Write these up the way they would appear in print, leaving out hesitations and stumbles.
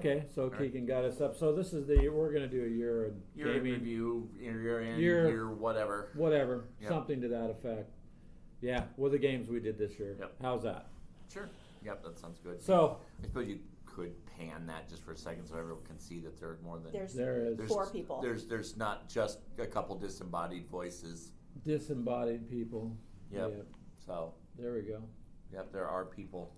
Okay, so Keegan got us up. So this is we're going to do a year gaming review, year whatever. Whatever, something to that effect. Yeah, with the games we did this year. Yep. How's that? Sure. Yep, that sounds good. So I suppose you could pan that just for a second so everyone can see that there's more than there's 4 people. There's not just a couple disembodied voices. Disembodied people. Yep. So there we go. Yep, there are people.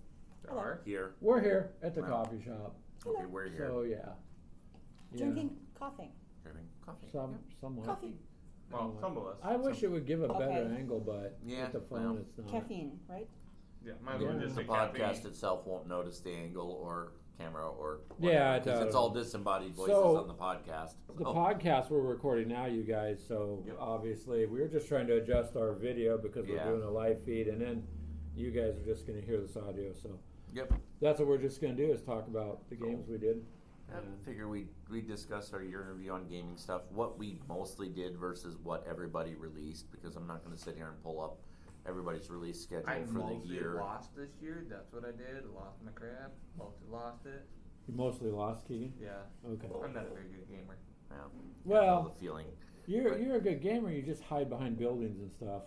Hello. Are here. We're here at the coffee shop. Okay, we're here. So Drinking coffee. Drinking coffee. Somewhat. Coffee. Well, some of us. I wish it would give a better Okay. angle, but with the phone it's not. Caffeine, right? Yeah, might as well just The say podcast caffeine. itself won't notice the angle or camera or Yeah, because it's all disembodied voices So, on the podcast. The podcast we're recording now, you guys, so Yep. obviously we're just trying to adjust our video because we're Yeah. doing a live feed, and then you guys are just going to hear this audio. So Yep. that's what we're just going to do is talk about the games we did. I figure we discuss our year in review on gaming stuff, what we mostly did versus what everybody released, because I'm not going to sit here and pull up everybody's release schedule I for the mostly year. lost this year. That's what I did. Lost my crap. Mostly lost it. You mostly lost, Keegan? Yeah. Okay. I'm not a very good gamer. Yeah. Well, I know the feeling. You're a good gamer. You just hide behind buildings and stuff.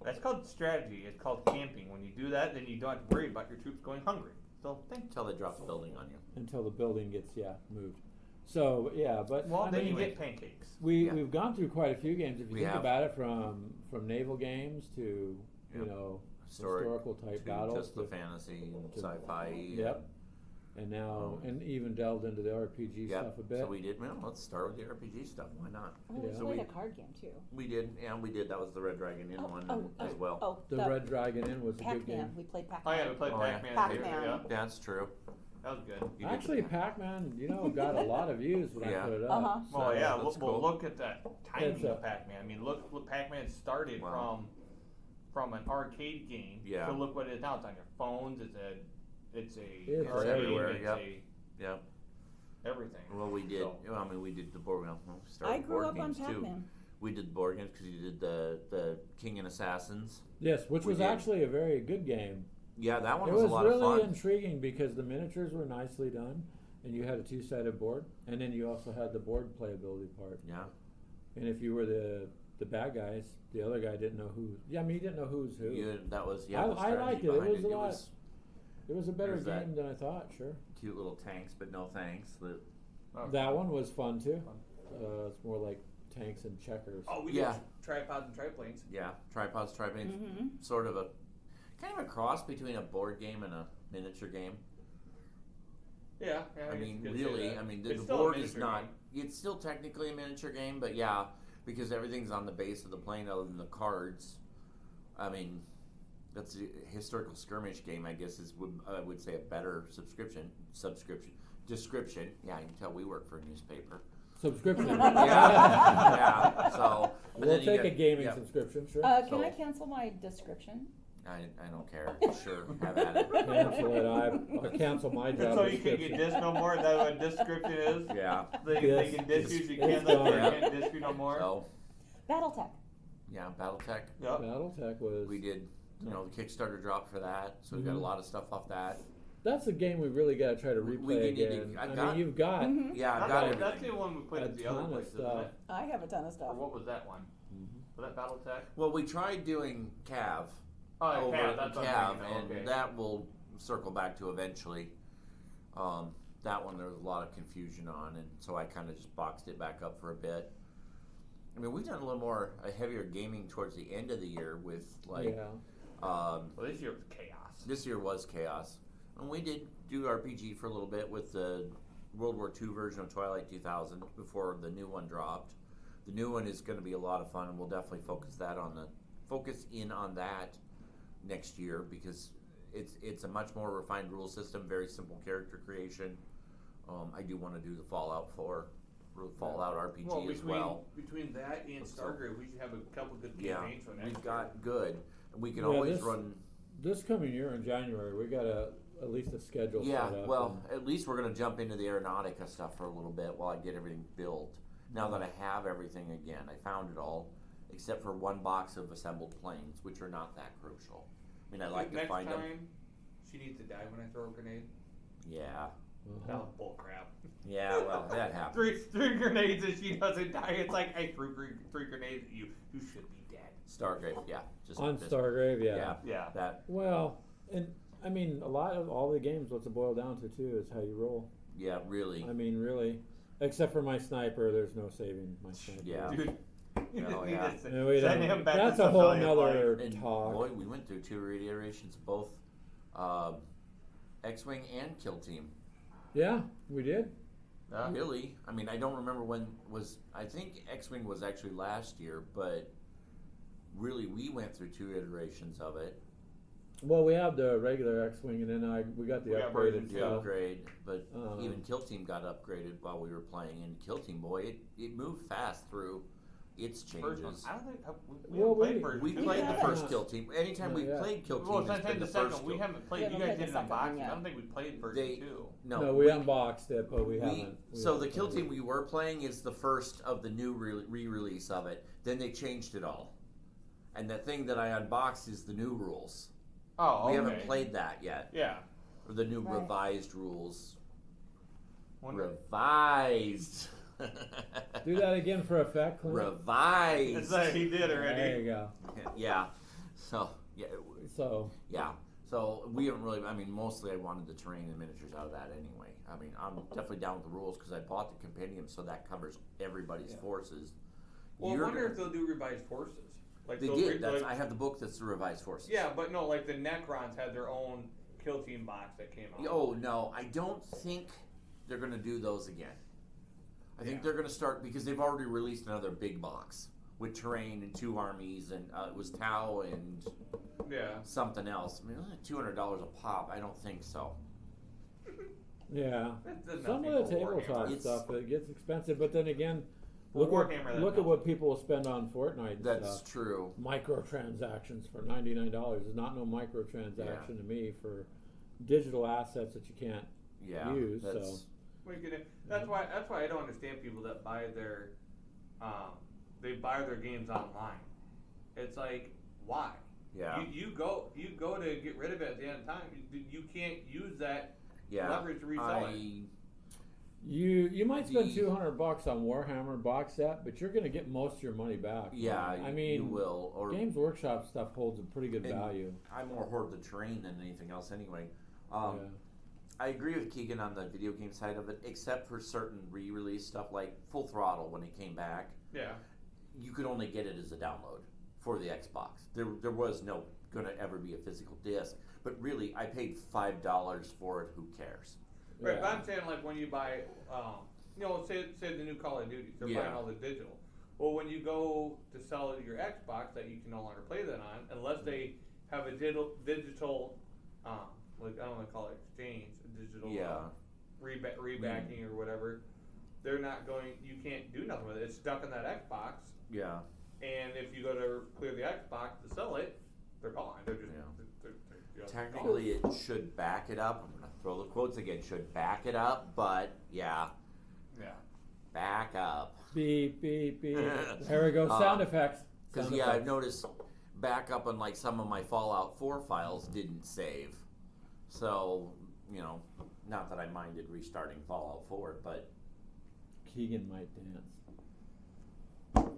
That's called strategy. It's called camping. When you do that, then you don't have to worry about your troops going hungry. So Until they drop the building on you. Until the building gets moved. So but well, then anyway, you get pancakes. we've gone through quite a few games. If you We think have. about it, from naval games to historical type battles, Just the fantasy and sci-fi. Yep. And now and even delved into the RPG Yep. stuff a bit. So we did. Well, let's start with the RPG stuff. Why not? Oh, we Yeah. So played we- a card game too. We did. That was the Red Dragon Inn one as well. Oh, the Red Dragon Inn was a good Pac-Man. game. We played Oh Pac-Man. yeah, we played Oh, yeah. Pac-Man. too, Pac-Man. Yeah, That's true. that was good. You did Actually, the- Pac-Man, got a lot of views when I put it up. Uh-huh. So Well, yeah. that's Well, cool. look at that timing It's a- of Pac-Man. I mean, look, Pac-Man started Wow. from an arcade game. Yeah. So look what it is now. It's on your phones. It's a It's card everywhere, game, yep. It's Yep. everything. Well, we did. So- I mean, we did the board. Well, we started I grew board up on games too. Pac-Man. We did board games because you did the King and Assassins. Yes, which We was did. actually a very good game. Yeah, that one It was, was a lot really of fun. intriguing because the miniatures were nicely done, and you had a 2-sided board, and then you also had the board playability part. Yeah. And if you were the bad guys, the other guy didn't know who. Yeah, I mean, he didn't know who's who. That was I the strategy liked it. It behind was a lot. It was a better There's that. game than I thought. Sure, Cute little tanks, but no thanks. that one was fun too. It's more like tanks and checkers. Oh, we Yeah. did tripods and triplanes. Yeah, tripods, triplanes, Mm-hmm. sort of a kind of a cross between a board game and a miniature game. Yeah. I guess mean, you could say really, that. I mean, the It's still a board is miniature not. game. It's still technically a miniature game, but yeah, because everything's on the base of the plane other than the cards. I mean, that's a historical skirmish game. I guess I would say a better description. Yeah, you can tell we work for a newspaper. Subscription. yeah. So but We'll then you take a get- gaming yeah, subscription. Sure. Can So- I cancel my description? I don't care. Sure, have at it. Cancel it. I cancel my job. So you can't get description. diss no more? Is that what description is? Yeah. They Yes. can diss you, so you It's can't gone. diss you no more? So BattleTech. yeah, BattleTech. Yep. BattleTech was. We did, the Kickstarter drop for that, so we got a Mhm. lot of stuff off that. That's a game we really got to try to We replay do need to- again. I've I got- mean, you've got. Mhm. Yeah, I've got That's everything. the one we played A at the other ton of place, isn't stuff. it? I have a ton of Or stuff. what was that one? Mhm. Was that BattleTech? Well, we tried doing Cav Oh, over yeah, at that's the what Cav, I'm thinking of, and okay. that will circle back to eventually. That one there was a lot of confusion on, and so I kind of just boxed it back up for a bit. I mean, we've done a little more heavier gaming towards the end of the year with like. Yeah. Well, this year was chaos. This year was chaos. And we did do RPG for a little bit with the World War II version of Twilight 2000 before the new one dropped. The new one is going to be a lot of fun, and we'll definitely focus in on that next year because it's a much more refined rule system, very simple character creation. I do want to do the Fallout RPG Well, as well. between that and Stargrave, we should have a couple good Yeah, campaigns for next we've year. got good. And we can Yeah, always this- run. This coming year in January, we got at least a schedule Yeah, set up. well, at least we're going to jump into the Aeronautica stuff for a little bit while I get everything built. Now that I have everything again, I found it all, except for one box of assembled planes, which are not that crucial. I mean, I like to Next find time, them. she needs to die when I throw a grenade. Yeah, That was bull crap. Yeah, well, that happens. Three grenades and she doesn't die. It's like I threw three grenades at you. You should be dead. Stargrave, yeah. On just- Stargrave, Yeah, Yeah. that. Well, and I mean, a lot of all the games, what's it boil down to too is how you roll. Yeah, really. I mean, really, except for my sniper, there's no saving my sniper. Yeah. Dude. You Oh, need yeah. to No, we send don't. him back That's to a whole civilian life. nother And talk. boy, we went through 2 iterations of both X-Wing and Kill Team. Yeah, we did. Huh? Really? I mean, I don't remember when was. I think X-Wing was actually last year, but really, we went through 2 iterations of it. Well, we have the regular X-wing, and then we got the We got upgraded version The stuff. upgrade, but Um, even Kill Team got upgraded while we were playing. And Kill Team, boy, it moved fast through its First one. changes. I don't think we Well, haven't played we- version We two played yet. the first Yeah. Kill Team. Anytime Yeah, we've yeah. played Kill Team, Well, it's sometimes been the the second first. one. We haven't played. We You haven't guys played the didn't second one unbox it. yet. I don't think we played version They- two. No, we unboxed it, but we haven't. So the haven't Kill played Team it. we were playing is the first of the new re-release of it. Then they changed it all, and the thing that I unboxed is the new rules. Oh, okay. We haven't played that yet, Yeah. or the new Right. revised rules. Wonder- Revised. Do that again for effect, Clint. Revised. It's like he did There already. you go. Yeah. So So yeah. So we haven't really. I mean, mostly I wanted the terrain and miniatures out of that anyway. I mean, I'm definitely down with the rules because I bought the compendium, so that covers everybody's Yeah. forces. Well, I You're wonder gonna- if they'll do revised forces. Like they they'll did. That's, like- I have the book that's the revised forces. Yeah, but no, like the Necrons had their own Kill Team box that came out. Oh no, I don't think they're going to do those again. I think Yeah. they're going to start because they've already released another big box with terrain and 2 armies, and it was Tau and Yeah. something else. I mean, $200 a pop. I don't think so. yeah, That's some nothing of the for Warhammer. tabletop It's- stuff it gets expensive, but then again, For look Warhammer, that's at nothing. what people spend on Fortnite. And That's stuff. true. Microtransactions for $99 is not no microtransaction to me for digital assets that you can't Yeah. use. That's, So That's why I don't understand people that buy their they buy their games online. It's like, why? yeah. You go to get rid of it at the end of time. You can't use that Yeah. leverage to resell it. you might spend The- $200 on Warhammer box set, but you're going to get most of your money back. Yeah, I you mean, will. Or Games Workshop stuff holds a pretty good And- value. I more hoard the terrain than anything else anyway. Yeah. I agree with Keegan on the video game side of it, except for certain re-release stuff like Full Throttle when it came back. Yeah. You could only get it as a download for the Xbox. There was no gonna ever be a physical disc. But really, I paid $5 for it. Who cares? Right, but Yeah. I'm saying like when you buy, say the new Call of Duty, they're Yeah. buying all the digital. Well, when you go to sell your Xbox that you can no longer play that on, unless they have a digital, like I don't want to call it exchange, a digital Yeah. rebacking or whatever, they're not going. You can't do nothing with it. It's stuck in that Xbox, Yeah. and if you go to clear the Xbox to sell it, they're gone. They're just Yeah. they're just Technically, it should back it up. I'm gonna throw the quotes again. Should back it up, but yeah, gone. Yeah. back up. Beep, beep, beep. There we go. Sound effects. Because Sound yeah, effects. I've noticed backup on like some of my Fallout 4 files didn't save. So not that I minded restarting Fallout 4, but Keegan might dance.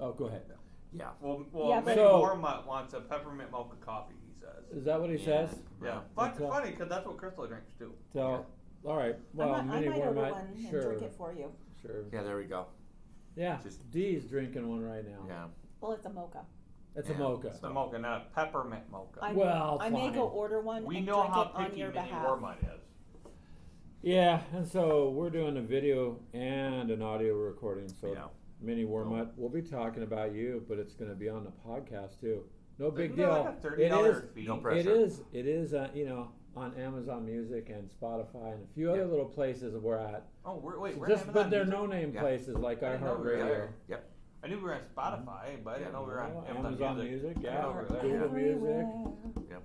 Oh, go ahead. yeah. Well, Yeah, Mickey So- Mormont wants a peppermint mocha coffee. He says. Is that what he says? Yeah, Okay. funny because that's what Crystal drinks too. So, all right. Well, I mini might order Wormite, one and sure, drink it for you. sure. Yeah, there we go. Yeah, Just- Dee's drinking one right now. Yeah. Well, it's a mocha. It's Yeah. a mocha. It's a mocha, not a peppermint mocha. Well, I may fine. go order one We and know drink how it on picky your Mini behalf. Wormont is. Yeah, and so we're doing a video and an audio recording. So, Yeah. Mini Wormut, we'll be talking about you, but it's going to be on the podcast too. No big Isn't there deal. like a It $30 is. fee? No It pressure. is. On Amazon Music and Spotify and a few other Yeah. little places we're at. Oh, wait, we're Just, Amazon but they're Music? no-name Yeah. places like I didn't know we were iHeartRadio. there. Yep. I knew we were on Spotify, but I didn't know we were on Well, Amazon, Music. I yeah, didn't know we were there. Google Music, Everywhere.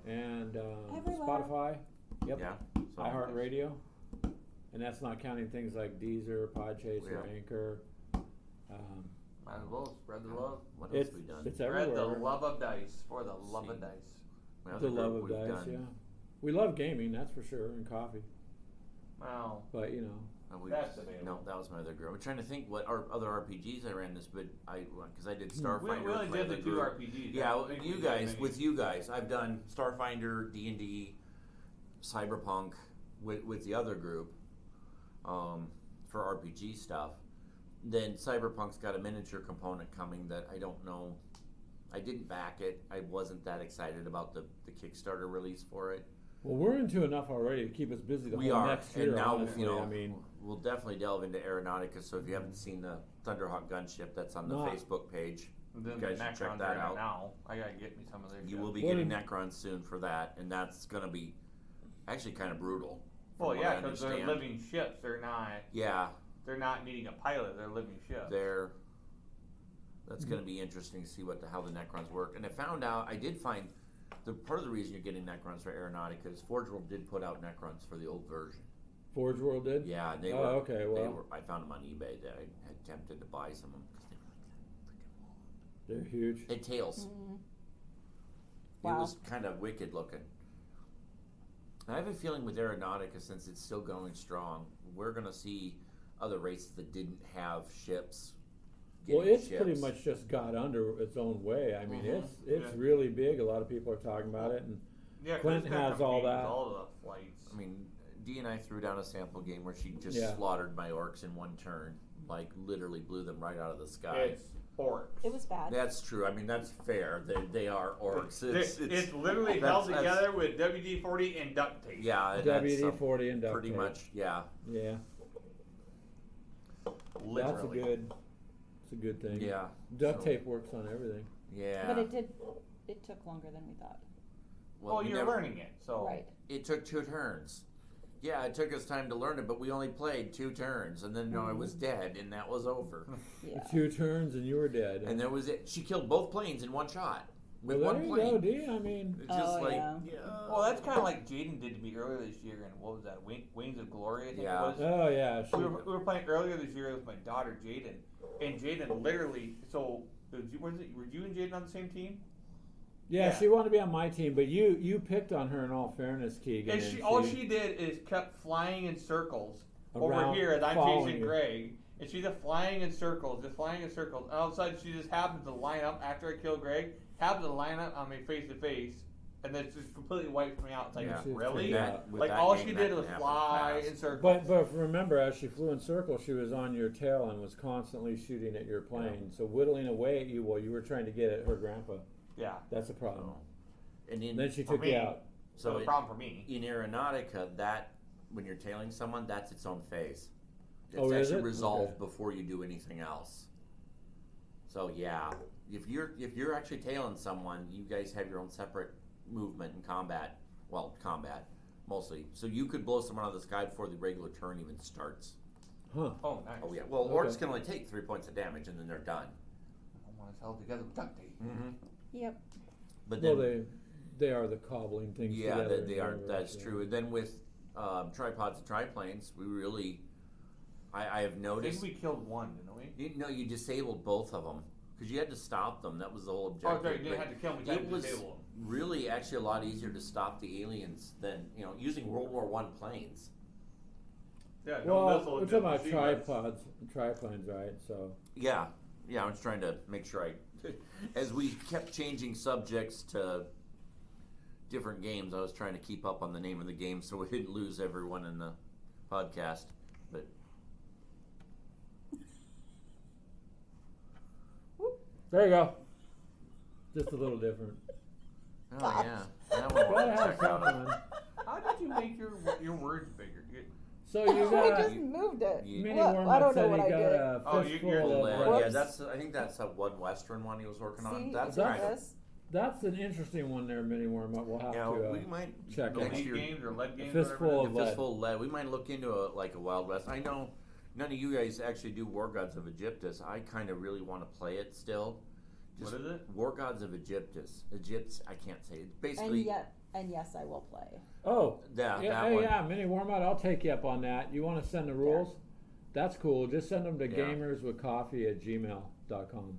and Everywhere. Spotify. Yep. Yeah. So- iHeartRadio, and that's not counting things like Deezer, Podchaser, Yeah. Anchor. Might as well spread the love. What else It's we done? it's Spread the everywhere. love of dice. For the love of See. dice. Well, The love we've of dice, done- yeah. We love gaming, that's for sure, and coffee. Wow. but you know. That's debatable. No, that was my other group. I'm trying to think what other RPGs I ran this, but because I did Starfinder. We only with my did the other two group. RPGs. Yeah, I don't think we you did guys, many. with you guys, I've done Starfinder, D&D, Cyberpunk with the other group for RPG stuff. Then Cyberpunk's got a miniature component coming that I don't know. I didn't back it. I wasn't that excited about the Kickstarter release for it. Well, we're into enough already to keep us busy the We whole are, next year. and now honestly. you know, I mean, we'll definitely delve into Aeronautica. So if you haven't seen the Thunderhawk gunship, that's on the No. Facebook page. And then You the guys should check Necrons that are out. now. I gotta get me some of their You shit. will be Well, getting then- Necrons soon for that, and that's going to be actually kind of brutal. from Well, what yeah, I because they're understand. living ships. Yeah, They're not needing a pilot. They're living ships. that's going to be interesting to see how the Necrons work. And I did find the part of the reason you're getting Necrons for Aeronautica is Forge World did put out Necrons for the old version. Forge World did. Yeah, they Oh, were. okay, well. I found them on eBay that I had tempted to buy some of them because they were like that freaking They're huge. It tails. Mm. It Wow. was kind of wicked looking. I have a feeling with Aeronautica, since it's still going strong, we're going to see other races that didn't have ships. Well, getting it's pretty ships. much just got under its own way. I mean, Mhm. it's Yeah. really big. A lot of people are talking about it, and Yeah, 'cause Clint it's gonna has all compete with that. all the flights. I mean, Dee and I threw down a sample game where she just Yeah. slaughtered my orcs in one turn. Like, literally blew them right out of the sky. It's orcs. It was bad. That's true. I mean, that's fair. They are orcs. It's literally that's- held that's- together with WD-40 and duct tape. Yeah, and that's WD-40 and duct pretty tape. much, yeah. Yeah, Literally. it's a good thing. Yeah. Duct so- tape works on everything. Yeah. But it took longer than we thought. Well, we you're never- learning it, so. Right. It took 2 turns. Yeah, it took us time to learn it, but we only played 2 turns, and then I was dead, and that was over. Yeah. 2 turns and you were dead. And that was it. She killed both planes in one shot with well, one there plane. you go, Dee. I mean, It's just Oh, like, yeah. Well, that's kind of like Jaden did to me earlier this year, and what was that? Wings of Glory, I think Yeah. it was. oh yeah, she, We were playing earlier this year with my daughter Jaden, and Jaden literally. So were you and Jaden on the same team? yeah, yeah. she wanted to be on my team, but you picked on her in all fairness, Keegan. And all she did is kept flying in circles over Around, here as I'm following chasing you. Greg. And she's just flying in circles, just flying in circles. And all of a sudden, she just happens to line up after I kill Greg, happens to line up on me face to face, and then just completely wipes me out. It's like, Yeah. She's really? taken With Like, that all game, she that did can was happen fly fast. in circles. But remember, as she flew in circles, she was on your tail and was constantly shooting at your plane. So whittling away at you while you were trying to get at her grandpa. Yeah. That's a problem. And in, And then she For took me. you out. So so the problem for me. in Aeronautica, that when you're tailing someone, that's its own phase. It's Oh, is actually it? resolved Okay. before you do anything else. So yeah, if you're actually tailing someone, you guys have your own separate movement and combat. Well, combat mostly. So you could blow someone out of the sky before the regular turn even starts. Huh. Oh, nice. Oh yeah. Well, Okay. orcs can only take 3 points of damage and then they're done. I want to held together with duct tape. Mm-hmm. Yep. But then Well, they are the cobbling things yeah, together. they are. and That's whatever, true. And then with tripods and triplanes, we really, I have I think noticed. we killed one, didn't we? You disabled both of them because you had to stop them. That was the whole Oh, objective. sorry, you didn't But have to kill them. We it had to was disable them. really actually a lot easier to stop the aliens than using World War I planes. Yeah, Well, no missile. we're just talking about machine guns. tripods, triplanes, right? So Yeah, I was trying to make sure as we kept changing subjects to different games, I was trying to keep up on the name of the game so we didn't lose everyone in the podcast. But there you go. Just a little different. oh yeah, that one. Gotta I'll have check out. something. How did you make your words bigger? So you We got just moved it. you- Mini What? Worm I that don't know said what he I got did. a Oh, fistful you're of Yeah, Whoops. I think that's a one Western one he was working on. See, That's you kind got of this. That's an interesting one there, Mini Worm. We'll have to we might check The it. next lead year. games or lead games, fistful whatever. of The lead. Fistful of Lead. We might look into a Wild West. I know none of you guys actually do War Gods of Egyptus. I kind of really want to play it still. What is it? War Gods of Egyptus. I can't say it. And Basically, yes, I will play. Oh, that yeah, one. yeah, Mini Worm Out. I'll take you up on that. You want to send the rules? That's cool. Just send them to Yeah. gamerswithcoffee@gmail.com.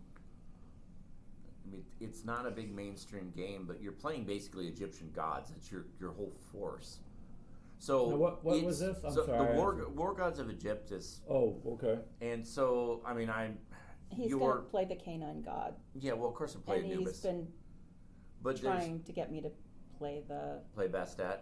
I mean, it's not a big mainstream game, but you're playing basically Egyptian gods. It's your whole force. So Now, what was it's- this? I'm so sorry, The War Gods of Egypt is, Oh, okay. and so I mean He's Your- going to play the canine god. yeah, well of course I play And he's Anubis, been but trying to get me to play the. play Bastet.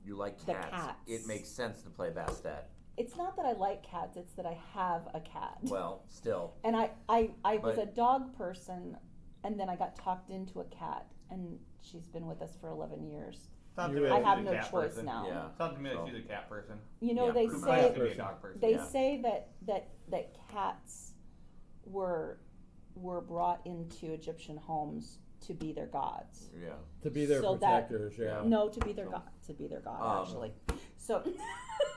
You like The cats. cats. It makes sense to play Bastet. It's not that I like cats, it's that I have a cat. Well, still, And I was But- a dog person, and then I got talked into a cat, and she's been with us for 11 years. Sounds You to me really- I like have she's a no cat choice person. now. yeah. Sounds to me like So- she's a cat person. You know, Yeah, they Who might have to say be a dog person. they Yeah. say that cats were brought into Egyptian homes to be their gods. Yeah. To be their So that- protectors, yeah. No, to be their So- god. To be their god, Um, actually. So,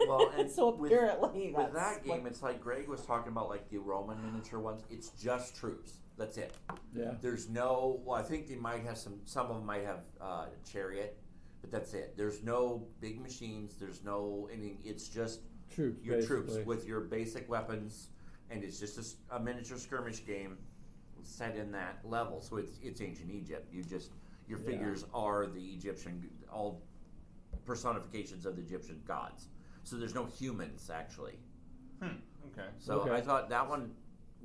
Well, and so with- apparently With that's that game, what- it's like Greg was talking about, like the Roman miniature ones. It's just troops. That's it. Yeah. There's no. Well, I think they might have some. Some of them might have chariot, but that's it. There's no big machines. There's no. I mean, it's just Troops, your basically. troops with your basic weapons, and it's just a miniature skirmish game set in that level. So it's ancient Egypt. Your Yeah. figures are the Egyptian, all personifications of the Egyptian gods. So there's no humans actually. Okay. So Okay. I thought that one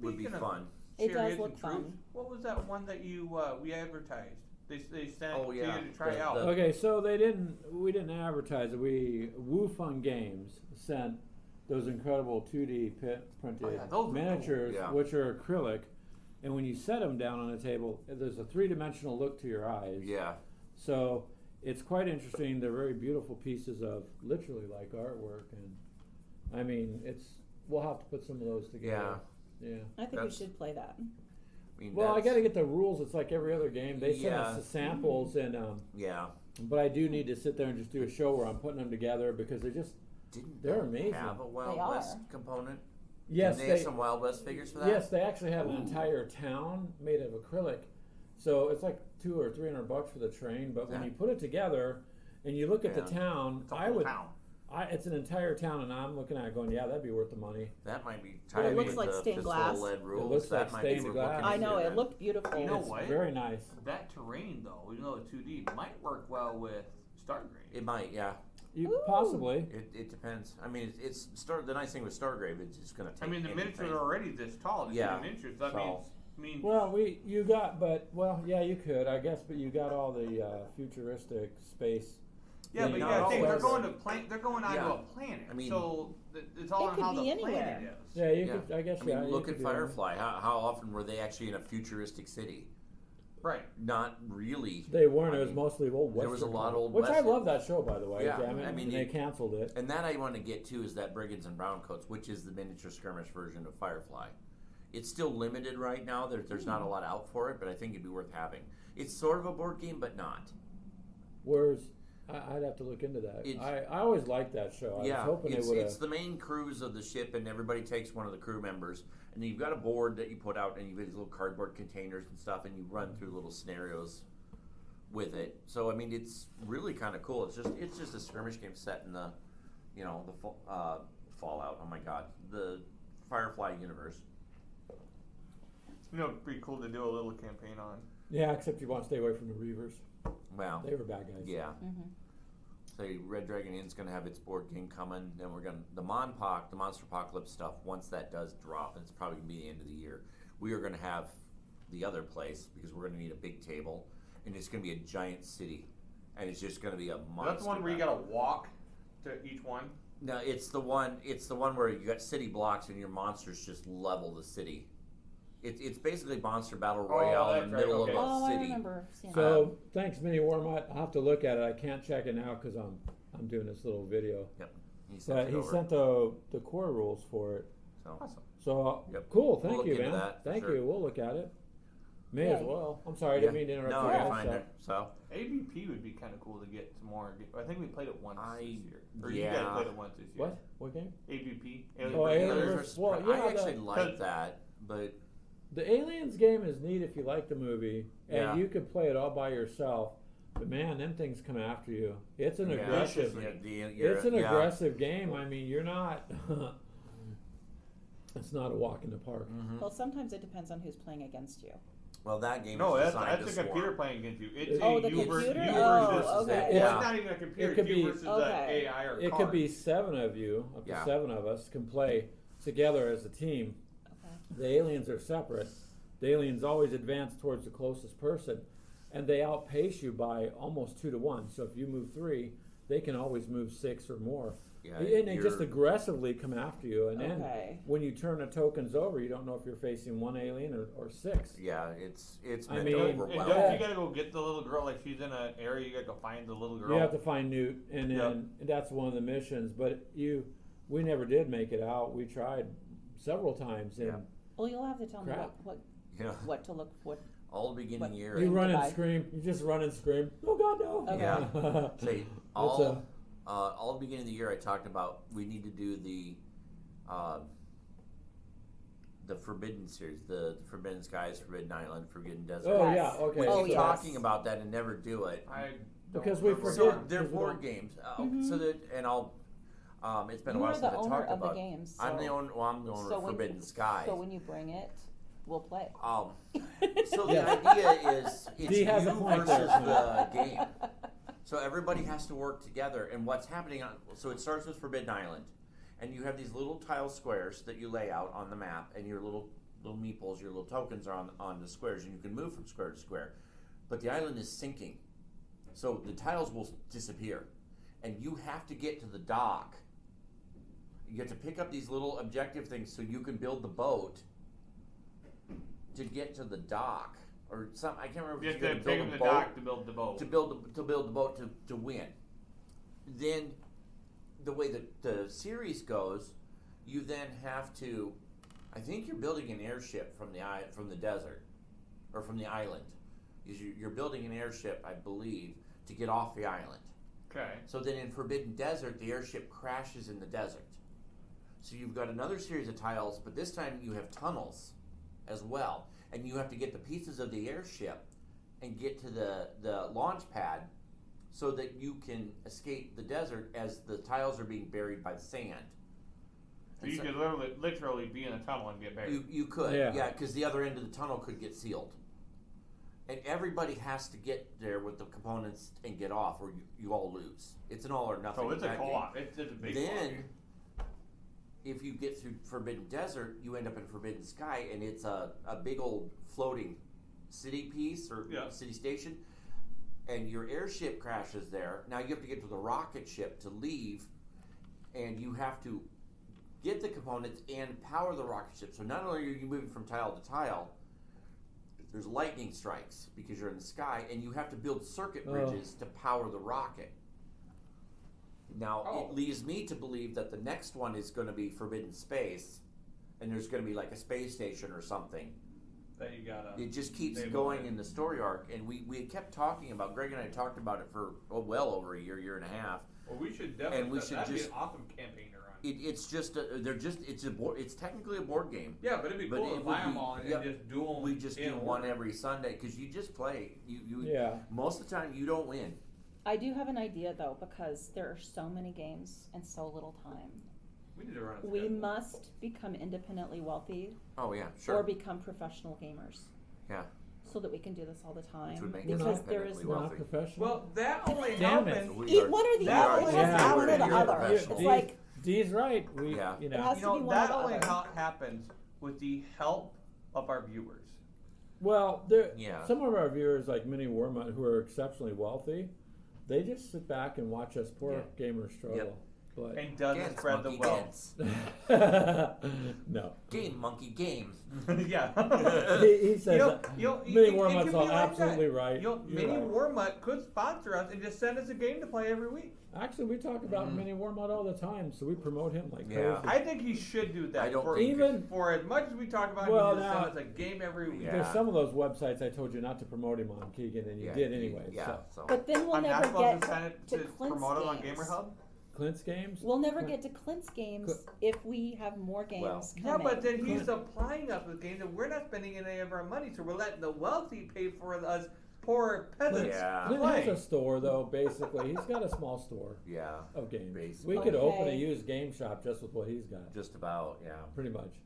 would be Speaking of- fun. It does Chariots look and fun. Troops, what was that one that you we advertised? They sent Oh, yeah. to you to try The- out. the- Okay, so we didn't advertise it. Wu Fun Games sent those incredible 2D printed Oh, yeah, those were miniatures, cool. Yeah. which are acrylic, and when you set them down on a table, there's a three-dimensional look to your eyes. Yeah. So it's quite interesting. They're very beautiful pieces of literally like artwork, and I mean, we'll have to put some of those together. Yeah. I think we That's- should play that. I mean, Well, I that's- got to get the rules. It's like every other game. They send us Yeah. the samples, and Yeah. but I do need to sit there and just do a show where I'm putting them together because Didn't They're they amazing. have a Wild They are. West component? yes, Didn't they have some Wild West figures for that? yes, they actually have an entire town made of acrylic. So it's like $200 or $300 for the train. But when Yeah. you put it together and you look at the Yeah. town, It's a I whole would. town. It's an entire town, and I'm looking at it going, yeah, that'd be worth the money. That might be But it tied looks with like the stained pistol glass. lead rules. looks that like might be stained worth glass. looking I know into it then. looked beautiful. You know It's what? very nice. That terrain, though, even though it's 2D, might work well with Stargrave. It might, yeah. You Ooh. possibly. It depends. I mean, it's the nice thing with Stargrave, it's just going to take. I mean, the anything. miniatures are already this tall. The Yeah. miniatures. That So- means. Well, yeah, you could, I guess, but you got all the futuristic space. Yeah, Yeah, but you not gotta think they're always. going to they're going onto Yeah. a planet. I mean- so it's all It on could how be the anywhere. planet is. Yeah, you Yeah. could. I guess. I mean, yeah, you look could at do that. Firefly. How often were they actually in a futuristic city? Right. Not really. They weren't. I It was mean, mostly old Western. there was a lot of Old which I Western. love that show, by the way. Yeah, Damn it, I mean, and they it- canceled it. And that I want to get to is that Brigands and Browncoats, which is the miniature skirmish version of Firefly. It's still limited right now. There's not a lot out for it, but I think it'd be worth having. It's sort of a board game, but not. Whereas I'd have to look into that. It's- I always liked that show. I Yeah, was hoping it's, they would it's have. the main cruise of the ship, and everybody takes one of the crew members, and you've got a board that you put out, and you've got these little cardboard containers and stuff, and you run through little scenarios with it. So I mean, it's really kind of cool. It's just a skirmish game set in the, Fallout. Oh my God, the Firefly universe. You know, it'd be cool to do a little campaign on. Yeah, except you want to stay away from the Reavers. Wow. They were bad guys. Yeah. Mhm. So Red Dragon Inn's going to have its board game coming. Then we're going to the Monster Apocalypse stuff. Once that does drop, and it's probably going to be the end of the year, we are going to have the other place because we're going to need a big table, and it's going to be a giant city, and it's just going to be a monster. That's the one where you battle. gotta walk to each one. No, it's the one. It's the one where you got city blocks, and your monsters just level the city. It's basically Monster Battle Royale in that's the right, middle okay. of a Oh, I city. remember seeing that. So thanks, Mini Warmutt. I'll have to look at it. I can't check it now because I'm doing this little video. Yep. He sent But it he over. sent the core rules for it. So. Awesome. So Yep. cool. We'll Thank look you, into man. that, for Thank sure. you. We'll look at it. May as Yay. well. I'm sorry. I Yeah. didn't mean to interrupt No, you you're guys. fine so- there. So. ABP would be kind of cool to get some more. I think we played it once this year. Or you yeah. guys played it once this year. What? What game? ABP. Oh, Alien Alien Predator. versus- well, I yeah, actually the- like that, but The Aliens game is neat if you like the movie, and Yeah. you could play it all by yourself. But man, them things come after you. It's an yeah, aggressive. you're- It's an yeah. aggressive game. I mean, you're not. It's not a walk in the park. Mhm. Well, sometimes it depends on who's playing against you. Well, that game No, is that's designed a to computer swarm. playing against you. It's Oh, a the you versus computer? you Oh, versus okay. It's Yeah. not even a computer. It could you be- versus Okay. the AI or It card. could be 7 of you, up to Yeah. 7 of us can play together as a team. Okay. The aliens are separate. The aliens always advance towards the closest person, and they outpace you by almost 2 to 1. So if you move 3, they can always move 6 or more. Yeah, And they just you're- aggressively come after you. And then Okay. when you turn the tokens over, you don't know if you're facing 1 alien or 6. Yeah, it's I meant mean- to And overwhelm. don't you gotta go get the little girl? Like she's in an area, you gotta go find the little girl. You have to find Newt, and then that's one of the missions. But we never did make it out. We tried several times, and Yeah. Well, you'll have to tell me Crap. Yeah. what to look what. All the beginning What- year. you run and Goodbye. scream. You just run and scream. Oh God, no! Okay. Yeah. Say, It's all the beginning of the year, I talked about we need to do the Forbidden series, the Forbidden Skies, Forbidden Island, Forbidden Desert. Oh Yes. yeah, okay. We Oh, keep yes. talking about that and never do it. I don't Because we remember. forget- So they're because we board don't- games. Mhm. So that, and I'll. It's been a You while are since the I owner talked of the about. game. So, I'm the owner. Well, I'm the owner so of when Forbidden you, Skies. So when you bring it, we'll play. So the Yes. idea is it's Dee has you a point versus there. the game. So everybody has to work together, and what's happening so it starts with Forbidden Island, and you have these little tile squares that you lay out on the map, and your little meeples, your little tokens are on the squares, and you can move from square to square. But the island is sinking, so the tiles will disappear, and you have to get to the dock. You have to pick up these little objective things so you can build the boat to get to the dock. Or some, I can't remember You if have you to got to take build him a the boat dock to build the boat. to build the boat to win. Then the way that the series goes, you then have to. I think you're building an airship from the desert or from the island. You're building an airship, I believe, to get off the island. Okay. So then in Forbidden Desert, the airship crashes in the desert. So you've got another series of tiles, but this time you have tunnels as well. And you have to get the pieces of the airship and get to the launch pad so that you can escape the desert as the tiles are being buried by the sand. So you could literally be in a tunnel and get buried. You could, Yeah. yeah, because the other end of the tunnel could get sealed. And everybody has to get there with the components and get off, or you all lose. It's an all or nothing. So it's a kind of game. co-op. It's a big Then, co-op. if you get through Forbidden Desert, you end up in Forbidden Sky, and it's a big old floating city piece or Yeah. city station, and your airship crashes there. Now you have to get to the rocket ship to leave, and you have to get the components and power the rocket ship. So not only are you moving from tile to tile, there's lightning strikes because you're in the sky, and you have to build circuit bridges to power the rocket. Now, Oh. it leaves me to believe that the next one is going to be Forbidden Space, and there's going to be like a space station or something. That you gotta. It just keeps They going will. in the story arc, and we had kept talking about, Greg and I talked about it for well over a year and a half. Well, we should definitely. And we should that'd just- be an awesome campaign to run. It's just it's technically a board game. Yeah, but it'd be But cool it to would buy them be- all and yep. just do them. We just do one every Sunday because you just play. You Yeah. most of the time you don't win. I do have an idea though, because there are so many games and so little time. We need to run a We schedule. must become independently wealthy Oh yeah, or sure. become professional gamers. Yeah. So that we can do this all the time. Which would make us because there is independently We're not wealthy. professional. Well, that only Damn it. happens. We Eat are- one or the that other. only It has to be happens one or the you're other. professional. It's like Dee's right. We, Yeah. you it know, has You to know, be one that or the only other. happens with the help of our viewers. well, there. Yeah. Some of our viewers, like Minnie Wormut, who are exceptionally wealthy, they just sit back and watch us poor Yeah. gamers struggle. Yep. But And doesn't Dance, spread the monkey, wealth. dance. no, Game, monkey, game. Yeah. he says Minnie it Wormut's can be all like absolutely that. right. You're You're Minnie right. Wormut could sponsor us and just send us a game to play every week. Actually, we talk about Mhm. Minnie Wormut all the time, so we promote him like Yeah. crazy. I think he should do that. I don't for, think Even- for as much as we talk about Well, him, he just now- send us a game every week. Yeah. There's some of those websites I told you not to promote him on, Keegan, and you did anyway. Yeah. So. So. But then we'll I'm not never supposed get to send it to to Clint's promote it on games. Gamer Hub. Clint's games. We'll never get to Clint's games if we have more games Well, Yeah, coming. but then he's supplying us with games, and we're not spending any of our money, so we're letting the wealthy pay for us poor peasants. Yeah. Clint play. has a store though. Basically, he's got a small store Yeah. of games. Basically. We could open a Okay. used game shop just with what he's got, Just about. Yeah. pretty much.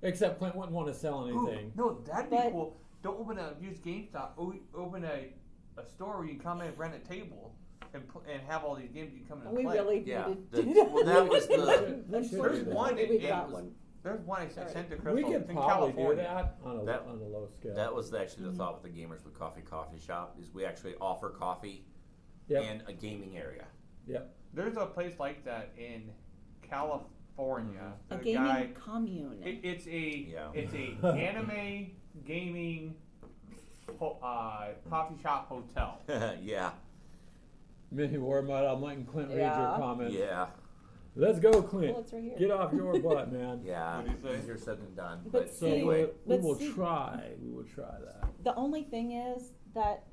Except Clint wouldn't want to sell Ooh, anything. no, that'd be But- cool. don't open a used GameStop. Open a store where you can come in and rent a table and have all these games you can come in and We play. really Yeah, needed the- to do that. well, that was the- They should There's do that. one. We It got was- one. There's one I Sorry. sent to Crystal. We could It's in probably do California. that on a That- low scale. That was actually the Mm-hmm. thought with the Gamers with Coffee shop is we actually offer coffee Yep. and a gaming area. Yep. There's a place like that in California. A The gaming guy, commune. it's a Yeah. it's a anime gaming coffee shop hotel. Yeah, Mini Warmut, I'm letting Clint read your Yeah. comments. yeah, Let's go, Clint. Well, it's right here. Get off your butt, man. yeah. What do you say? Easier said than done. But But, So see- anyway, we but will see- try. We will try that. The only thing is that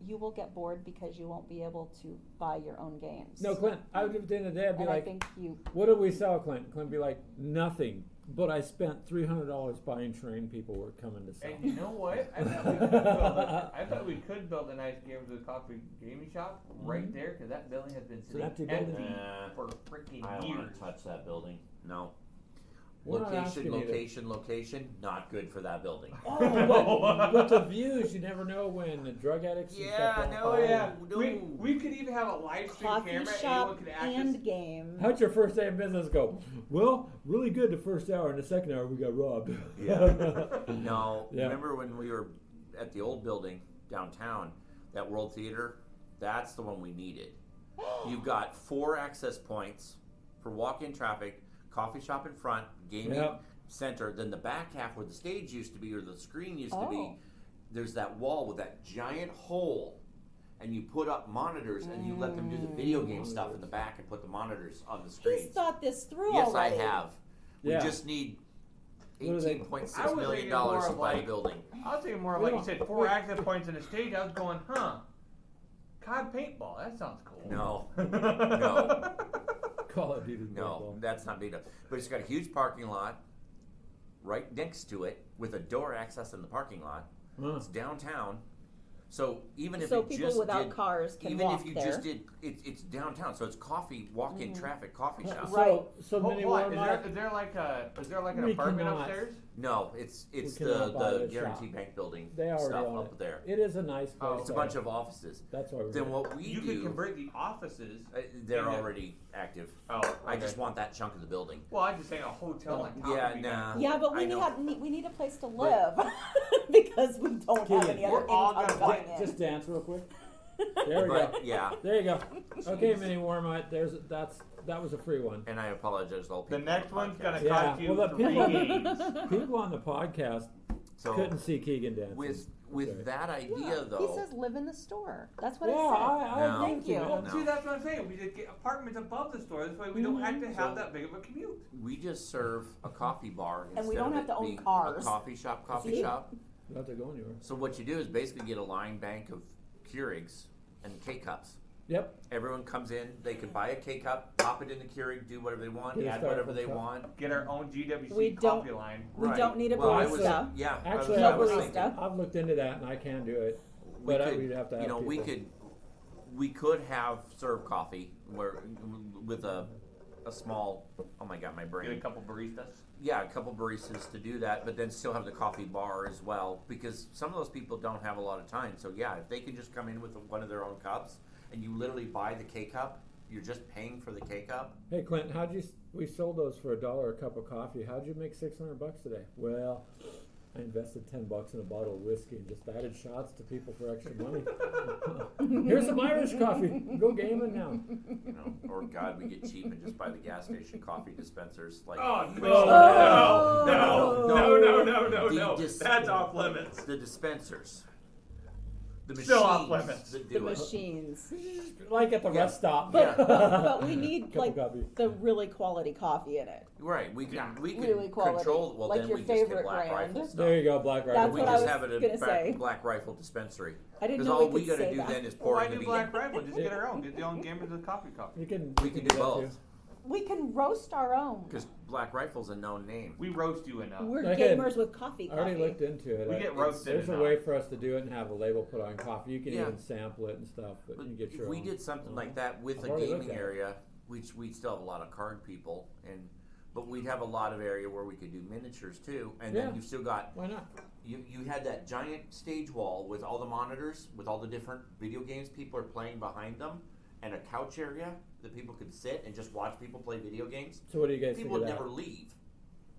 you will get bored because you won't be able to buy your own games. No, Clint, I would at the end of the day, I'd be And I like, think you. what did we sell, Clint? Clint would be like, nothing. But I spent $300 buying train people were coming to sell. And you know what? I thought we could build a nice Gamers with Coffee gaming shop right there because that building has been It's an sitting empty empty building. for freaking I don't years. want to touch that building. No. We're not asking Location, you to- location, not good for that building. Oh, but the views, you never know when the drug addicts and Yeah, stuff no, walk Oh by. yeah, No. we could even have a live stream Coffee camera. shop Anyone could access. and game. How'd your first day of business go? Well, really good the first hour, and the second hour we got robbed. Yeah. No, Yeah. remember when we were at the old building downtown, that World Theater? That's the one we needed. You've got 4 access points for walk-in traffic, coffee shop in front, gaming Yep. center. Then the back half where the stage used to be or the screen used to Oh. be, there's that wall with that giant hole. And you put up monitors and you let them do the video game stuff in the back and put the monitors on the He's screens. thought this through Yes, already. I have. Yeah. We just need What are they- $18.6 I was million thinking more to of buy a like- building. I was thinking more of We like you don't- said, 4 access points in the stage. I was going, COD paintball. That sounds cool. No. No. Call of Duty. No, that's not big enough. But it's got a huge parking lot right next to it with a door access in the parking lot. Huh. It's downtown. So even if So it people just without did, cars can even walk if you there. just did, it's downtown. So it's coffee, walk-in traffic, coffee shop. Right. So Hold many on, Walmart. is there like an We apartment cannot. upstairs? No, it's We the cannot buy the the Guarantee shop. Bank building They already stuff own up it. there. It is a nice place. Oh. It's a bunch of offices. That's why we're Then here. what we You do, could convert the offices. they're into- already active. Oh, I okay. just want that chunk of the building. Well, I'm just saying a hotel on top Yeah, would be nah. kinda cool. Yeah, but I we know. need a place to live because we don't have any Keegan, other we're all income gonna coming in. Just dance real quick. There we go. But yeah, There you go. Okay, Mini Warmite. That was a free one. and I apologize to all The people. next on the one's gonna podcast. Yeah, cost you well, the 3 people- games. People on the podcast So couldn't see Keegan dancing. with Sorry. that idea Yeah, though, he says live in the store. That's what Yeah, it said. I No. agree Thank with you. you. man. Well, No. see, that's what I'm saying. We just get apartments above the store. This way we don't have to have So- that big of a commute. we just serve a coffee bar And we instead don't of have it to own being cars. a coffee shop. See? You don't have to go anywhere. So what you do is basically get a line bank of Keurigs and K-cups. Yep. Everyone comes in, they can buy a K-cup, pop it in the Keurig, do whatever they want, Get a add whatever styrofoam they cup. want. Get our own GWC We don't- coffee line. We Right. don't need a Well, I was- barista. Yeah, Actually, No I was barista. thinking, I've looked into that and I can do it. we But could, we'd have to have you know, people. we could have serve coffee where with a small. Oh my god, my Get a brain. couple baristas. Yeah, a couple baristas to do that, but then still have the coffee bar as well because some of those people don't have a lot of time. So yeah, if they can just come in with one of their own cups and you literally buy the K cup, you're just paying for the K cup. Hey, Clint, we sold those for $1 a cup of coffee. How'd you make $600 today? Well, I invested $10 in a bottle of whiskey and just added shots to people for extra money. Here's some Irish coffee. Go gaming now. You know, or God, we get cheap and just buy the gas station coffee dispensers. Like Oh Oh, The dis- That's off limits. the dispensers. The machines Still off limits. that The do it. machines. Like at the Yeah. rest stop. But we need Cup of like coffee. the really quality coffee in it. Right, we can Yeah. Really quality. control. Well, Like then your we just get favorite Black brand. Rifle stuff. There you go, Black Rifle. That's we what I just was have it gonna at say. Black Rifle dispensary. I didn't Because know all we we could gotta say do that. then is Well, pour why in the do bean. Black Rifle? Just get our own. Get the own Gamers with Coffee. You can We can do that both. too. We can roast our own. Because Black Rifle's a known name. We roast you enough. We're Okay. gamers with coffee. I already Coffee. looked into it. We I- get it's- roasted There's a enough. way for us to do it and have a label put on coffee. You can Yeah. even sample it and stuff, but But you get if your we own. did something like that with I've a already gaming looked at it. area, which we still have a lot of card people, and but we'd have a lot of area where we could do miniatures too. And Yeah. then you've still got, Why not? you had that giant stage wall with all the monitors, with all the different video games people are playing behind them, and a couch area that people could sit and just watch people play video games. So what do you guys People think would of that? never leave.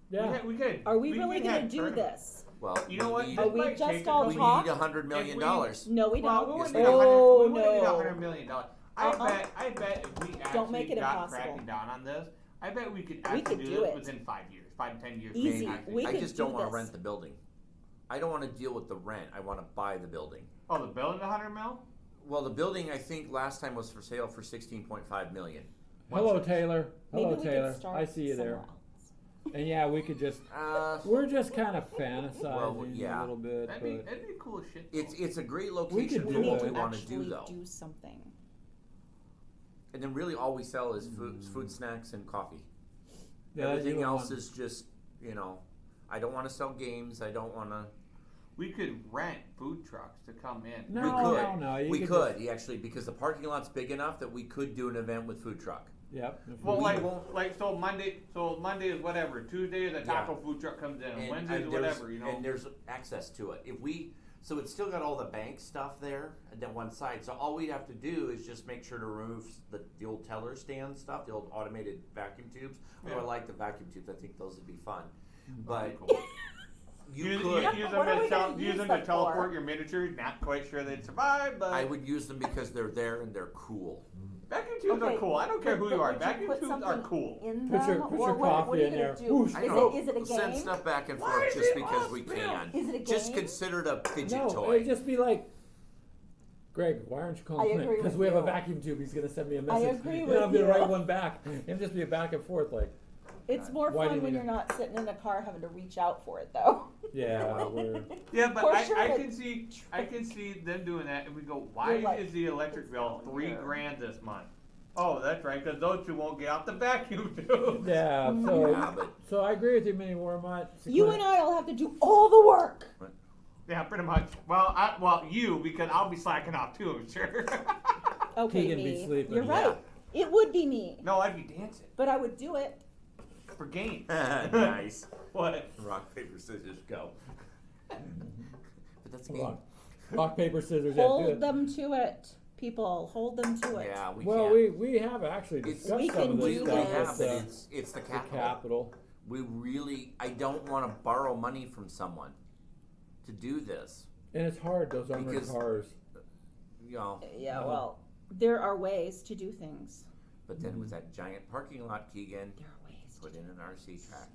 Yeah. We could. Are we really could gonna have do tournaments. this? Well, You know what? need, Are we might just take a all couple- we talk? need $100 million. No, we Well, don't. we wouldn't Yes, need we do. Oh, we wouldn't need no. $100 million. Uh-uh. I bet if we actually Don't make it got impossible. cracking down on this, I bet we could We actually could do do this it. within 5 years, 5 to 10 years. Easy. Actually. We I could just do don't want to this. rent the building. I don't want to deal with the rent. I want to buy the building. Oh, the building, $100 mil? Well, the building I think last time was for sale for $16.5 million. Hello, Taylor. Maybe Hello, we Taylor. could start I see you there. somewhere else. And yeah, we could just. Uh, We're just kind of fantasizing Well, yeah. a little bit, That'd but be cool as shit. it's a great could location do We for need what it. we to want to actually do though. do something. And then really all we sell is food, snacks, and coffee. yeah, Everything you else want- is just, I don't want to sell games. I don't want to. We could rent food trucks to come in. No, we could. no. You We could could just- actually because the parking lot's big enough that we could do an event with food truck. Yep. if Well, we- so Monday is whatever. Tuesday is a taco food truck comes in, and Wednesday is there's- whatever. And there's access to it. So it's still got all the bank stuff there and then one side. So all we'd have to do is just make sure to remove the old teller stand stuff, the old automated vacuum tubes. Yeah. Oh, I like the vacuum tubes. I think those would be fun. That'd But be cool. you use could. What are we gonna use them teleport for? your miniatures. Not quite sure they'd survive, but I would use them because they're there and they're cool. vacuum tubes Okay, are cool. I don't care who but you are. would you Vacuum put tubes are something cool. In Put your- them, put or your what coffee are you in gonna there. do? Whoosh. I Is know. it a Send game? stuff back and Why forth is just it because all we spin? can. Is it a Just game? consider it a fidget No, toy. it'd just be like, Greg, why aren't you I calling Clint? agree Because with we have a you. vacuum tube. He's gonna send me a I message. agree and with I'm gonna you. write one back. It'll just be a back and forth, like, It's more Why do fun you when need you're it? not sitting in the car having to reach out for it, though. yeah, we're. Yeah, but For I sure, but- can see them doing that, and we go, why You're like, is the electric bill down $3 here. grand this month? Oh, that's right, because those two won't get out the vacuum tube. Yeah, Mm-hmm. so Yeah, but so I agree with you, Mini Warmont. You and I will have to do all the work. Yeah, pretty much. Well, you, because I'll be slacking off too, I'm sure. Okay, Keegan be me. sleeping. You're Yeah. right. It would be me, No, I'd be dancing but I would do it. for games. nice. What? Rock, paper, scissors, go. But that's a Hold game. on. Rock, paper, scissors. Yeah, do Hold it. them to it, people. Hold them to it. Yeah, we Well, can't. we have actually It's- discussed We some can of do this We stuff that. have, with but it's the the capital. capital. We really, I don't want to borrow money from someone to do this. And it's hard, those armored Because- cars. Yeah, No. well, there are ways to do things. But then with that giant parking lot, Keegan, There are ways. put in an RC track.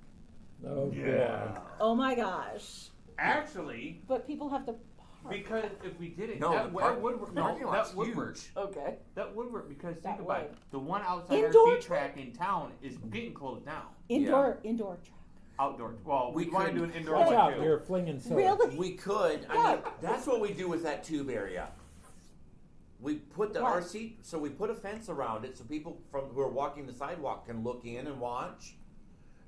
Oh, Yeah. Oh my gosh! Actually, But people have to park. because if we did it, No, that the would work. No, parking lot's that would work. huge. Okay. That would work because That think about it. would. The one outside Indoor our track in town is getting closed down. Indoor track. Outdoor. Well, we We want to could- do an indoor Watch one out, too. you're flinging soda. Really? We could. I Yeah. mean, that's what we do with that tube area. We put the What? RC, so we put a fence around it so people from who are walking the sidewalk can look in and watch.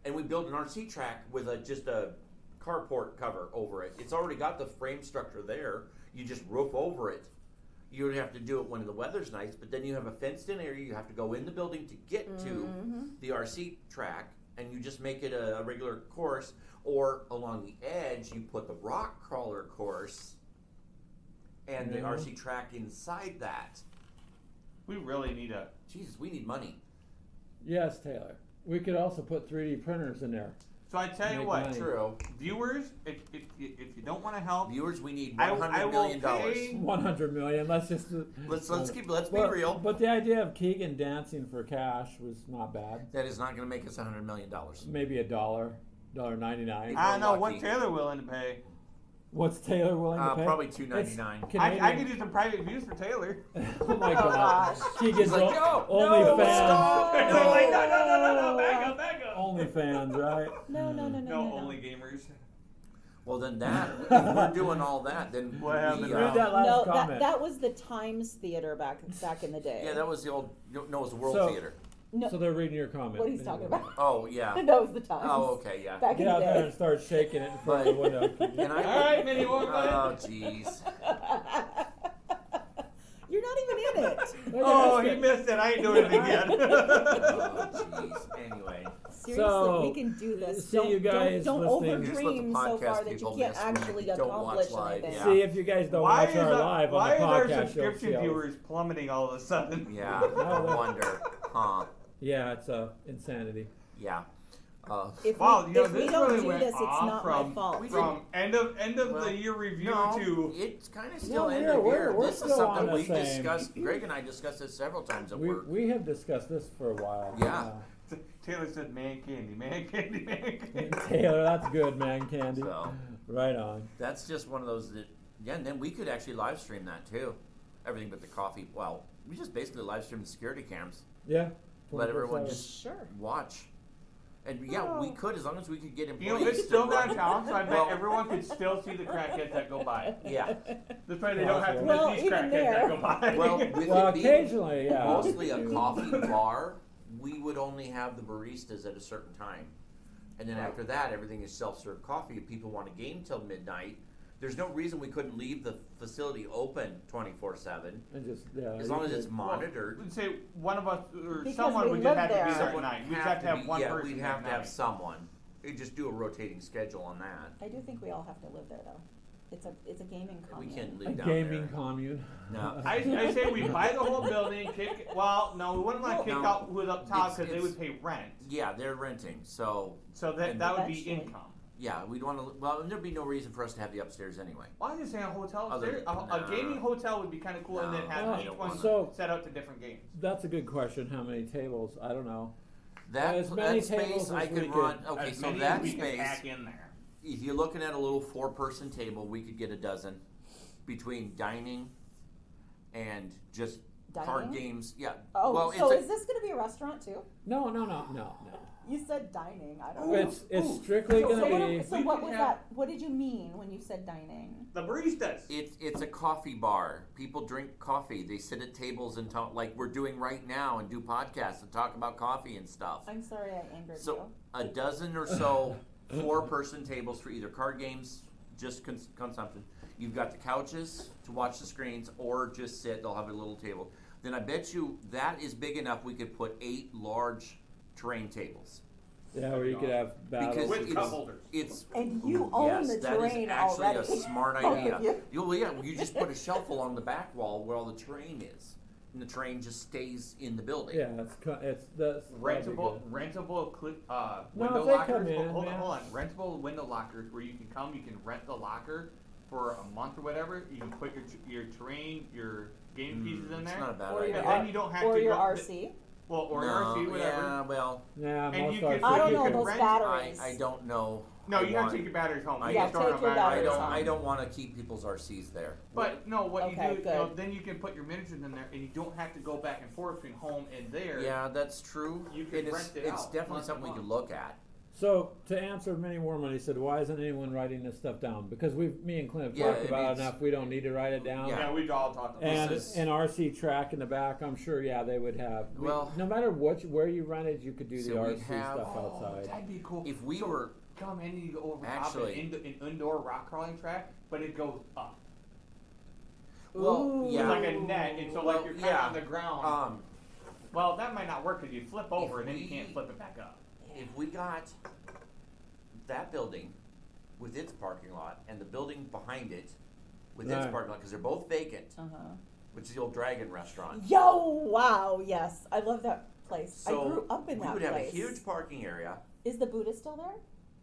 And we build an RC track with just a carport cover over it. It's already got the frame structure there. You just roof over it. You would have to do it when the weather's nice, but then you have a fenced-in area. You have to go in the building to get Mm-hmm. to the RC track, and you just make it a regular course. Or along the edge, you put the rock crawler course and the Yeah. RC track inside that. We really need a. Jesus, we need money. Yes, Taylor. We could also put 3D printers in there. So I tell you Make what, money. True. viewers, if you don't want to help, Viewers, we need I $100 will million. pay- 100 million. Let's just. Let's be But- real. But the idea of Keegan dancing for cash was not bad. That is not going to make us $100 million. Maybe $1.99. I don't know lucky. what Taylor willing to pay. What's Taylor willing to pay? Probably It's $2.99. I Canadian. could do some private views for Taylor. Oh my Oh, gosh. gosh. Keegan's He's like, "No, only no, fans. stop." And I'm like, no, back up. Only fans, right? No. No, only gamers. Well, then that, if we're doing all that, then What happened? Read that last No, comment. that was the Times Theater back in the day. yeah, that was the old, no, it was the World So- Theater. No, So they're reading your comment. what he's talking about. Oh, yeah. That was the Times. Oh, okay, yeah. Back Get in out the there day. and start shaking it in front of the window. And I All right, Minnie, what? Oh, jeez. You're not even in it. Oh, he missed it. I ain't doing it again. Oh, jeez. Anyway. Seriously, So, we can do this. see you guys don't listening. Just let the overdream so far podcast that you people can't miss when actually they don't watch accomplish live, anything. yeah. See, if you guys don't Why watch is our our, live why on the is our podcast, you'll subscription see all this. viewers plummeting all of a sudden? Yeah, I wonder. Huh? Yeah, it's insanity. Yeah. If Wow, we, you know, if we this don't really do went this, it's off not from, my fault. From end of Well, the year review No, to it's kind of still No, end we're- of year. we're This is still on something the we same. discussed. Greg and I discussed this several times at work. We have discussed this for a while. Yeah. Taylor said, "Man candy, man candy, man candy." Taylor, that's good, man, candy. So Right on. that's just one of those that, yeah. And then we could actually live stream that too. Everything but the coffee. Well, we just basically live stream the security cams. Yeah. Let everyone 24/7. just Sure. watch. And yeah, we could as long as we could get You know, employees. it's still to run- downtown, so I bet Well- everyone could still see the crackheads that go by. Yeah. That's why they don't have to Well, miss these even crackheads there. that go by. Well, with Well, it being occasionally, yeah. mostly a coffee bar, we would only have the baristas at a certain time. And then after that, everything is self-serve coffee. If people want to game till midnight, there's no reason we couldn't leave the facility open 24/7 And just, yeah. as you long as could- it's monitored. We'd say one of us or Because someone we would live just have to be there. there at Someone night. We'd have to have one yeah, person. we'd have at to have night. someone. We'd just do a rotating schedule on that. I do think we all have to live there, though. It's a gaming We commune. can't A live down gaming there. commune. No. I say we buy the whole building, kick. Well, no, we wouldn't want to kick No. out who's up top because they It's- would pay rent. Yeah, they're renting, so So that And that would be eventually. income. yeah, we'd want to. Well, and there'd be no reason for us to have the upstairs anyway. Why are you saying a hotel Other upstairs? than- A gaming hotel would be kind of cool, and then No, have I each don't one want So- set out to different games. That's a good question. How many tables? I don't know. That As many that tables space as I we could could- run. Okay, As so many that as we can space. pack in there. If you're looking at a little 4-person table, we could get a dozen between dining and just card Dining? games. Yeah. Oh, well, so it's is this going to be a restaurant too? No. You said dining. I don't know. It's strictly so going what, to be. so We what could was have- that? What did you mean when you said dining? The baristas. it's a coffee bar. People drink coffee. They sit at tables and talk like we're doing right now and do podcasts and talk about coffee and stuff. I'm sorry I angered So a dozen or so 4-person tables for either card games, just consumption. You've got the couches to watch the screens or just sit. They'll have a little table. Then I bet you that is big enough we could put 8 large terrain tables. Yeah, where you could have battles. Because With it's, cup holders. it's And you own yes, the that is terrain actually already. a smart Oh, idea. you- You just put a shelf along the back wall where all the terrain is, and the terrain just stays in the building. Yeah, it's that's Rentable, that'd rentable No, window if they lockers. come in, hold man. on. Rentable window lockers where you can come, you can rent the locker for a month or whatever. You can put your terrain, your game pieces in It's there. not a bad Or idea. your, And then you don't have or to your go- RC. Well, or no, RC, whatever. Yeah, well, be good. Yeah, And most you could- are. I don't you know can those rent- batteries. I don't know. No, I you have want- to take your batteries home. I- You Yeah, can store take them your on batteries batteries. home. I don't want to keep people's RCs there. But no, what Okay, you do, you know, good. then you can put your miniatures in there, and you don't have to go back and forth between home and there. Yeah, that's true. You could And rent it it's out definitely month to something we month. could look at. So to answer Minnie Warman, he said, "Why isn't anyone writing this stuff down?" Because me and Clint have Yeah, talked it about it needs- enough. We don't need to write it down. Yeah. Yeah, we've all talked about And This is- an RC track in the back, I'm sure. Yeah, they would have. Well- no matter where you rented, you could do So the we RC have- stuff outside. That'd be cool. If we So, were come in and you go over Actually- top an indoor rock crawling track, but it goes up. well, Ooh. yeah, It's like a net, and so Well, like you're kind yeah. of on the ground. Well, that might not work because you flip over and then you can't flip it back up. if we got that building with its parking lot and the building behind it with its Right. parking lot, because they're both vacant, Uh-huh. which is the old Dragon restaurant. Yo, wow, yes. I love that place. So I grew up in we that would have place. a huge parking area. Is the Buddha still there?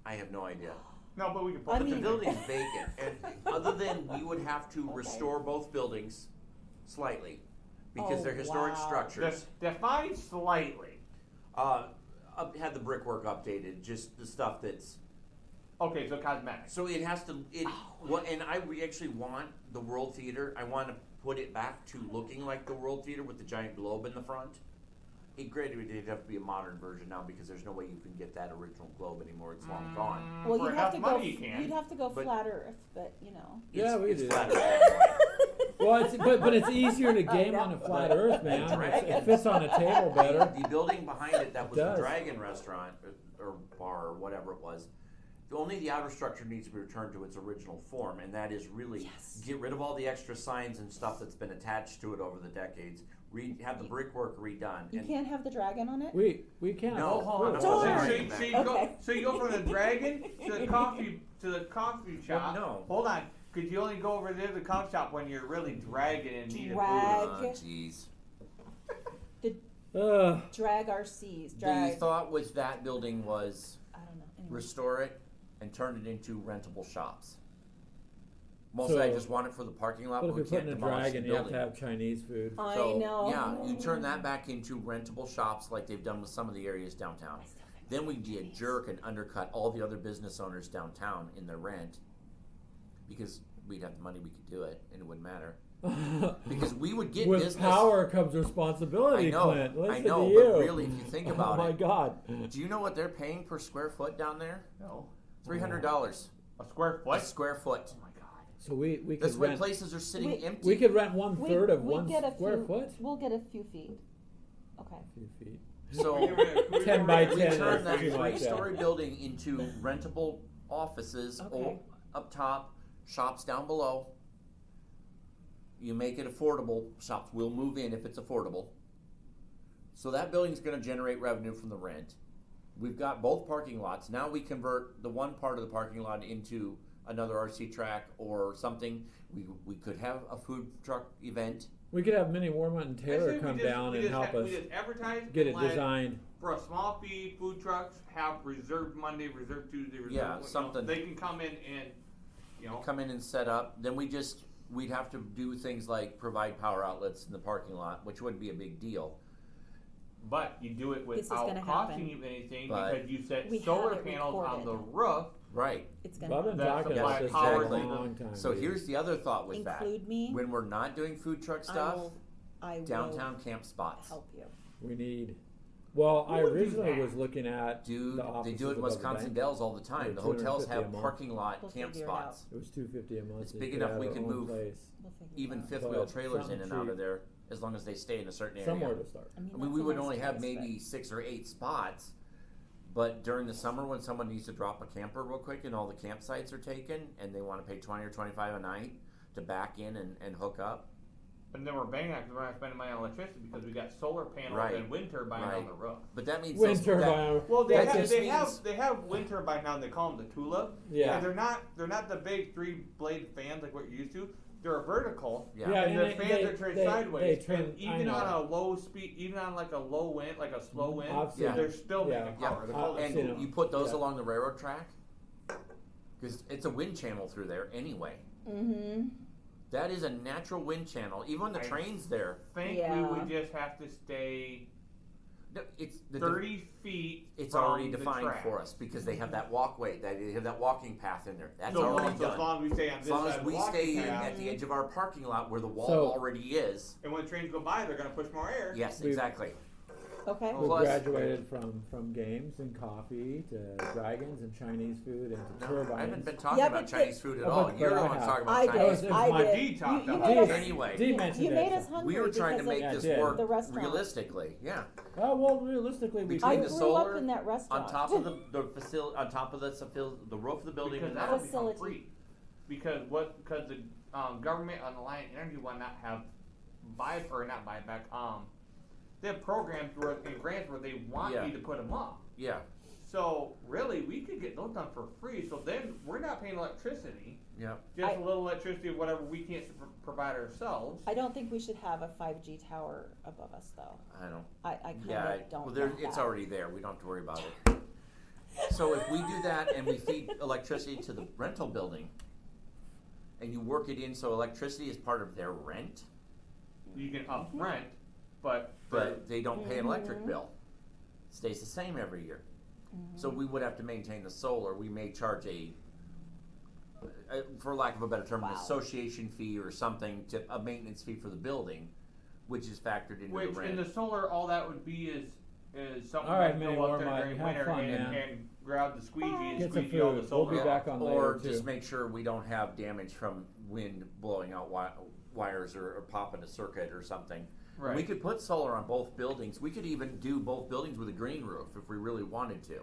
I have no idea. No, but we can put I But the mean- building's vacant, and other than we would have to Okay. restore both buildings slightly because Oh, they're historic wow. structures. Define slightly. Had the brickwork updated, just the stuff that's Okay, so cosmetics. so it has to and we actually want the World Theater. I want to put it back to looking like the World Theater with the giant globe in the front. Granted, it'd have to be a modern version now because there's no way you can get that original globe anymore. It's long gone. Well, for you'd have enough to money go. you can. You'd have to go But- flat Earth, but you know. Yeah, we it's do. flat anyway. Well, but it's easier to game know. on a flat Earth, man. Dragon. It fits on a table better. The building behind it that was the does. Dragon restaurant or bar or whatever it was. Only the outer structure needs to be returned to its original form, and that is really Yes. get rid of all the extra signs and stuff that's been attached to it over the decades. have the brickwork redone. You and can't have the dragon on it? We can't. No, hold on. Darn. So you go from the dragon to the coffee shop. no. Hold on, because you only go over there to the coffee shop when you're really dragging and needing food. Drag. Jeez. Drag our seas. The Drag. thought was that building was I don't know. Anyway. restore it and turn it into rentable shops. Mostly I So- just want it for the parking lot, But but if we you're putting can't a demolish the dragon, you have building. to have Chinese food. I So, know. yeah, you turn that back into rentable shops like they've done with some of the areas downtown. I still think Then so. we be a jerk and undercut all the other business owners downtown in their rent because we'd have the money, we could do it, and it wouldn't matter. Because we would get With business. power comes responsibility, I know, Clint. Listen I know, to you. but really, if you think about oh my it, God. do you know what they're paying per square foot down there? No. $300 A square a foot? square foot. Oh my god. So we could That's why rent. places are sitting We- empty. We could rent 1/3 of we one get a square few, foot. We'll get a few feet. Okay. A few feet. So 10 by we 10. turn that Something like that. three-story building into rentable offices Okay. up top, shops down below. You make it affordable. Shops will move in if it's affordable. So that building's going to generate revenue from the rent. We've got both parking lots. Now we convert the one part of the parking lot into another RC track or something. We could have a food truck event. We could have Minnie Warmont and Taylor come down and help us We just advertise get it and let- designed. For a small fee, food trucks have reserved Monday, reserved Tuesday, reserved Yeah, you know, something. they can come in and, you know, Come in and set up. Then we'd have to do things like provide power outlets in the parking lot, which wouldn't be a big deal. but you do it This is without gonna costing happen. you anything But- because you set We have solar it panels on the recorded. roof. Right. It's Well, I've gonna been That's talking supply about this power for a to the- long time. So dude. here's the other thought with include that. me. When we're not doing food truck stuff, I will downtown camp spots. help you. We need. Well, Who I would do originally that? was looking at Dude, the they offices do it in above the Wisconsin bank. Dells all the time. Yeah, The hotels 250 have a month. parking lot We'll camp figure it out. spots. It was $250 a month. It's and big you could enough have we our can own move place. We'll figure Even it out. fifth wheel But trailers in something and out cheap. of there, as long as they stay in a certain area. Somewhere to start. I mean, I mean, that's we a would nice only have place, maybe 6 or 8 spots, but during the summer when someone needs to drop a camper real quick and all the campsites are taken and they want to pay 20 or 25 a night to back in and hook up. And then we're banging out because we're not spending money on electricity because we got solar panels Right. and wind turbine Right. on the roof. But that means Wind those- turbine. Well, That just they means- have wind turbine now. They call them the Tulip. Yeah. And they're not the big 3-blade fans like what you're used to. They're a vertical. Yeah. Yeah, And and the fans are turned sideways. They turn, and even I know. on a low speed, even on like a low wind, like a slow wind, I've seen they're it. still Yeah. making Yeah. power. They're called I've And seen Tulip. them. you put those Yeah. along the railroad track because it's a wind channel through there anyway. Mm-hmm. That is a natural wind channel. Even when the I- train's there, I think we Yeah. would just have to stay no, it's the 30 feet. it's from already the defined track. for us because they have that walkway. They have that walking path in there. That's So already as done. long as we stay on As this long side as of we the walking stay path, at the edge of our parking lot where the wall So- already is. and when trains go by, they're going to push more air. Yes, We've- exactly. Okay. We Plus- graduated from games and coffee to dragons and Chinese food and to No, turbines. I haven't been talking Yeah, about but Chinese food at Oh, all. but You're the I one have. talking I about did. Chinese That food. was I my- did. D talked you about made it. us, Anyway. Dee mentioned you it, made so- us hungry. We were trying to because make of this did. work the restaurant. realistically. Yeah. Oh well, realistically, we Between I the grew solar up in that restaurant. On top of the facility, on top of the roof of the building. Because and that'll that. become Facility. free. Because the government on Alliant Energy will not have buyback. They have programs where and grants where they want Yeah. you to put them up. Yeah. So really, we could get those done for free. So then we're not paying electricity, Yeah. just I- a little electricity of whatever we can't provide ourselves. I don't think we should have a 5G tower above us, though. I don't. I kind Yeah. of don't. Well, there, want it's that. already there. We don't have to worry about it. So if we do that and we feed electricity to the rental building, and you work it in so electricity is part of their rent, You can up rent, but they don't pay an electric Mhm. bill. Stays the same every year. Mm-hmm. So we would have to maintain the solar. We may charge for lack of a better term, an Wow. association fee or something, a maintenance fee for the building, which is factored into which the in rent. the solar, all that would be is something All right, that Minnie go up there Warmont, during have winter fun, and, man. and grab the squeegee and Get some squeegee all the food. solar. We'll be off. back on Or later, just too. make sure we don't have damage from wind blowing out wires or popping a circuit or something. Right. We could put solar on both buildings. We could even do both buildings with a green roof if we really wanted to.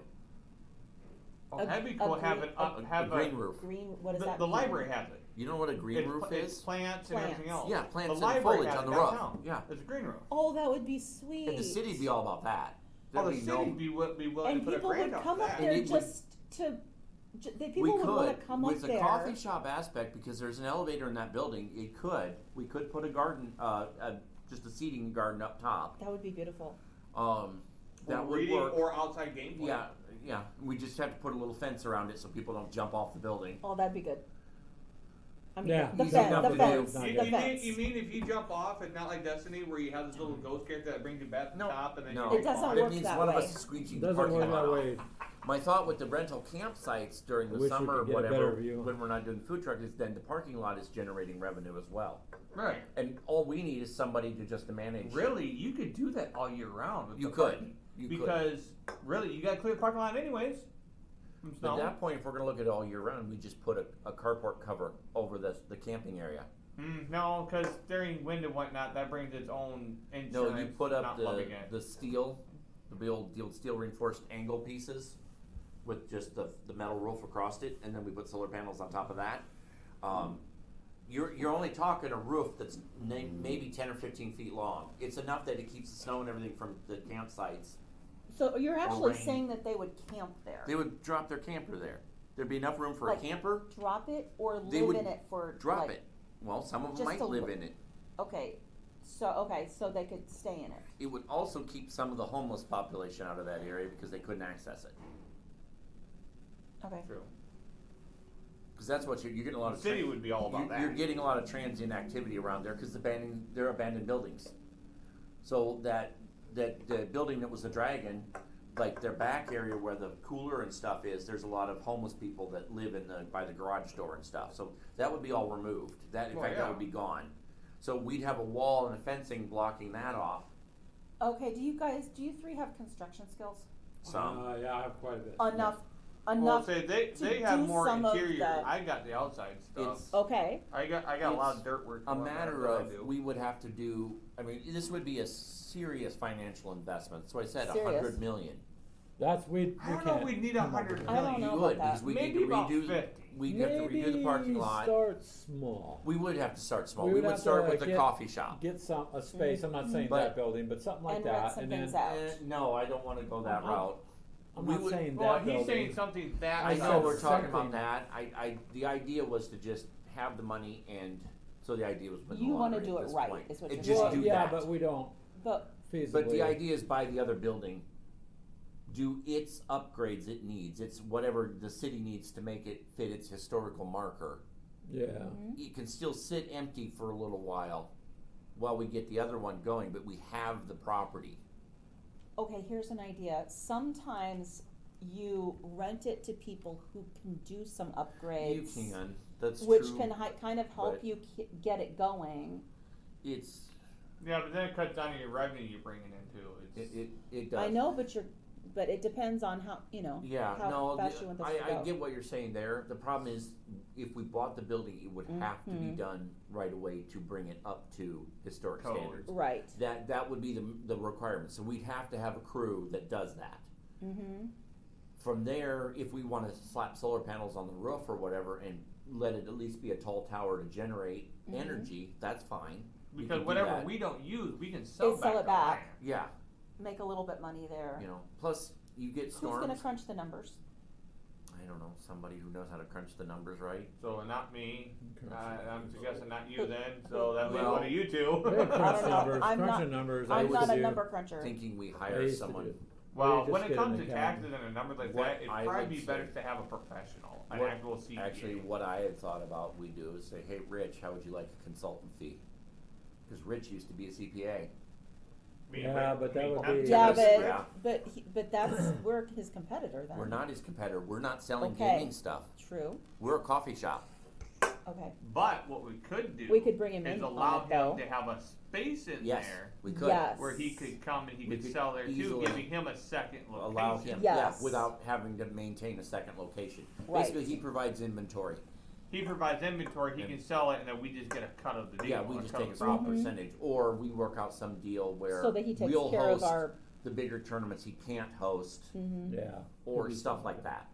Oh, that'd be cool. Have it up. A Have green roof. Green, what is the, that? the green? library has it. You know what a green It's roof it's is? plants and everything Plants. else. Yeah, plants the and library foliage has on it the roof. downtown. Yeah. It's a green roof. Oh, that would be sweet. And the city'd be all about that. Oh, There'd the be city'd be willing And to put a people grant would up come for up that. there And it would- just to, people we would could, wanna come with up the there. coffee shop aspect, because there's an elevator in that building, we could put a garden, just a seating garden up top. That would be beautiful. That Or would reading work. or outside gameplay. Yeah, we just have to put a little fence around it so people don't jump off the building. Oh, that'd be good. I mean, Yeah, the easy fence, enough the to do. fence, Not the good. fence. You mean if you jump off, it's not like Destiny where you have this little ghost character that brings you back to the No. top and then No, you It doesn't fall? That work means that one of way. us is squeeging It the doesn't parking work lot that off. way. My thought with the rental campsites during I the wish we summer or could get a whatever, better view. when we're not doing food truck, is then the parking lot is generating revenue as well. Right. And all we need is somebody to just to manage. Really, you could do that all year round. With You the could. parking. You could. Because really, you got to clear the parking lot anyways. From But snow. at that point, if we're going to look at it all year round, we just put a carport cover over the camping area. No, because during wind and whatnot, that brings its own insurance. No, you put up not loving it. the steel, the old steel reinforced angle pieces with just the metal roof across it, and then we put solar panels on top of that. You're only talking a roof that's maybe 10 or 15 feet long. It's enough that it keeps the snow and everything from the campsites. So you're actually rain. saying that they would camp there? They would drop their camper there. There'd be enough room for Like, a camper. Drop it or They live would in it for Drop like, it. Well, some of them just might to live li- in it. Okay, so they could stay in it. It would also keep some of the homeless population out of that area because they couldn't access it. Okay. True. Because that's what you're getting a lot The of. city would be all about that. You're getting a lot of transient activity around there because they're abandoned buildings. So that the building that was the Dragon, like their back area where the cooler and stuff is, there's a lot of homeless people that live by the garage door and stuff. So that would be all removed. That in Oh, fact yeah. that would be gone. So we'd have a wall and a fencing blocking that off. Okay, do you three have construction skills? Some. Yeah, I have quite a bit. Enough, Well, enough, say they to have do more some of interior. the- I got the outside stuff. It's okay, I got a lot it's of dirt work. a going on matter that I of do. we would have to do. I mean, this would be a serious financial investment. So I said Serious. 100 million. That's we I don't know can't if we'd need come up 100 with I that. don't know You about would that. because we Maybe need to about redo. 50. We'd have to redo the parking Maybe lot. Start small. We would have to start small. We We would would have to, start with the get- coffee shop. Get a space. I'm not saying But- that building, but something like and rent that, some and things then out. No, I don't want to go that Uh-huh. route. I'm we not would- saying Well, that he's building. saying something that. I I know said we're talking something. about that. The idea was to just have the money and so the idea was. You want wanna to do it right, is what you're just well, do yeah, that. but we don't but, feasibly. But the idea is buy the other building, do its upgrades it needs, it's whatever the city needs to make it fit its historical marker. Yeah. mhm. It can still sit empty for a little while we get the other one going, but we have the property. Okay, here's an idea. Sometimes you rent it to people who can do some upgrades. You can, that's which true. can kind of help but- you get it going. It's, Yeah, but then it cuts down on your revenue you're bringing in too. it does. I know, but it depends on how Yeah, how no, fast you want this to I go. get what you're saying there. The problem is, if we bought the building, it would have to be Mhm. done right away to bring it up to historic Code. standards. Right. That would be the requirement. So we'd have to have a crew that does that. Mm-hmm. From there, if we want to slap solar panels on the roof or whatever and let it at least be a tall tower to generate Mhm. energy, that's fine. We because can do whatever that. we don't use, we can sell They sell back. it back. Yeah, Make a little bit money there. you know. Plus, you get Who's storms. gonna crunch the numbers? I don't know, somebody who knows how to crunch the numbers right. So not me. Crunch I'm suggesting not you Who- then. So that would be Well- one of you two. Yeah, I crunch don't know. numbers. I'm crunching not- numbers. I I'm used not to a do. number cruncher. Thinking we I hire used to someone. do. Well, just when it get comes an to accountant. taxes and a number like What that, it'd I probably would be better say- to have a professional, an What- actual CPA. Actually, what I had thought about we do is say, hey, Rich, how would you like a consultant fee? Because Rich used to be a CPA. Me, Yeah, Rick, but that me, would I'm be- Yeah, Dennis, but Rick. but that's we're his competitor then. We're not his competitor. We're not selling Okay. gaming stuff. True. We're a coffee shop. Okay. But what we could do We could bring him is in allow on it, though. him to have a space in Yes, there we could. Yes. where he could come and he We could could sell there too, easily giving him a second location. Allow him, Yes. yeah, without having to maintain a second location. Right. Basically, he provides inventory. He provides inventory, he And- can sell it, and then we just get a cut of the deal. Yeah, we or just cut take of a the small profit. percentage, or we work out some deal where So that he takes we'll care of host our. the bigger tournaments he can't host, Mhm. Yeah. or Could be stuff something. like that.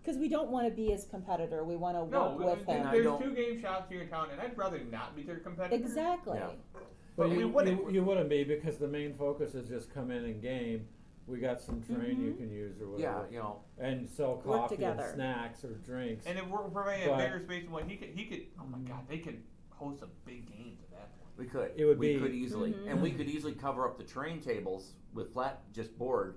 Because we don't want to be his competitor. We want to No, work with him. I there's don't- 2 game shops here in town, and I'd rather not be their competitor. Exactly. Yeah. But But we you wouldn't. wouldn't be, because the main focus is just come in and game. We got some terrain you Mhm. can use or Yeah, whatever. you know, And sell Work coffee and together. snacks or drinks. And if we're providing a But- bigger space, well, he could. Oh my God, they could host some big games at that point. we could. It would we be- could easily, Mhm. and we could easily cover up the terrain tables with flat, just board,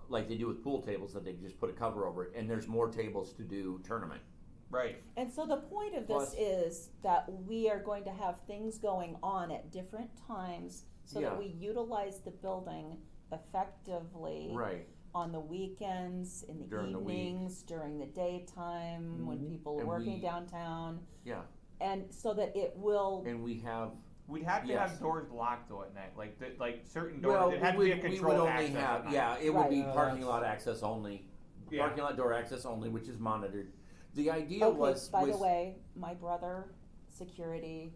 like they do with pool tables, that they just put a cover over it, and there's more tables to do tournament. Right. And so the point of this Plus- is that we are going to have things going on at different times so Yeah. that we utilize the building effectively Right. on the weekends, in the During the week. evenings, during the daytime, when Mhm. people are And working we- downtown. Yeah, And so that it will, and we have. We'd have to Yes. have doors locked though at night, like certain doors. Well, it had to we be a would controlled only access at have, night. yeah, it would be Right. parking That's- lot access only, Yeah. parking lot door access only, which is monitored. The idea okay, was, by the was way, my brother, security,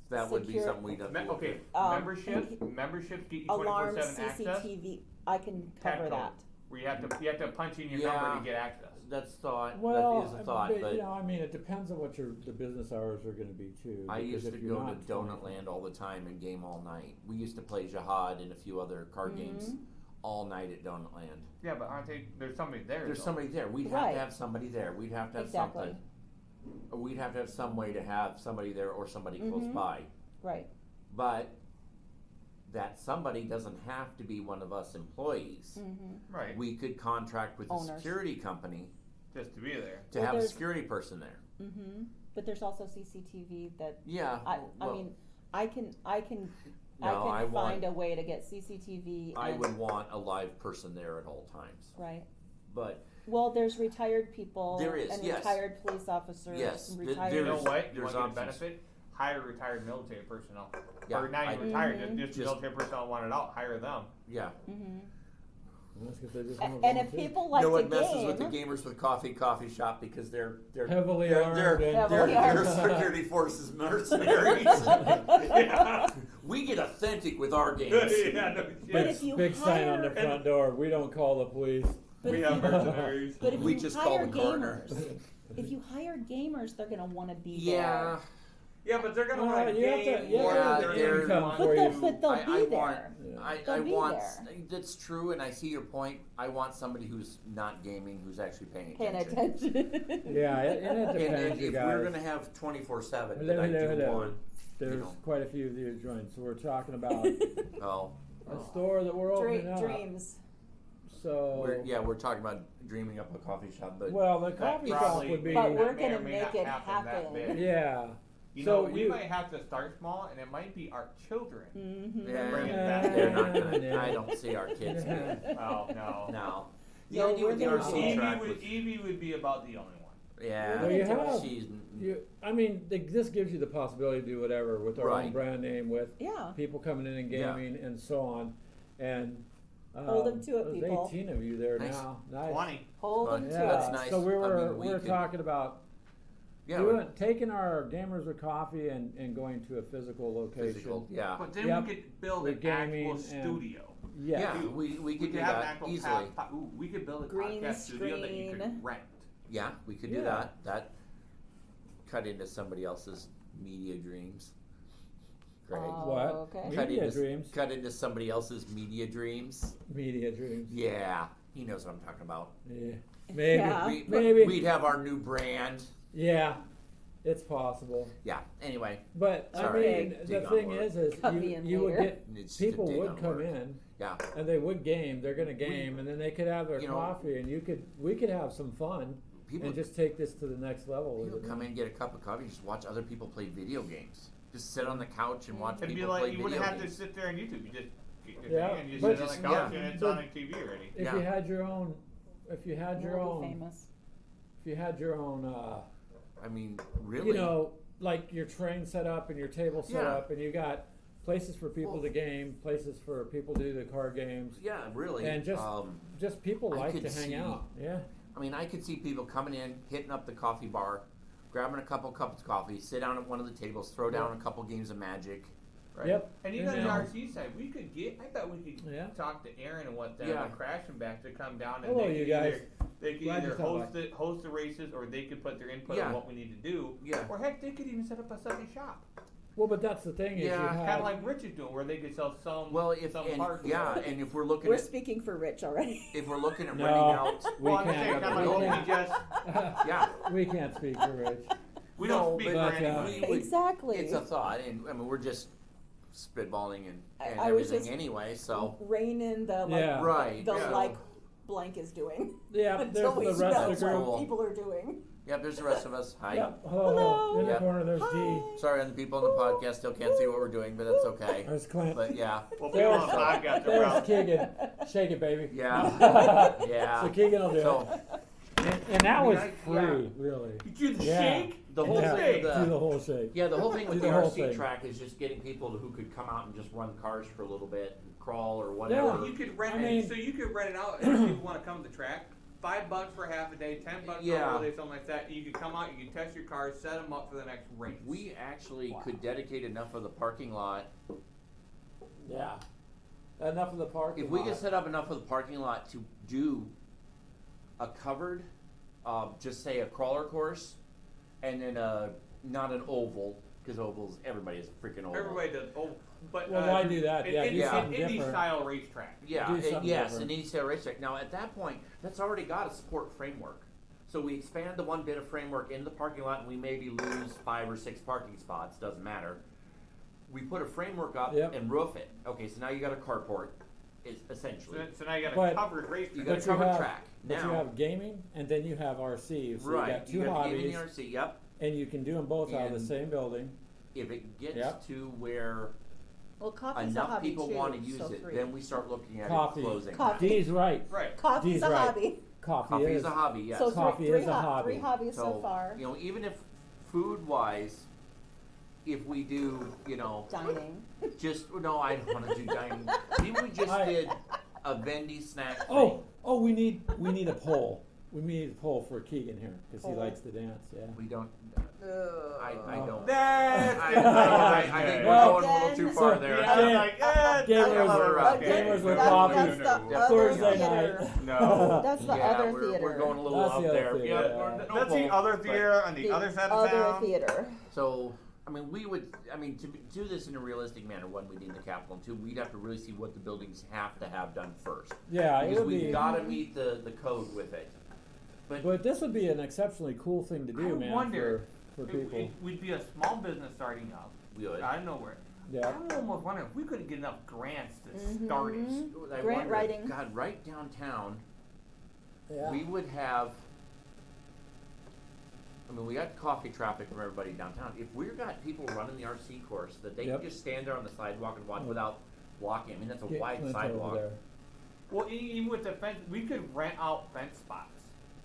that would be secure- something we'd have to look Okay, at. memberships get you 24/7 alarms, access. CCTV, I can Tech cover code. that. Where you have to punch in your Yeah. number to get access. That's thought, Well, that is a thought, but, but you know, I mean, it depends on what the business hours are going to be too. I because used if to you're go to not Donut 20 Land all the time and game all night. We used to play Jihad and a few other card games Mhm. all night at Donut Land. Yeah, but aren't they? There's somebody there. There's though. somebody there. We'd have Right. to have somebody there. We'd have to have Exactly. something. Or we'd have to have some way to have somebody there or somebody close Mhm. by. Right. But that somebody doesn't have to be one of us employees. Mm-hmm. Right. We could contract with a Owners. security company Just to be there. to Well, have a there's- security person there. Mm-hmm. But there's also CCTV that Yeah. I well, mean, I can no, I find want. a way to get CCTV. I and, would want a live person there at all times. right. But Well, there's retired people. There is, and yes. retired police officers. Yes, and th- retired. You know There's- what? You there's want to get a options. benefit? Hire retired military personnel. Yeah, or not even I- retired, Mhm. just Just- military personnel wanted out. Hire them. yeah. Mm-hmm. That's 'cause they just wanna And if volunteer. people like No to one messes with the game, gamers with coffee shop because they're Heavily they're, armed they're, and- they're, Heavily they're armed. security forces mercenaries. Yeah. We get authentic with our games. Yeah, no But shit. if you big sign on the hire- front door. We don't call the police. but We if have you- mercenaries. But if We you just hire call the coroner. gamers, if you hire gamers, they're gonna want to be Yeah, Yeah, but they're gonna Well, want to you have to- game you more have than to they're income want for there. you. But they'll I be want. there. Yeah. I They'll be want. there. That's true, and I see your point. I want somebody who's not gaming, who's actually paying Paying attention. attention. Yeah, and it And, depends, and you if guys. we're gonna have 24/7, Hello, then I hello, do hello. want. There's know. quite a few of you joined, so we're talking about Oh, a store that we're opening up. Dreams. So, we're talking about dreaming up a coffee shop, but well, the That coffee shop probably would be. But that we're may or gonna may make not it happen that happen. big. Yeah. You So know, we you- might have to start small, and it might be our children. Mm-hmm. yeah, Bring it back. they're not gonna. Yeah. I don't see our kids doing it. Oh no. No. The No, idea we're with the gonna RC do it. track was, Evie would be about the only one. yeah, Well, you We're gonna have. she's I mean, this gives you the possibility to do whatever with our Right. own brand name, with Yeah. people coming in and Yeah. gaming and so on. And Hold 'em to it, there's people. 18 of you there Nice. now. Nice. 20. Hold But them Yeah, to that's it. nice. so we I were mean, we we're could- talking about yeah, we're taking our gamers with coffee and going to a physical location. physical. Yeah, But then Yep. we could build With an gaming actual and- studio. Yes. yeah, we could do have an that actual easily. we could build a Green podcast studio that you screen. could rent. Yeah, we could do Yeah. that. That cut into somebody else's media dreams. Greg. What? Okay. cut Media into, dreams. Cut into somebody else's media dreams. Media dreams. Yeah, he knows what I'm talking about. Yeah. Maybe. Yeah. Maybe. We'd have our new brand. Yeah. It's possible. Yeah. Anyway, But Sorry. I mean, the Dig on thing word. is Cut you, me in you would later. get it's to people dig would on come word. in Yeah. and they would game. They're going to game, and then they could have their You know, coffee, and we could have some fun People, and just take this to the next level. people with it. come in, get a cup of coffee, just watch other people play video games. Just sit on the couch and watch It'd be people like play you video wouldn't have to games. sit there on YouTube. You just get your Yeah, thing and you but sit on the just- couch yeah. and it's But- on TV already. If Yeah. you had your own, if you had your We'll be own, famous. if you had your own, I mean, really. you know, like your train set up and your table set Yeah. up, and you got places for people Well- to game, places for people to do the card games. Yeah, really. And just- Just people I like could to hang see- out. Yeah. I mean, I could see people coming in, hitting up the coffee bar, grabbing a couple cups of coffee, sit down at one of the tables, throw down a couple games of Magic. Right? Yep. And even And on the then- RC side, I bet we could Yeah. talk to Aaron and what them Yeah. and Crash and back to come down and Hello, they you could guys. They could Glad you either stopped by. host the races, or they could put their input Yeah. on what we need to do. Yeah. Or heck, they could even set up a second shop, Well, but that's the thing is Yeah, you kind have, of like Rich is doing, where they could sell some Well, if some and, parts. yeah, and if we're looking We're at speaking for Rich already. if we're looking at No. renting out, we Well, I'm just saying, can't. kind of like we what we can't- just. yeah, we can't speak for Rich. We No, don't speak but, for uh, anybody. we- Exactly. it's a thought, and I mean we're just spitballing and I was everything just- anyway. So Rein in the like Yeah. right, the yeah. like blank is doing. Yeah, there's Until we the rest know of the group. group. what people are doing. Yep, there's the rest of us. Hi. Yeah, hello. In the Yep. corner, there's G. Hi. Sorry, and the people on the podcast still can't see what we're doing, but that's okay. There's Clint. But yeah, Well, people on There's- the podcast are There's proud. Keegan. Shake it, baby. yeah, yeah. So Keegan will do So it. And that I mean, was I- free, yeah. really. You do the Yeah. shake. the whole Yeah. thing, Do of the whole shake. yeah, the whole thing with Do the the whole RC thing. track is just getting people who could come out and just run cars for a little bit, and crawl or whatever. Yeah. You could rent I it. mean- So you could rent it out if you want to come to the track. $5 for half a day, $10 Yeah. for a day, something like that. You could come out, you could test your cars, set them up for the next race. We actually Wow. could dedicate enough of the parking lot. Yeah. Enough of the parking If we lot. could set up enough of the parking lot to do a covered, just say a crawler course, and then not an oval, because ovals, everybody has a freaking oval. Everybody does. Oh, but Well, why do that? An Yeah, do indie, something indie different. style racetrack. Yeah, Do and something yes, different. an ECR racetrack. Now, at that point, that's already got a support framework. So we expand the one bit of framework in the parking lot, and we maybe lose 5 or 6 parking spots. Doesn't matter. We put a framework up Yep. and roof it. Okay, so now you got a carport, is So, essentially. so now you got a But- covered You racetrack. got a But you covered have- track. But Now, you have gaming, and then you have RC. So right, you got two you got the gaming hobbies, and RC. Yep. and you can do them both out of the And- same building. If it gets Yep. to where Well, coffee's a enough hobby people too. want to use so it, 3. then we start looking at Coffee. it closing. Coffee. D's right. Right. Coffee's D's a right. hobby. Coffee, Coffee is. is a hobby, yes. So Coffee three, is a hobby. 3 hobbies so far. You know, even if food wise, if we do, you know, Dining. just no, I don't want to do dining. Even we just did a Vendy snack thing. Oh, we need a poll. We need a poll for Keegan here because he Poll. likes to dance. Yeah. We don't. I don't. That's I think we're Well, going a little too again- far So, there. yeah, I'm like, Gamers- gamers with that's, coffee. That's the Definitely other Thursday theater. night. No. That's the Yeah, other we're, theater. we're going a little That's up the other there. theater, Yeah, yeah. no That's the poll, other but- theater on the other side of other town. theater. So, I mean, to do this in a realistic manner, one, we need the capital, and 2, we'd have to really see what the buildings have to have done first. Yeah, it Because would we've be. got to meet the code with it. But this would be an exceptionally cool thing to do, I man, wonder for people. We'd be a small business starting up. We would. I don't know where. Yeah. I'm almost wondering if we could get enough grants to start it. I Grant wonder, writing. God, right downtown, Yeah. we would have. I mean, we got coffee traffic from everybody downtown. If we've got people running the RC course, that they Yep. can just stand there on the sidewalk and watch Oh. without blocking. I mean, that's a Get wide Clint over sidewalk. there. Well, even with the fence, we could rent out fence spots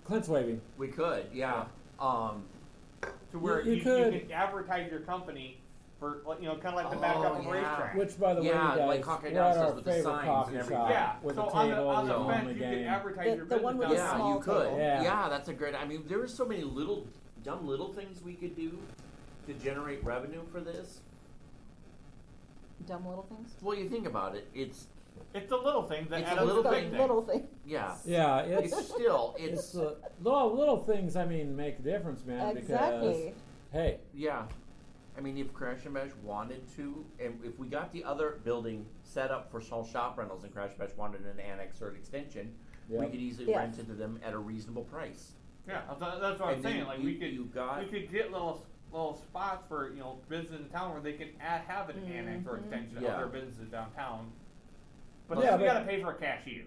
Clint's waving. We could, yeah. to where You you could. can advertise your company for, like, kind of like the backup of a yeah. racetrack. Which, by the way, Yeah, you guys, like Hawkeye we're Down at says our with the favorite signs coffee and everything. shop Yeah, with so a on the, table, on you the know, fence, and the you could game. advertise The- your the one business with the downtown. Yeah, small you could. table. Yeah. Yeah, that's a great. I mean, there are so many little, dumb little things we could do to generate revenue for this. Dumb little things. Well, you think about it, it's It's the little things that It's add a up little to the big thing. things. little thing. yeah. Yeah, It's still it's little things. I mean, make a difference, man. Exactly. Because hey, yeah. I mean, if Crash and Bash wanted to, and if we got the other building set up for small shop rentals, and Crash and Bash wanted an annex or an extension, we Yep. could easily Yeah. rent it to them at a reasonable price. Yeah, that's what I'm And then saying. Like you got we could get little spots for business in town where they can have an annex or extension of Yeah. their businesses downtown. But Yeah, then we but- gotta pay for a cashier.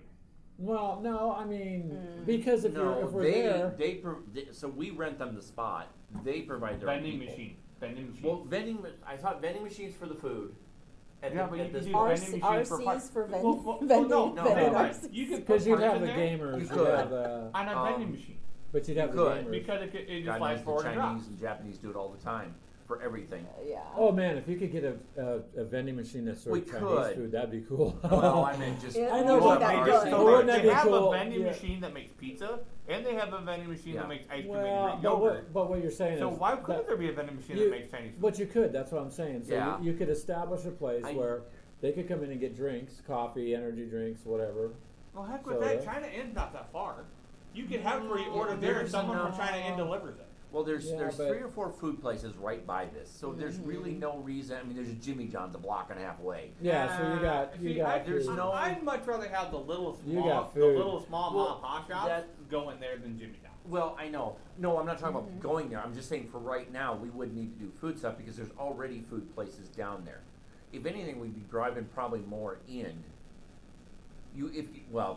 well, no, I mean, because if no, we're they there, so we rent them the spot. They provide their Vending own people. machine. Vending machine. Well, I thought vending machines for the food. At yeah, the, but you at can this do point. vending machines for RCs for vending. well, vending. no, vending no, RCs. You could put because you'd parts have in the there gamers, You you'd could. have the, on a vending machine but you'd have the could. gamers. because it just God flies knows forward the and Chinese drops. and Japanese do it all the time for everything. Yeah. Oh man, if you could get a vending machine that We served Chinese could. food, that'd be cool. Well, I mean, just Yeah, I know, use but up that our- good. But wouldn't that they be have cool? a vending Yeah. machine that makes pizza, and they have a vending machine Yeah. that makes ice cream Well, and but yogurt. what you're saying So is why couldn't that there be a vending machine you- that makes Chinese food? But you could. That's what I'm saying. So Yeah. you could establish a place I- where they could come in and get drinks, coffee, energy drinks, whatever. Well, heck with So that. that- China is not that far. You can have pre-order there, and someone from China in delivers it. Well, there's Yeah, but- 3 or 4 food places right by this, so there's really no reason. I mean, there's a Jimmy John's a block and a half away. Yeah, so you got there's food. no- I'd much rather have the little You small, got the food. little small Well, mom and pop shops go in there than Jimmy John's. Well, I know. No, I'm not talking about going there. I'm just saying for right now, we would need to do food stuff because there's already food places down there. If anything, we'd be driving probably more in. If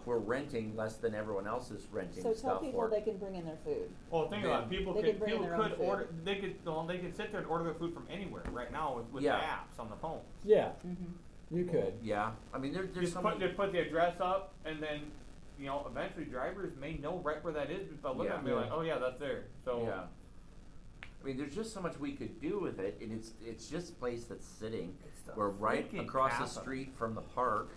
we're renting less than everyone else is renting So stuff. tell people they can bring in their food. Well, think about it. People They could can bring in people their own could food. order. They could sit there and order their food from anywhere right now with Yeah. the apps on the phone. Yeah, Mm-hmm. you could. Yeah, I mean, there's Just some. put the address up, and then eventually drivers may know right where that is by looking Yeah. and be like, oh yeah, that's there. So Yeah. I mean, there's just so much we could do with it, and it's just a place that's sitting. It's the We're right freaking across the capital. street from the park.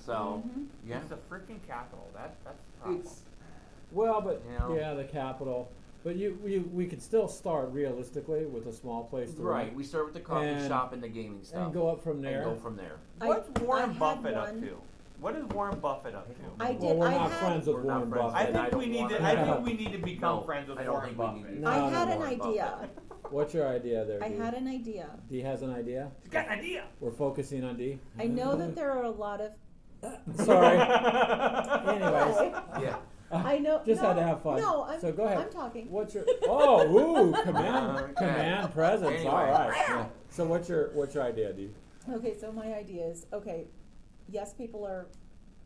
So yeah, It's the freaking capital. That's the problem. it's Well, but You know. yeah, the capital. But we could still start realistically with a small place to right. rent We start with the coffee And- shop and the gaming stuff, and go up from and there. go from there. What's I Warren had Buffett up one- to? What is Warren Buffett up to? I Well, did. we're I not had- friends with We're not Warren friends. Buffett. I I think don't we need wanna- to. I think we need to become No, friends with I don't Warren think we need Buffett. to. No, I no, had an Warren idea. Buffett. What's your idea there, I D? had an idea. D has an idea. He's got an idea. We're focusing on D. I know that there are a lot of. Sorry. Anyways, Yeah. I know. just no, had to have fun. No, I'm. So go ahead. I'm talking. What's your? Oh, ooh, command, Okay. command presence. Anyway. All right. Yeah. So what's your idea, D? Okay, so my idea is yes,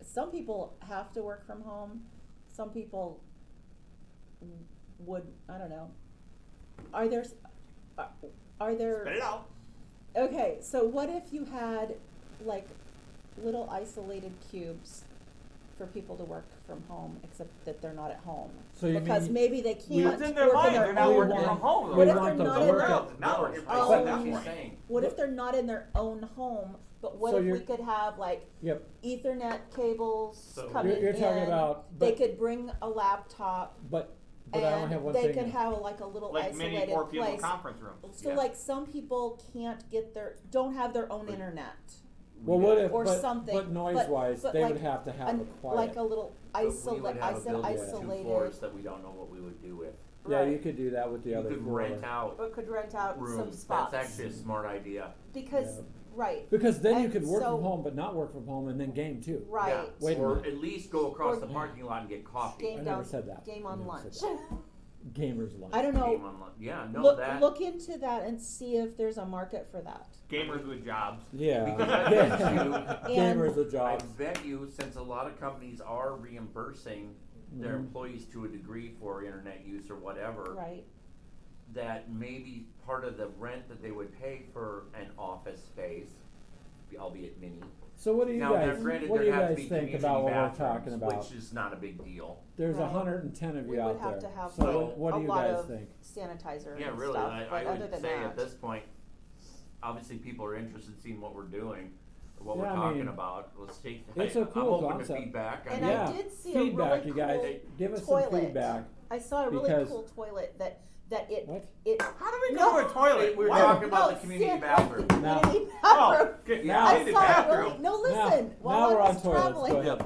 some people have to work from home. Some people would, I don't know. Are there Spit it out. okay, so what if you had like little isolated cubes for people to work from home, except that they're not at home? So you Because mean maybe they can't It's in their work mind. in their They're not own working want- from home. What we if want they're them not to in work their at- Not working from I home. see what That's she's right. saying. What if they're not in their own home? But what So if we you're- could have like Yep. Ethernet cables So- coming You're talking in? about, They but could bring a laptop, but I only have one and they thing. could have like a little Like many isolated 4 people place. conference room. So Yeah. like some people don't have their own But- internet, Well, what if? or but, something, But noise-wise, but they like would have to have a quiet. like a little But we would have a building with 2 isolated. floors that we don't know what we would do with. Yeah, Right. you could do that with the You other could floor. rent out But could rent out some rooms. spots. That's actually a smart idea. Because Yeah. right, Because then you And could work so- from home, but not work from home, and then game too. right. Yeah. Wait a or minute. at least go across Or- the parking lot and get coffee. Game I down, never said that. game I on never lunch. said Gamers lunch. I don't Game know. on lunch. Yeah, no, Look that. look into that and see if there's a market for that. Gamers with jobs. Yeah. Because I bet you, And- Gamers with I jobs. bet you, since a lot of companies are reimbursing their Mhm. employees to a degree for internet use or whatever, Right. that maybe part of the rent that they would pay for an office space, albeit mini. So what do you Now, now guys? granted, What do there you have to guys be think community about what we're bathrooms, talking about? which is not a big deal. There's Right. 110 of you We out would have there. to have so like what a do you lot guys of think? sanitizer Yeah, and really. stuff. I But other would than say that, at this point, obviously people are interested in seeing what we're doing, or what Yeah, we're I talking mean, about. Let's take. it's a cool I'm open concept. to feedback. And Yeah. I did see Feedback, a really you guys. cool Give us toilet. some feedback. I saw a really because- cool toilet that it What? it. How do we No. go to a toilet? We were What? talking about no, the community like bathroom. the Now- community Oh, bathroom. good. Now- I the saw it bathroom. really. No, listen. While now I we're on was toilets. traveling, Go ahead.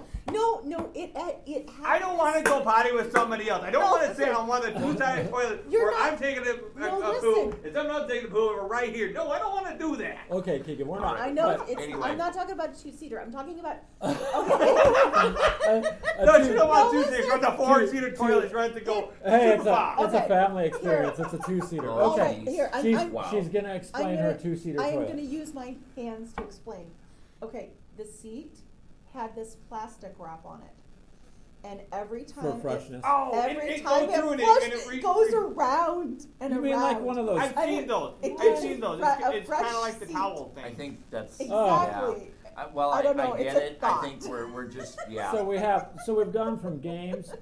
no, it I don't want to go potty with somebody else. I don't No, want to sit listen. on one of the two-sided toilets You're where not- I'm taking a No, poo listen. and someone else taking a poo and we're right here. No, I don't want to do that. Okay, Keegan, we're not. I know but it's. anyway. I'm not talking about a two-seater. I'm talking about. a No, two- you don't want No, to listen. the four-seater Two- toilet right to go Hey, super far. it's a Okay. family experience. It's a two-seater. Oh, Okay. Okay, here She's, I'm Wow. she's gonna explain her two-seater I am toilet. going to use my hands to explain. Okay, the seat had this plastic wrap on it, and every time For freshness. Oh, every it time goes through it and flushed, it it goes around and You around. mean like one of those? I've I seen mean, those. it I've gives seen you those. a It's kind fresh of like the seat. towel thing. I think that's Exactly. well, I don't know, I it's get a it. I thought. think we're just yeah. So we've gone from games,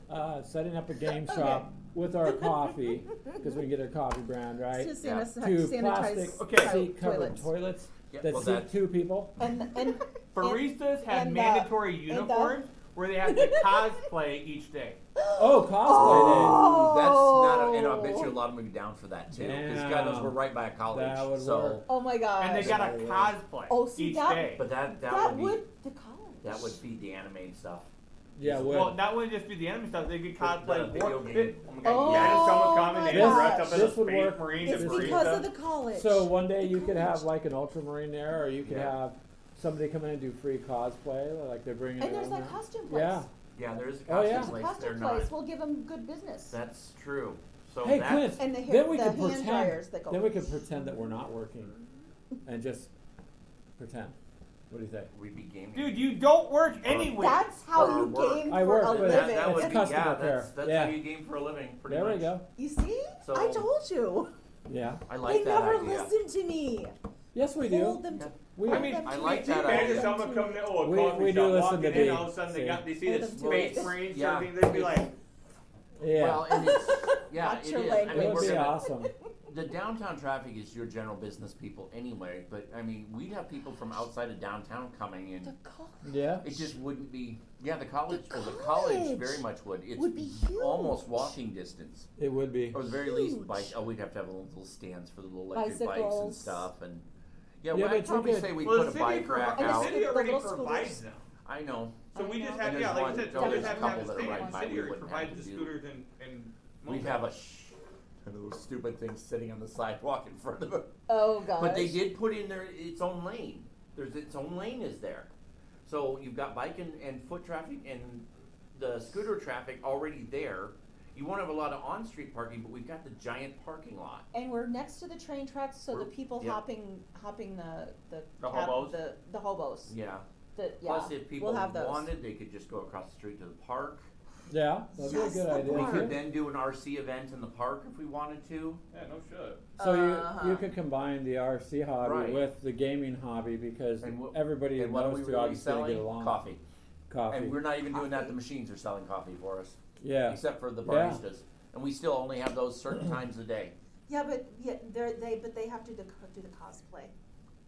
setting up a game shop with our coffee because we can get our coffee brand right, It's just Yeah. to plastic Okay. seat-covered toilets Yeah, that well, seat that- 2 people. And Baristas have and, mandatory and, uniforms where they have to cosplay each day. Oh, cosplay That's not. And I bet you a lot of them would be down for that too. Because God knows Damn. we're right by a college. That would so, work. oh my gosh. And they got to Right. cosplay Oh, see, each that- day. but that that would be would the college. that would feed the animated stuff. Yeah, Well, that wouldn't just be the enemy stuff. They could cosplay the video war. game. Oh my god! Oh Yeah, someone come and my they dress up gosh. as a This would space work. marine. It's to marine because of stuff. the college. So one day The you could have college. like an ultramarine there, or you could Yeah. have somebody come in and do free cosplay, like they're bringing. And their there's own that there. costume place. Yeah. Yeah, there's a Oh, costume yeah. There's a place. They're costume not. place. We'll give them good business. That's true. So Hey, that's, Clint. And the hair, Then we the could hand pretend. dryers that go. Then we could pretend that we're not working, and just pretend. What do you think? we'd be gaming. Dude, you don't work anyway. That's how For you work. game I for work a with living. that would It's be, customer yeah, care. that's Yeah. how you game for a living, pretty There much. we go. You see? So- I told you. Yeah. I They like that never idea. listen to me. Yes, we Hold do. them Yeah. to. We. I mean, them I to like me. that Imagine idea. someone coming in, oh, a We- coffee we do shop, listen walking to in, all of a Dave, sudden see. they see Hold this them to space me. marine Yeah. something, they'd be like, Yeah. Well, and it's, yeah, Watch it your is. I language. mean, It would we're be gonna, awesome. the downtown traffic is your general business people anyway, but I mean, we'd have people from outside of downtown coming in. The college. Yeah. It just wouldn't be, yeah, the college, The well, the college college very much would. It's would be huge. almost walking distance. It would be. Or at the very least, Huge. bike. Oh, we'd have to have little stands for the little electric bikes and Bicycles. stuff. And yeah, Yeah, well, but I'd probably you could- say we'd well, put the a city, bike rack And the the out. city the already little provides scooters. them. I know. So we I just know. have, And yeah, there's like one- you said, so we there's just a have to have couple the that are state. right The by city we already wouldn't have provides to the do. scooters and We'd have a one of those stupid things sitting on the sidewalk in front of it. Oh gosh. But they did put in their its own lane. There's its own lane is there. So you've got bike and foot traffic and the scooter traffic already there. You won't have a lot of on-street parking, but we've got the giant parking lot. And we're next to the train tracks, so the We're- people yeah. hopping the hobos? the hobos. Yeah. The, yeah. Plus, if people we'll have those. wanted, they could just go across the street to the park. Yeah. That'd Yes, be a good the idea. We park. could then do an RC event in the park if we wanted to. yeah, no shit. So Uh-huh. you could combine the RC hobby Right. with the gaming hobby because And wh- everybody And what are knows we two really hobbies gonna selling? get along. Coffee. Coffee. And we're not even doing that. Coffee. The machines are selling coffee for us, yeah. except for the Yeah. baristas. And we still only have those certain times a day. Yeah, but they have to do the cosplay.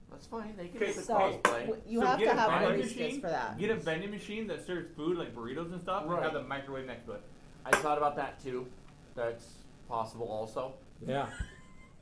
That's fine. They can Okay, do the So cosplay. you So have get to a have vending baristas machine, for that. Get a vending machine that serves food like burritos and stuff, and Right. have the microwave next to it. I thought about that too. That's possible also. Yeah.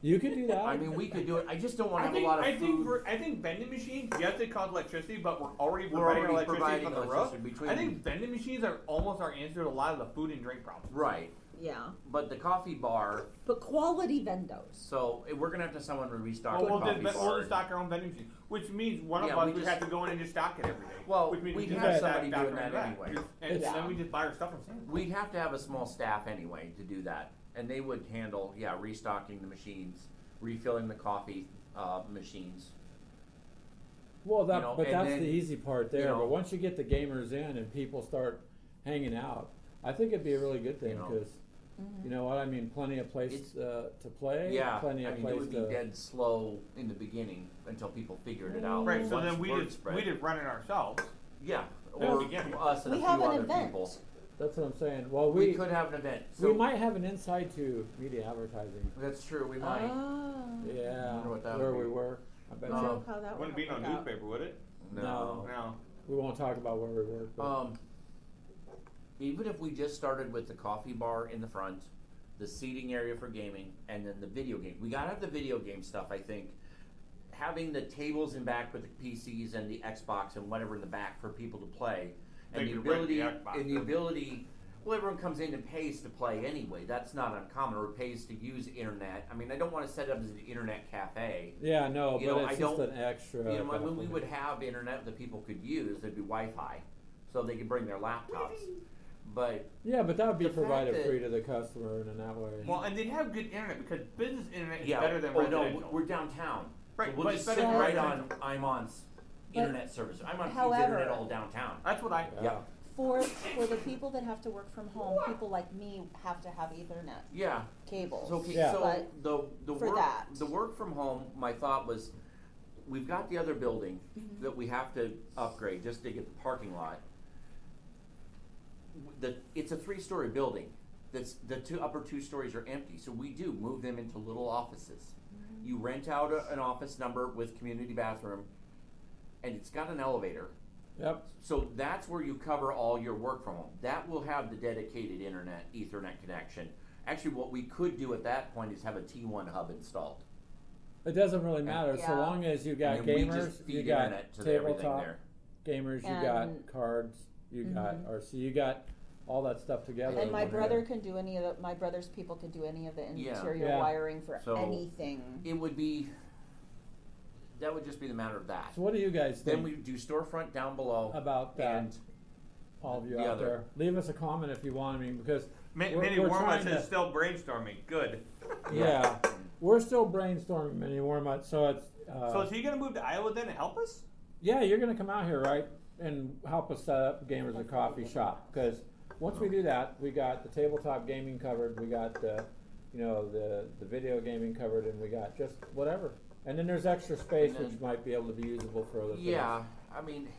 You could do that. I mean, we could do it. I just don't want to have a I lot of think food. I think vending machines, yes, they cost electricity, but we're already We're providing already electricity providing from the roof. electricity between. I think vending machines are almost our answer to a lot of the food and drink problems. Right, Yeah, but the coffee bar. but quality vendos. So we're gonna have to someone to restock Well, the we'll coffee just, bar. we'll just stock our own vending machine, which means one Yeah, of us we would just- have to go in and just stock it every day. Well, which means we'd we have just somebody stock doing our own that back. anyway. And Yeah. then we just buy our stuff from Sam's. We'd have to have a small staff anyway to do that, and they would handle restocking the machines, refilling the coffee machines. well, that, you know, but and that's then, the easy part there. you know- but once you get the gamers in and people start hanging out, I think it'd be a really good thing You know. because you know what I mean. Plenty of place to play. Yeah, Plenty I of mean, it place would be to. dead slow in the beginning until people figured it out. Right, so Once then we word just spread- run it ourselves. yeah, in the or beginning. us and We a have few an other event. people. That's what I'm saying. Well, We we could have an event. we So might have an inside to media advertising. That's true. We might. Oh. Yeah, wonder what that where would we be. were. I bet I you. don't know how that Wouldn't would be no work out. newspaper, would it? No. No. We won't talk about where we work. But Even if we just started with the coffee bar in the front, the seating area for gaming, and then the video game. We gotta have the video game stuff, I think. Having the tables in back with the PCs and the Xbox and whatever in the back for people to play. They And the could rent the ability, Xbox. and the ability, well, everyone comes in and pays to play anyway. That's not uncommon, or pays to use internet. I mean, I don't want to set it up as an internet cafe. yeah, no, You but know, it's I just don't- an extra. You know, I mean, we benefit. would have internet that people could use. There'd be Wi-Fi, so they could bring their laptops. But Yeah, but that would be the fact provided that- free to the customer, and in that way. Well, and they'd have good internet because business internet is yeah, better than oh residential. no, we're downtown. Right, so we'll but just it's sit better than right on residential. IMON's But internet service. IMON feeds however- internet all downtown. That's what I. Yeah. For the people that have to work from home, people like me have to have Ethernet Yeah. cables. So okay, Yeah. so But the for work that. the work from home. My thought was, we've got the other building Mhm. that we have to upgrade just to get the parking lot. It's a 3-story building. That's the upper 2 stories are empty, so we do move them into little offices. You rent out an office number with community bathroom, and it's got an elevator. Yep. So that's where you cover all your work from home. That will have the dedicated internet, Ethernet connection. Actually, what we could do at that point is have a T1 hub installed. It doesn't really matter so Yeah. long as you got And then we gamers, just feed you got internet to everything tabletop there. gamers, you got And- cards. You got RC. You got all that stuff together. And in my one brother area. can do any of the, my brother's people can do any of the Yeah. interior Yeah. wiring for So, anything. It would be, that would just be the matter of that. So what do you guys Then think we do storefront down below. about that? And All of you the out other. there, leave us a comment if you want. I mean, because Minnie we're Warma trying says to- still brainstorming. Good. yeah, we're still brainstorming many Warmut. So it's So is he gonna move to Iowa then and help us? yeah, you're gonna come out here, right, and help us set up Gamers a Coffee Shop, because once we do that, we got the tabletop gaming covered, we got the, you know, the video gaming covered, and we got just whatever. And then there's extra space And then- which might be able to be usable for other things. Yeah, I mean,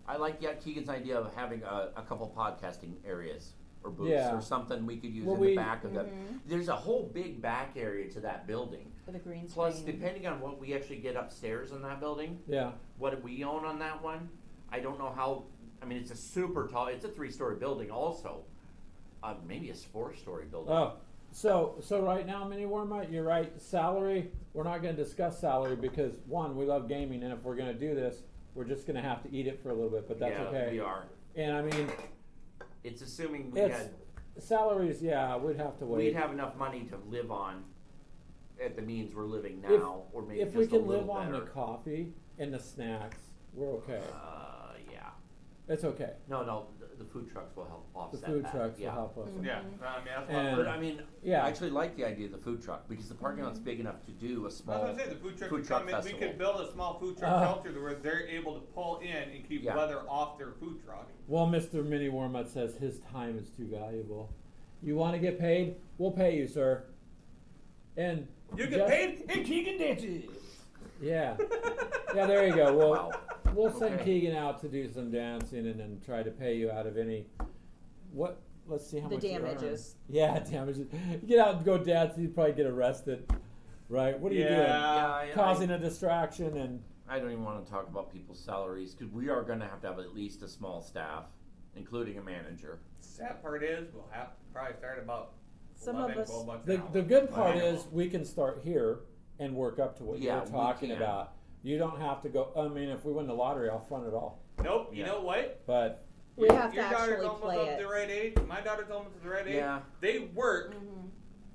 I like Keegan's idea of having a couple podcasting areas or booths Yeah. or something we could use Well, in we- the back of that. There's a whole big back area to that building. For the green Plus, screen. depending on what we actually get upstairs in that building, Yeah. what we own on that one, I don't know how. I mean, it's a super tall. It's a 3-story building, also. Maybe a 4-story building. Oh, so right now, Mini Warmut, you're right. Salary, we're not going to discuss salary because one, we love gaming, and if we're going to do this, we're just going to have to eat it for a little bit. But that's yeah, okay. we are. And I mean, It's assuming we it's had salaries. Yeah, we'd have to wait. we'd have enough money to live on at the means we're living now, or maybe if just we a can little live on better. the coffee and the snacks, we're okay. Yeah. It's okay. No, the food trucks will help The offset food that. trucks yeah. will help us. Yeah. I mean that's And- But I mean, Yeah. I actually like the idea of the food truck because the parking lot's big enough to do a I was small. gonna say the food truck food could truck come in. We festival. could build a small food truck shelter where they're able to pull in and keep Yeah. weather off their food truck. Well, Mr. Mini Warmut says his time is too valuable. You want to get paid? We'll pay you, sir. And You get paid in Keegan dances. Yeah. Yeah, there you go. Well, Wow. we'll send Okay. Keegan out to do some dancing and then try to pay you out of any. What? Let's see how The much you earn. damages. Yeah, damages. You get out and go dance, you probably get arrested, right? What are you doing? Yeah, Causing a distraction and. I don't even want to talk about people's salaries because we are going to have at least a small staff, including a manager. Sad part is we'll have to probably start about Some 11, of us- 12 bucks The an hour. the good part Wow. is we can start here and work up to what Yeah, you're we talking can. about. You don't have to go. I mean, if we win the lottery, I'll fund it all. Nope. You Yeah. know what? But We Your- have to your daughter's actually almost play up it. the right age. My daughter's almost at the right age. Yeah. They work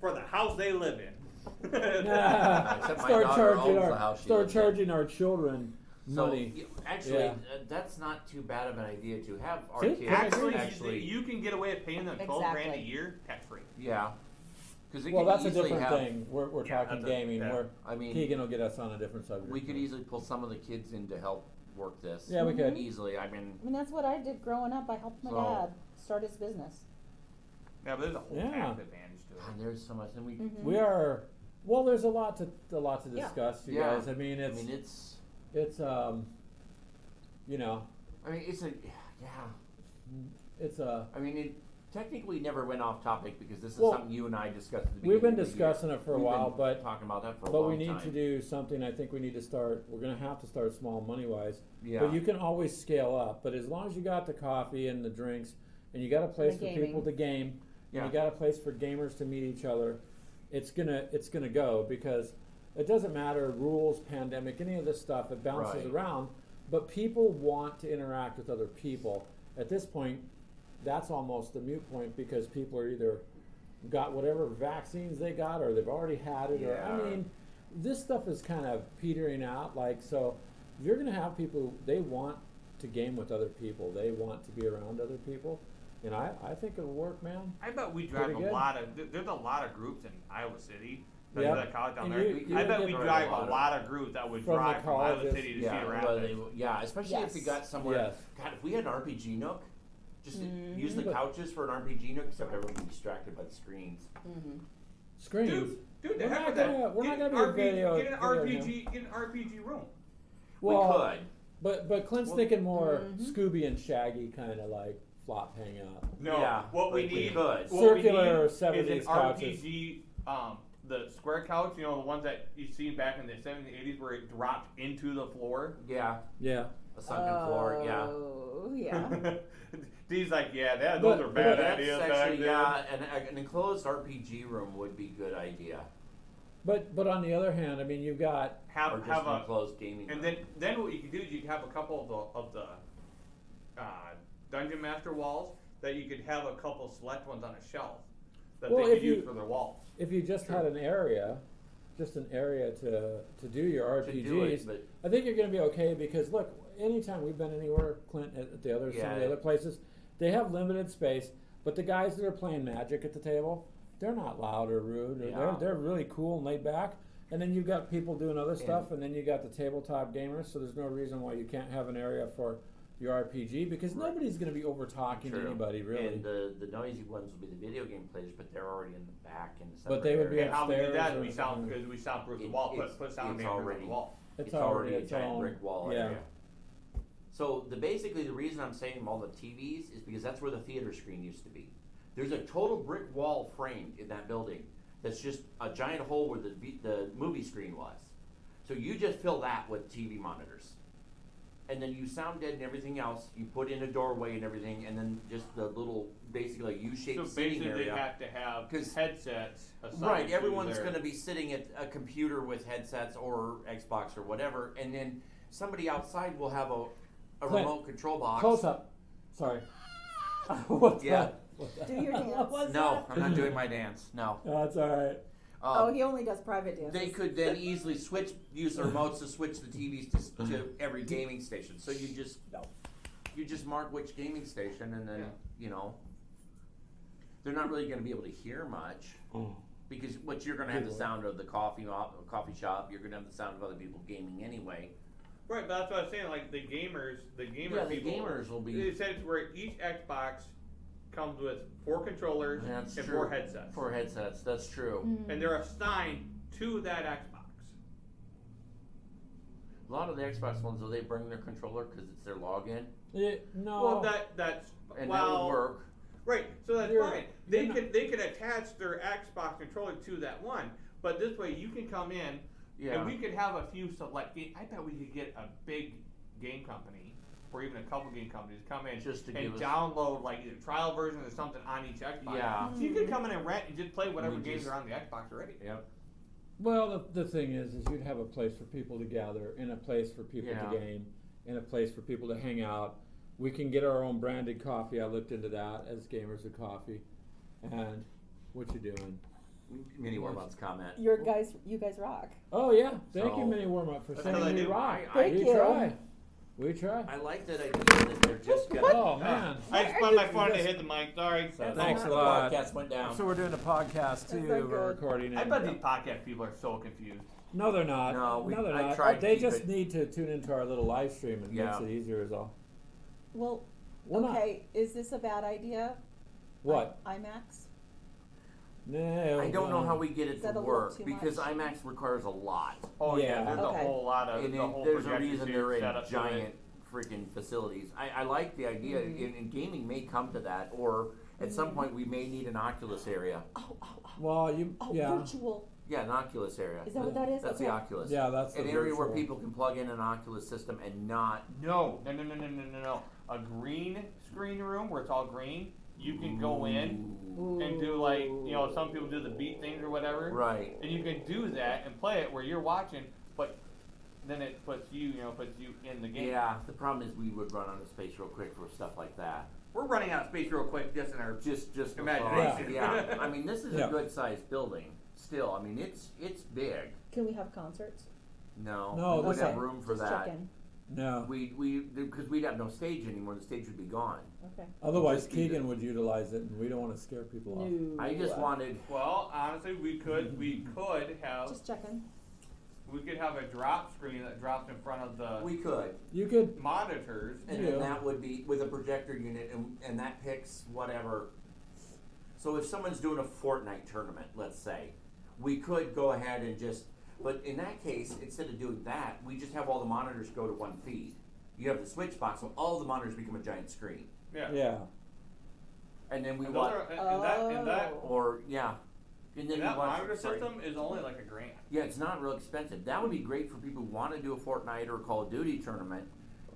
for the house they live in. Except my start daughter charging owns the our house she start lives in. charging our children So money. actually, Yeah. that's not too bad of an idea to have our See? kids Actually, you can get away with paying them 12 grand a Exactly. year tax free. yeah, because Well, that's a easily different have, thing. We're Yeah, talking that's a- gaming. yeah. Where I mean, Keegan will get us on a different subject. we could easily pull some of the kids in to help work this. Yeah, we could. Easily. I mean, I mean, that's what I did growing up. I helped my So- dad start his business. Yeah, but there's a whole Yeah. tax advantage to it. God, there's so much, and we. We are. Well, there's a lot to Yeah. discuss, you Yeah. guys. I mean, I mean, it's. it's you know, I mean, it's a. Yeah. it's a. I mean, it technically never went off topic because this is Well, something you and I discussed at the we've beginning been of the year. discussing it for a We've while, been but talking about that for a but long we need time. to do something. I think we need to start. We're going to have to start small money wise. Yeah. But you can always scale up. But as long as you got the coffee and the drinks, and you got a place The for people gaming. to game, Yeah. and you got a place for gamers to meet each other, it's gonna go because it doesn't matter rules, pandemic, any of this stuff. It bounces Right. around, but people want to interact with other people. At this point, that's almost a moot point because people are either got whatever vaccines they got or they've already had it. Or Yeah. I mean, this stuff is kind of petering out. Like so, you're gonna have people who they want to game with other people. They want to be around other people, and I think it'll work, man. I bet we drive Pretty a good. lot of. There's a lot of groups in Iowa City. Yeah. That college down And there. you I would bet get we a drive lot a of- lot of groups that would From the drive from Iowa colleges. City to Yeah, Cedar well, Rapids. yeah, especially if we Yes. got somewhere. Yes. God, if we had an RPG nook, just use the But- couches for an RPG nook, except everyone would be distracted by the screens. Screens. Dude, the We're heck not with that. gonna- we're Get not an gonna be a video- Get an video RPG. Get an RPG room. Well, we could. But Clint's Well- thinking more Scooby and Shaggy kind of like flop hangout. No, Yeah, what we like we need, could. what we Circular need 70s is an couches. RPG. The square couch, you know, the ones that you seen back in the 70s, 80s, where it dropped into the floor. Yeah, Yeah. a sunken floor. Yeah. Oh, yeah. He's like, yeah, those But- are but bad That's ideas back actually then. yeah, an enclosed RPG room would be a good idea, But on the other hand, I mean, you've got or Have just an a enclosed gaming and room. then what you can do is you can have a couple of the Dungeon Master walls that you could have a couple select ones on a shelf that Well, they if could you- use for their walls. If you just had an area, to do your To RPGs, do it, but I think you're going to be okay because look, anytime we've been anywhere, Clint, at the other some of the Yeah. other places, they have limited space, but the guys that are playing Magic at the table, they're not loud or rude, or Yeah. they're really cool and laid back. And then you've got people doing other stuff, and then you got the tabletop gamers. So there's no reason why you can't have an area for your RPG because Right. nobody's going to be over talking to True. anybody really. And the noisy ones will be the video game players, but they're already in the back in the But they would be And how we do upstairs that? or We sound something. because we soundproof the It- wall. it's- Put sound it's dampers on already- the wall. It's already a its giant own- brick wall yeah. area. So basically the reason I'm saying all the TVs is because that's where the theater screen used to be. There's a total brick wall framed in that building that's just a giant hole where the movie screen was. So you just fill that with TV monitors. And then you sound dead and everything else. You put in a doorway and everything, and then just the little, basically like U-shaped So seating basically, they area. have to have 'Cause- headsets. assigned Right, to everyone's their- going to be sitting at a computer with headsets or Xbox or whatever, and then somebody outside will have a Clint, remote control box. Close up. Sorry. What's Yeah. that? What's that? Do your dance. What's No, that? I'm not doing my dance. No. No, that's all right. Oh, he only does private dances. They could then easily use the remotes to switch the TVs to every gaming station. So you just mark which gaming station, and then they're not really going to be able to hear much because you're going to have the sound of the coffee shop. You're going to have the sound of other people gaming anyway. Right, but that's what I was saying. Like the gamer Yeah, the people. gamers will be. They said it's where each Xbox comes with 4 controllers That's and true. 4 headsets. 4 headsets. That's true. And they're assigned to that Xbox. A lot of the Xbox ones, though, they bring their controller because it's their login, No. Well, that's and that would work. Right, so that's You're- fine. you're They could attach their Xbox controller to that one, but this way you can come in Yeah. and we could have a few select games. I bet we could get a big game company or even a couple game companies come in Just to and give us- download like either trial versions or something on each Xbox. Yeah. So you could come in and rent and just play whatever We games just- are on the Xbox already. Yep. Well, the thing is you'd have a place for people to gather, and a place for people Yeah. to game, and a place for people to hang out. We can get our own branded coffee. I looked into that as gamers of coffee. And what you doing? Mini Warmont's comment. You guys rock. Oh yeah, thank you, So- Mini Warm Up, for That's saying what I we do. rock. Thank we you. try. We try. I like that idea that they're just gonna. Oh man. I just spun my phone to hit the mic. Sorry. So Thanks the a lot. podcast went down. So we're doing a podcast too. That's not We're good. recording. I and- bet these podcast people are so confused. No, they're not. No, they're I not. tried to They keep just it- need to tune into our little live stream. It Yeah. makes it easier, is all. Well, We're not. okay, is this a bad idea? What? IMAX? No. I don't know how we get Is it that to a little work too because much? IMAX requires a lot. Oh yeah, Yeah. there's Okay. a whole lot of And the whole there's a projection reason series they're in set up to giant it. freaking facilities. I like the idea, and gaming may come to that, or at some point we may need an Oculus area. Oh, Well, yeah. virtual. Yeah, an Oculus area. Is that what that is? That's Okay. the Oculus. Yeah, that's the an area where virtual. people can plug in an Oculus system and not. No. A green screen room where it's all green. You can go in and do like some people do the beat things or whatever. Right. And you can do that and play it where you're watching, but then it puts you in the game. Yeah. The problem is we would run out of space real quick for stuff like that. We're running out of space real quick just in our Just imagination. Yeah. I mean, this is Yeah. a good sized building. Still, I mean, it's big. Can we have concerts? No, we wouldn't okay. have room for Just that. checking. No. Because we'd have no stage anymore. The stage would be gone. Okay. Otherwise, Just be Keegan the- would utilize it, and we don't want to scare people off. No. I just wanted. Well, honestly, we could have Just checking. a drop screen that drops in front of the We could, You could. monitors. and Yeah. then that would be with a projector unit, and that picks whatever. So if someone's doing a Fortnite tournament, let's say, we could go ahead and just. But in that case, instead of doing that, we just have all the monitors go to one feed. You have the switch box, so all the monitors become a giant screen, Yeah. Yeah. and then we And those watch. are, and that Or yeah, and then and we that watch. monitor sorry. system is only like $1,000. Yeah, it's not real expensive. That would be great for people who want to do a Fortnite or a Call of Duty tournament,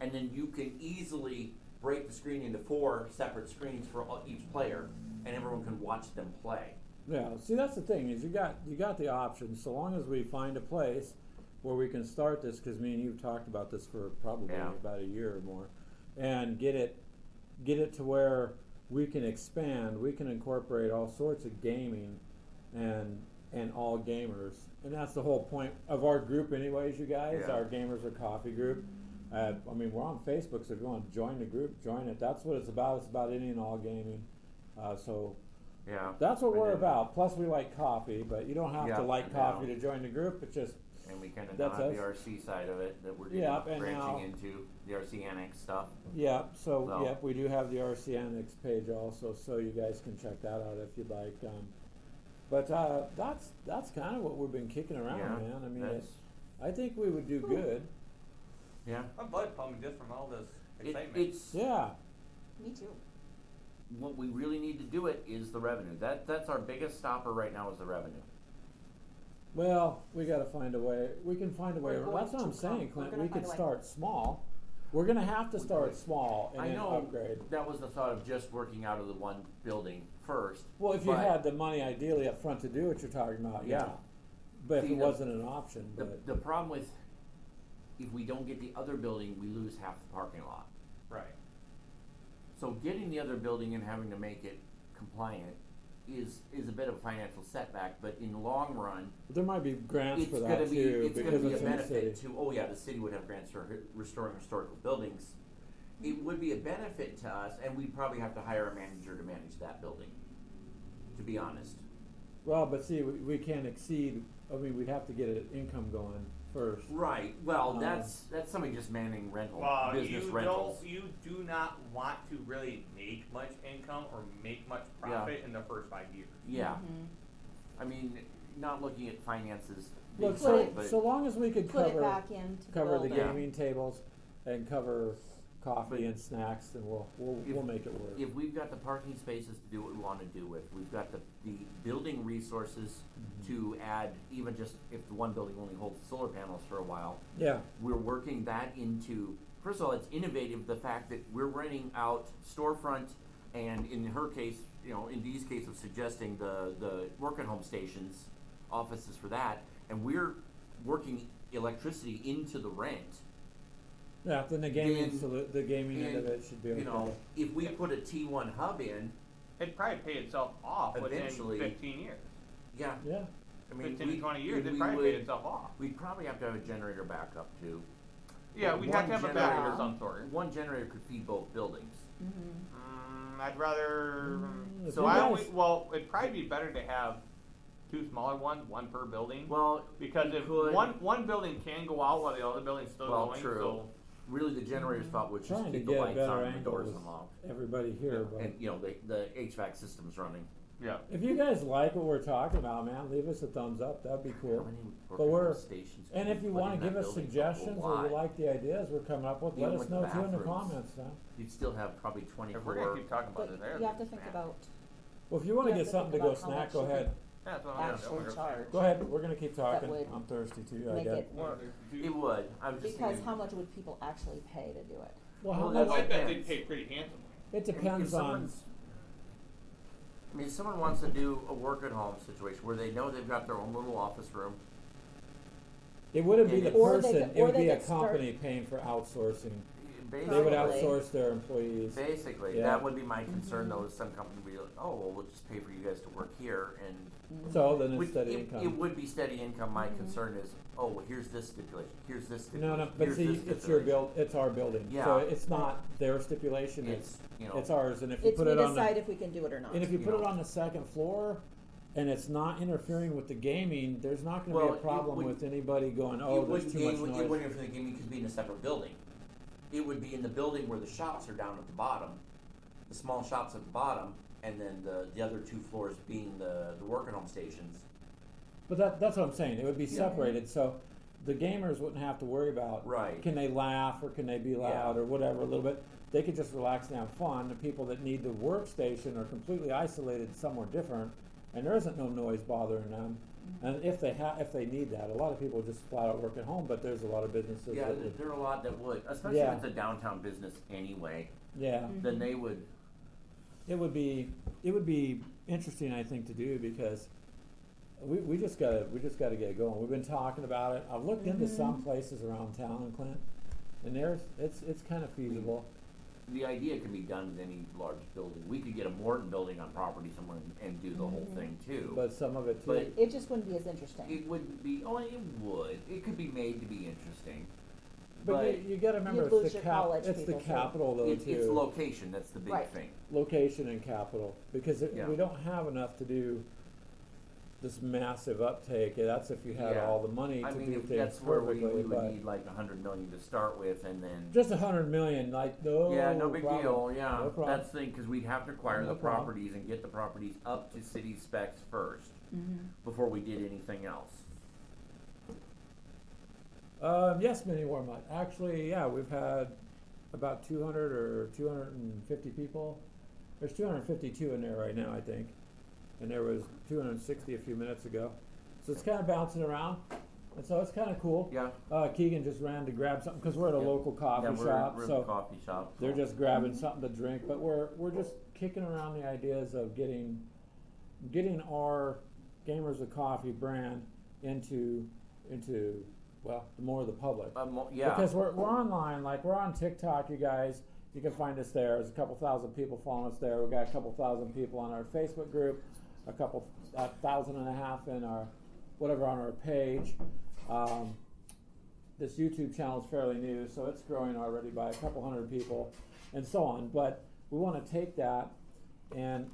and then you can easily break the screen into 4 separate screens for each player, and everyone can watch them play. Yeah. See, that's the thing is you got the option. So long as we find a place where we can start this, because me and you've talked about this for probably Yeah. about a year or more, and get it get it to where we can expand, we can incorporate all sorts of gaming and all gamers. And that's the whole point of our group anyways, you guys. Yeah. Our Gamers Are Coffee group. I mean, we're on Facebook, so if you want to join the group, join it. That's what it's about. It's about any and all gaming. So Yeah. that's what And we're then- about. Plus, we like coffee, but you don't have Yeah, to like and coffee now- to join the group. It's just, And we kind of That's now have us. the RC side of it that we're Yep, and branching now- into, the RC annex stuff. yeah. So, So- yep, we do have the RC Annex page also, so you guys can check that out if you'd like. But that's kind of what we've been kicking around, Yeah, man. I mean, that's- I think we would do good. Yeah. My blood pumping just from all this excitement. It's Yeah. Me too. what we really need to do it is the revenue. That's our biggest stopper right now is the revenue. Well, we got to find a way. We can find a way. We're going That's what I'm to saying, we're Clint. gonna We find could a way. start small. We're gonna have to start small and I then know upgrade. that was the thought of just working out of the one building first. Well, if you but had the money ideally up front to do what you're talking about, yeah. Yeah. But if See, it the- wasn't an option, the, but the problem with if we don't get the other building, we lose half the parking lot. Right. So getting the other building and having to make it compliant is a bit of a financial setback, but in the long run, there might be grants it's for gonna that be too it's gonna because be a it's in the benefit city. to the city would have grants for restoring historical buildings. It would be a benefit to us, and we'd probably have to hire a manager to manage that building, to be honest. Well, but see, we can't exceed. I mean, we'd have to get an income going first. Right. Well, Um, that's somebody just managing rental Well, business you rentals. you do not want to really make much income or make much Yeah. profit in the first 5 years. Yeah. Mhm. I mean, not looking at finances. Look, big so time, but so long as we could Put it cover back into the cover the building. gaming tables and cover coffee But and snacks, then we'll if- make it work. if we've got the parking spaces to do what we want to do with, we've got the building resources Mhm. to add, even just if the one building only holds solar panels for a while, Yeah. we're working that into, first of all, it's innovative, the fact that we're renting out storefront, and in her case, in Dee's case of suggesting the work at home stations, offices for that, and we're working electricity into the rent. Yeah. Then the gaming Then- the gaming end of and, it should be okay. If we put a T1 hub in, It'd probably pay itself off Eventually. within 15 years. yeah, Yeah. I mean, 15 to 20 years, we it'd probably pay would- itself off. We'd probably have to have a generator backup too. Yeah, we'd have to have a battery generator. of some sort. One generator could feed both buildings. Mhm. I'd rather. If So you I guys- always, well, it'd probably be better to have two smaller ones, one per building. Well, Because you if could- one building can go out while the other building's still Well, going, true. so really the generator's thought was just Trying to keep the get lights better on and the doors angles. unlocked. Everybody here, but And, the HVAC system's running. yeah. if you guys like what we're talking about, man, leave us a thumbs up. That'd be How cool. many But working we're- stations And can if we you put want in to give that us building? suggestions A or you lot. like the ideas we're coming up with, Even let us with know the too in the bathrooms. comments, man. You'd still have probably If we're gonna 24. keep talking about But it there. you have to then think it's about Well, if you want to You have get to something to think go about how snack, much go you ahead. Yeah, that's what I'm actual doing. charge. Go ahead. We're gonna keep talking. would I'm thirsty too. I make get. it work. It would. I was just Because thinking, how much would people actually pay to do it? Well, how Well, much? Oh, I bet they'd Depends. pay pretty handsomely. It if depends on. someone's- I mean, if someone wants to do a work at home situation where they know they've got their own little office room. It wouldn't be the Or they person. could- It or would they be a could start- company paying for outsourcing. They would Probably. outsource their employees. Basically, Yeah. that would be my concern Mhm. though, is some company would be like, oh, well, we'll just pay for you guys to work here and. So then it's Would- steady it, income. It would be steady income. My Mhm. concern is, oh, well, here's this stipulation, here's this No, stipulation. no, but here's see, this it's your stipulation. build. It's our building. So Yeah. it's not their stipulation. It's, It's ours. And if you It's put we it on the decide if we can do it or not. and if you you put it know. on the second floor, and it's not interfering with the gaming, there's not going to Well, be a it problem would- with anybody going, it oh, there's wouldn't too be, much it noise. wouldn't interfere with the gaming because it'd be in a separate building. It would be in the building where the shops are down at the bottom, the small shops at the bottom, and then the other two floors being the work at home stations. But that's what I'm saying. It would be Yeah. separated, so the gamers wouldn't have to worry about Right. can they laugh or can they be loud Yeah. or whatever a little bit. They could just relax and have fun. The people that need the workstation are completely isolated somewhere different, and there isn't no noise bothering them. And if they need that, a lot of people just flat out work at home. But there's a lot of businesses Yeah, that would, there are a lot that would, especially Yeah. if it's a downtown business anyway. yeah. Then they would. It would be interesting, I think, to do because we just gotta get going. We've been talking about it. I've looked into some places around town in Clint, and it's kind of feasible. the idea can be done with any large building. We could get a Morton building on property somewhere and do the whole thing too. But some of it too. But It just wouldn't be as interesting. it wouldn't be, oh, it would. It could be made to be interesting. But you gotta remember, lose it's the your college it's the people, too. capital though It's too. location, that's the big Right. thing. Location and capital, because Yeah. we don't have enough to do this massive uptake. That's if you had Yeah. all the money I to mean, do if things that's where we perfectly, would but need like 100 million to start with, and then just 100 million, like no. yeah, no big problem. deal. Yeah, No problem. that's the thing, because we'd have to acquire No the problem. properties and get the properties up to city specs first Mm-hmm. before we did anything else. Yes, Mini Warmut. Actually, yeah, we've had about 200 or 250 people. There's 252 in there right now, I think, and there was 260 a few minutes ago. So it's kind of bouncing around, and so it's kind of cool. Yeah. Keegan just ran to grab something because we're at a Yeah. local coffee Yeah, shop, we're in so the coffee shop. they're just grabbing something to drink. But we're just kicking around the ideas of getting our Gamers of Coffee brand into well, more of the public. Yeah. Because we're online, like we're on TikTok, you guys. You can find us there. There's a couple thousand people following us there. We've got a couple thousand people on our Facebook group, a couple 1,500 in our whatever on our page. This YouTube channel is fairly new, so it's growing already by a couple hundred people, and so on. But we want to take that and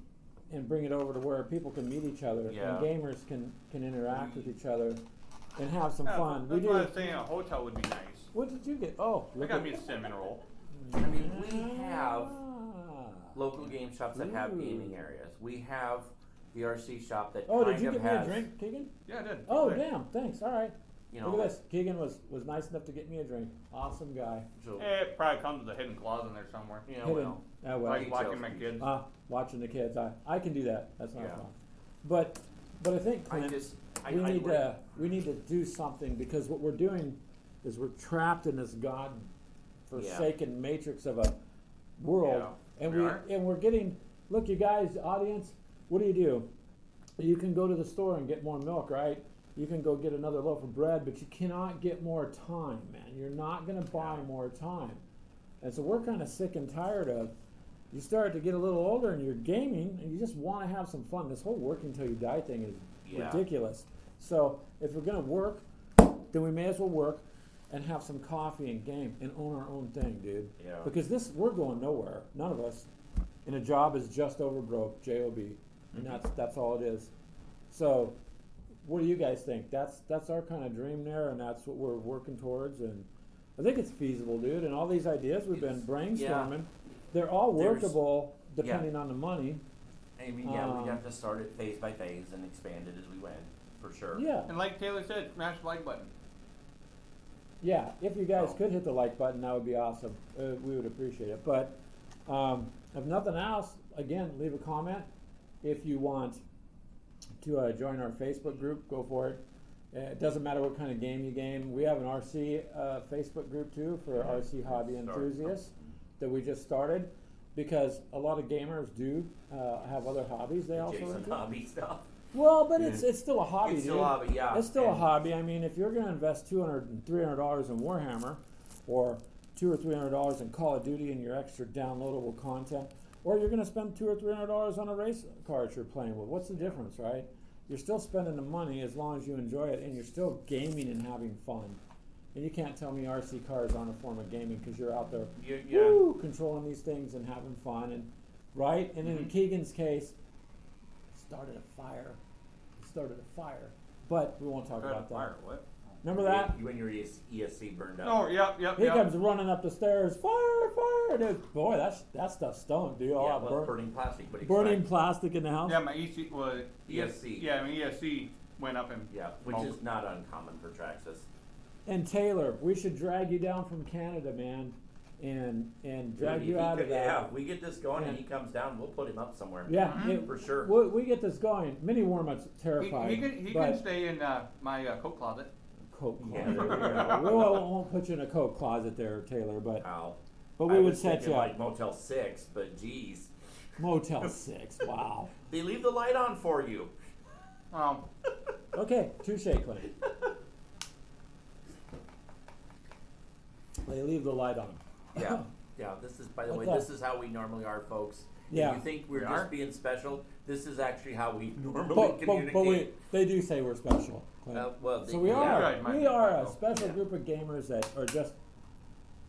bring it over to where people can meet each other Yeah. and gamers can interact with each other and have some Yeah, fun. That's We why I do. was saying a hotel would be nice. What did you get? Oh, I look got at me a cinnamon roll. I mean, we have Ah. local game shops that have Ooh. gaming areas. We have the RC shop that Oh, kind did you of get me has, a drink, Keegan? Yeah, I did. Oh, Good. damn! Thanks. All right. you know, Look at this. Keegan was nice enough to get me a drink. Awesome guy. so, It probably comes with a hidden clause in there somewhere. you know, Hidden. well, Ah, well. Like details watching my can- kids. Watching the kids. I can do that. That's not a Yeah. problem. But I think I Clint, just, we need to do something, because what we're doing is we're trapped in this God-forsaken matrix of a world, Yeah, and we are. we're getting. Look, you guys, audience, what do? You can go to the store and get more milk, right? You can go get another loaf of bread, but you cannot get more time, man. You're not going to buy more time, and so we're kind of sick and tired of. You start to get a little older and you're gaming and you just want to have some fun. This whole work until you die thing is Yeah. ridiculous. So if we're going to work, then we may as well work and have some coffee and game and own our own thing, dude. Yeah. Because we're going nowhere. None of us. And a job is just over broke, J-O-B. And that's all it is. So what do you guys think? That's our kind of dream there, and that's what we're working towards. And I think it's feasible, dude. And all these ideas we've been brainstorming, they're all There's- workable depending on the money. I mean, we'd have to start it phase by phase and expand it as we went, for sure. Yeah. And like Taylor said, smash the like button. Yeah, if you guys Oh. could hit the like button, that would be awesome. We would appreciate it. But if nothing else, again, leave a comment. If you want to join our Facebook group, go for it. It doesn't matter what kind of game you game. We have an RC Facebook group too for RC hobby enthusiasts that we just started, because a lot of gamers do have other hobbies they also Jason into. hobby stuff. Well, but it's still a hobby, It's dude. still a hobby, yeah. It's still a And- hobby. I mean, if you're going to invest $200 and $300 in Warhammer, or $200 or $300 in Call of Duty and your extra downloadable content, or you're going to spend $200 or $300 on a race car that you're playing with, what's the difference, right? You're still spending the money as long as you enjoy it, and you're still gaming and having fun. And you can't tell me RC cars aren't a form of gaming, because you're out there woo, controlling these things and having fun, and right? And in Keegan's case, started a fire. But we won't talk about that. Fire, what? Remember that? When your ESC burned up. Oh, yep. He comes running up the stairs. Fire! Dude, boy, that stuff's stoned, dude. All Yeah, that well, burning plastic, but burning exciting. plastic in the house. Yeah, my EC was ESC. Yeah, my ESC went up and Yeah, which is not uncommon for Traxxas. And Taylor, we should drag you down from Canada, man, and drag Dude, you if he out of could- that. Yeah, if we get this going and Yeah. he comes down, we'll put him up somewhere. Yeah, For sure. we get this going. Mini Warmut's terrified. he but can stay in my coat closet. Coke Yeah, closet. there we Yeah. go. we won't put you in a Coke closet there, Taylor, but Wow. we I would was set thinking you up. like Motel 6, but geez. Motel 6, wow. They leave the light on for you. Okay, touche, Clint. They leave the light on. Yeah. Yeah, this is, by the I way, thought- this is how we normally are, folks. Yeah. If you think we're We just are? being special, this is actually how we normally But communicate. they do say we're special. Clint. Well, So we yeah. are. guys might We be are a special. special Yeah. group of gamers that are just.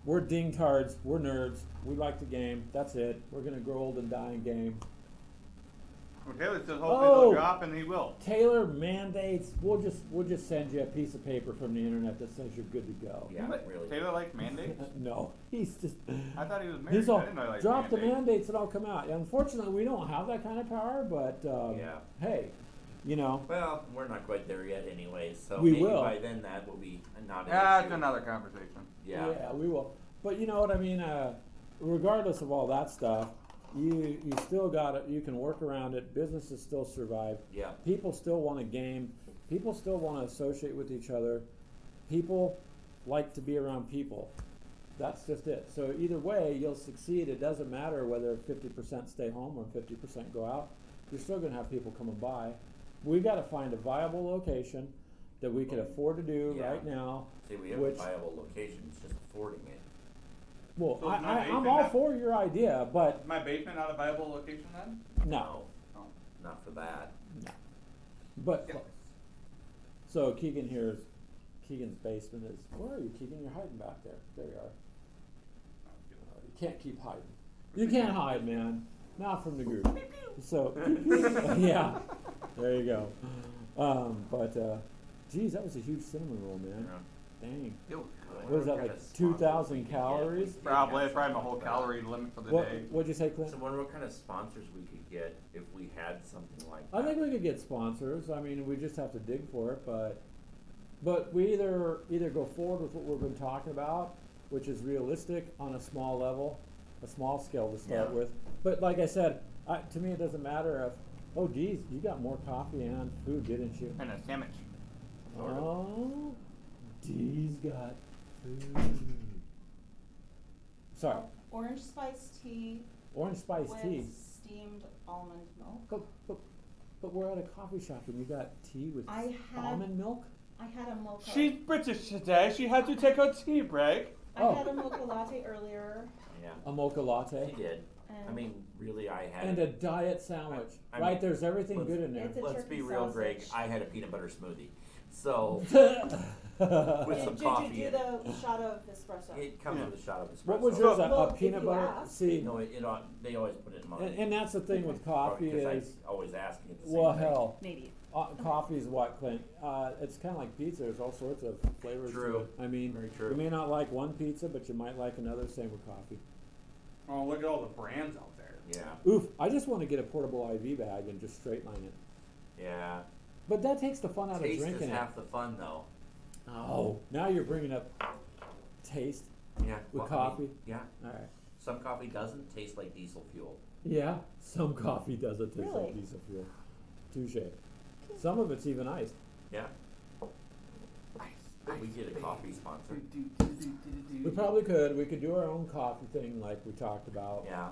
We're dingtards. We're nerds. We like the game. That's it. We're gonna grow old and die in game. Well, Taylor says hopefully Oh. they'll drop, and he will. Taylor mandates. We'll just send you a piece of paper from the internet that says you're good to go. Yeah, But really. Taylor likes mandates? No, he's just. I thought he was married. He's all I didn't know he liked drop the mandates. mandates and I'll come out. Unfortunately, we don't have that kind of power. But Yeah. hey, you know, Well, we're not quite there yet anyway, so We maybe will. by then that will be not an That's issue. another conversation. Yeah. we will. But you know what I mean. Regardless of all that stuff, you still got it. You can work around it. Businesses still survive. Yeah. People still want to game. People still want to associate with each other. People like to be around people. That's just it. So either way, you'll succeed. It doesn't matter whether 50% stay home or 50% go out. You're still going to have people coming by. We got to find a viable location that we can afford to do Yeah. right now. See, we have Which- a viable location, it's just affording it. Well, So is my I'm basement all not- for your idea, but Is my basement not a viable location then? no. Oh. Not for that. But Yeah. so Keegan's basement is. Where are you, Keegan? You're hiding back there. There you are. You can't keep hiding. You can't hide, man. Not from the group. So yeah, there you go. Geez, that was a huge cinnamon roll, man. Dang. It was What good. is that, like 2,000 calories? Probably, that's probably my whole calorie limit for the What day. What'd you say, Clint? So wonder what kind of sponsors we could get if we had something like that. I think we could get sponsors. I mean, we just have to dig for it, but we either go forward with what we've been talking about, which is realistic on a small level, a small scale to start Yeah. with. But like I said, to me it doesn't matter if, oh geez, you got more coffee and food, didn't you? And a sandwich. Sort of. Oh, Dee's got food. Sorry, Orange spiced tea orange spice with tea. steamed almond milk. But we're at a coffee shop and you got tea with I had almond milk? I had a mocha. She's British today. She had to take a tea break. I Oh. had a mocha latte earlier. Yeah. A mocha latte? He did. And I mean, really, I had. And a diet sandwich. I Right, mean, there's everything let's- good in there. It's a Let's turkey be real, Greg. sausage. I had a peanut butter smoothie. So with some Did coffee you in do it. the shot of espresso? It comes with a shot of espresso. What was yours? Well, A if peanut you butter? ask. See, No, they always put it in mine. and that's the thing with coffee Probably 'cause is, I always asking it the same well, thing. hell, Maybe. coffee is what, Clint? It's kind of like pizza. There's all sorts of flavors. to True. it. I mean, Very true. you may not like one pizza, but you might like another. Same with coffee. Oh, look at all the brands out there. Yeah. Oof! I just want to get a portable IV bag and just straight line it. Yeah. But that takes the fun out Taste of drinking is it. half the fun, though. Oh, now you're bringing up taste Yeah. with well, I mean, coffee. yeah. All right. Some coffee doesn't taste like diesel fuel. Yeah, some coffee doesn't taste Really? like diesel fuel. Touche. Some of it's even iced. Yeah. We get a coffee sponsor. We probably could. We could do our own coffee thing like we talked about. Yeah.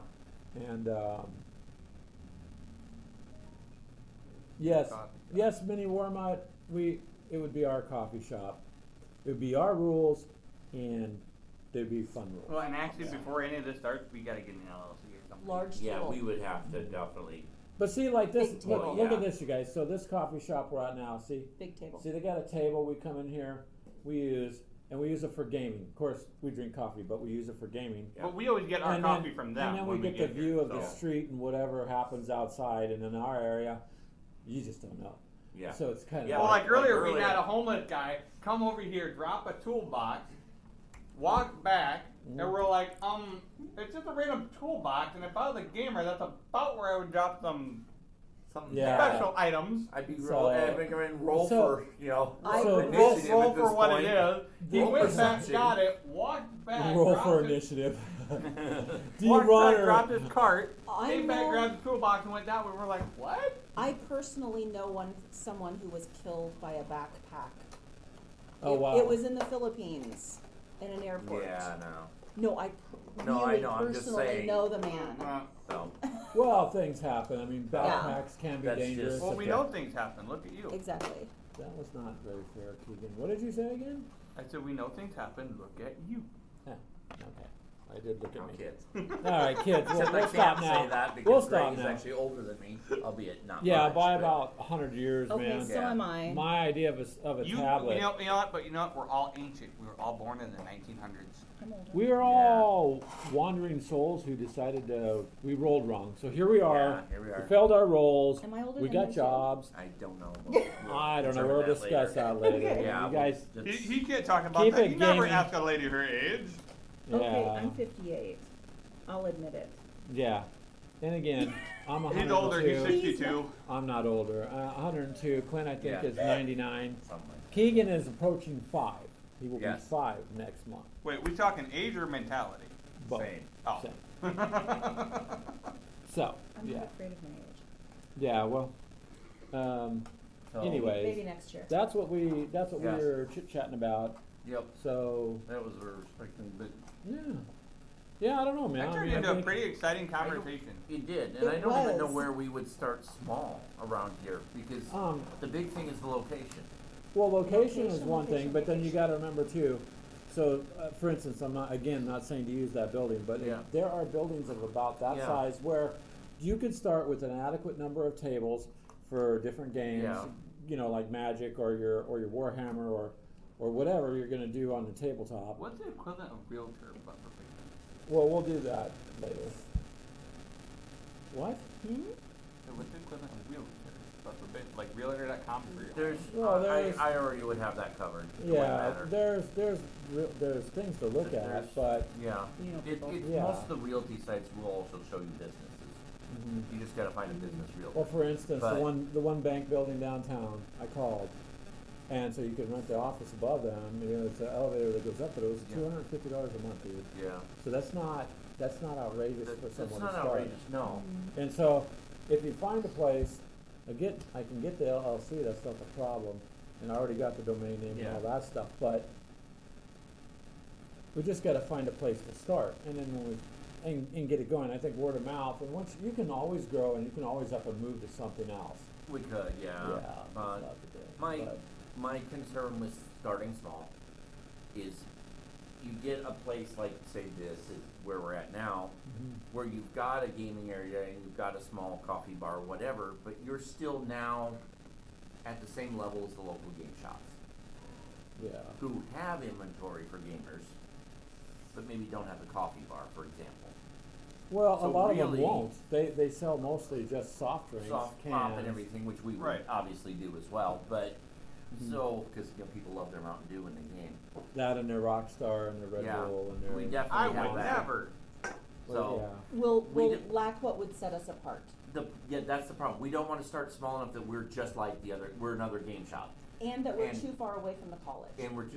And yes, Coffee. yes, Mini Warmut. It would be our coffee shop. It would be our rules, and there'd be fun rules. Well, and actually, before any of this starts, we gotta get an LLC or something. Large Yeah, table. we would have to definitely. But see, like this. Big Look, table. look at Yeah. this, you guys. So this coffee shop we're at now. See, Big table. they got a table. We come in here. We use it for gaming. Of course, we drink coffee, but we use it for gaming. Yeah. But we always get our And coffee then, from them. And then we when get the here. view of the so- street and whatever happens outside. And in our area, you just don't know. Yeah. So it's kind of Yeah, Well, like earlier, we earlier. had a homeless guy come over here, drop a toolbox, walk back, and we're like, it's just a random toolbox, and if I was a gamer, that's about where I would drop some Yeah. special items. I'd be So- roll so- for, you know, So- initiative Roll at for this what point. it is. He Roll went back, perception. got it, walked back, roll dropped for his- initiative. Do you walked run back, or dropped his cart, I came back, know- grabbed the toolbox, and went down. We were like, what? I personally know someone who was killed by a backpack. Oh, it, wow. It was in the Philippines, in an airport. Yeah, no. No, I No, I really know, I'm just personally saying. know the man. So, Well, things happen. I mean, Yeah. backpacks can be That's dangerous. just- Well, we Okay. know things happen. Look at you. Exactly. That was not very fair, Keegan. What did you say again? I said, we know things happen. Look at you. Yeah. Okay. I did look No at me. kids. All right, kids. Except We'll I stop can't now. say that because We'll Greg stop is now. actually older than me, albeit not Yeah, much. by but- about 100 years, Okay, man. so Yeah. am I. My idea of a You tablet. know what? But you know what? We're all ancient. We were all born in the 1900s. I'm older. We are all wandering souls who decided we rolled wrong. So here we are. Yeah, here we are. We failed our roles. Am I older We than got you too? jobs. I don't know. I don't know. Determine We'll that discuss later. that later. Okay. Yeah, You guys. He can't talk about Keep that. it You never gaming. ask a lady her age. Okay, Yeah. I'm 58. I'll admit it. Yeah. And again, I'm 102. He's older. He's He's 62. I'm not older. 102. Clint, I think, Yeah. is 99. Something like Keegan is approaching 5. He will Yes. be 5 next month. Wait, we talking age or mentality? Both. Same. Oh. Same. So, I'm yeah. not afraid of my age. Yeah, well, So, anyways, Maybe next year. that's what we Yes. were chit-chatting about. Yep. So, That was our respecting, but yeah. Yeah, I don't know, man. That I turned mean, I into a think- pretty exciting conversation. it did, and It I don't even know was. where we would start small around here because the big thing is the location. Well, location is Location, one thing, location, but then you location. gotta remember too, so, for instance, I'm not, again, not saying to use that building, but Yeah. there are buildings of about that Yeah. size where you could start with an adequate number of tables for different games, Yeah. you know, like Magic or your Warhammer or whatever you're gonna do on the tabletop. What's the equivalent of realtor but for big guns? Well, we'll do that later. What? Hmm? So what's the equivalent of realtor but for big, like realtor.com for your There's, Well, there's- I already would have that covered. It wouldn't Yeah, matter. there's things to look at, There's- but, Yeah. You know, It, people. Yeah. Most of the realty sites will also show you businesses. You just gotta find a business realtor. well, for instance, But- the one bank building downtown, I called. And so you can rent the office above them, you know, it's an elevator that goes up, but it was Yeah. $250 a month, dude. Yeah. So that's not outrageous for That's someone not to start. outrageous, no. And so, if you find a place, I can get the LLC, that's not the problem, and I already got the domain name and Yeah. all that stuff, but we just gotta find a place to start, and then when and get it going, I think word of mouth, and once, you can always grow, and you can always up and move to something else. We could, yeah. That's But not the deal, my, but- my concern with starting small is you get a place like, say this is where we're at now, where you've got a gaming area and you've got a small coffee bar, whatever, but you're still now at the same level as the local game shops Yeah. who have inventory for gamers, but maybe don't have a coffee bar, for example. Well, a So lot of them really- won't. They sell mostly just soft drinks, Soft cans. pop and everything, which we would Right. obviously do as well, but Mhm. so, because people love their Mountain Dew when they game. That and their Rockstar and their Red Yeah, Bull and their. we I definitely have would that. never. So Yeah. We'll We did- lack what would set us apart. that's the problem. We don't want to start small enough that we're just like we're another game shop, And that we're And- too far away from the college and we're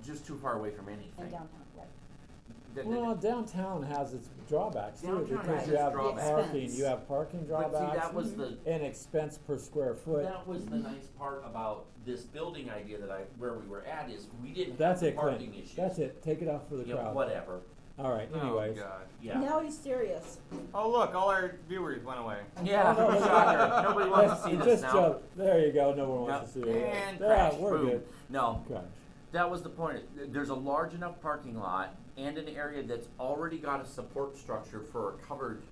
just too far away from anything. and downtown, right? Well, downtown has its drawbacks too, Downtown because has you its have drawbacks. parking, Expense. you have parking but drawbacks. see, that was the And expense per square foot. that was the nice part about this building idea where we were at is we didn't That's have it, the parking Clint. issues. That's it. Take it off for the You know, crowd. whatever. All right. Anyways. Oh, God. Yeah. Now he's serious. Oh, look, all our viewers went away. Yeah. Oh, no, Shocker. Nobody wants to see this Just now. joke. There you go. No one wants to see it. And Yeah, crash. we're Boom. good. No, Crash. that was the point. There's a large enough parking lot and an area that's already got a support structure for a covered,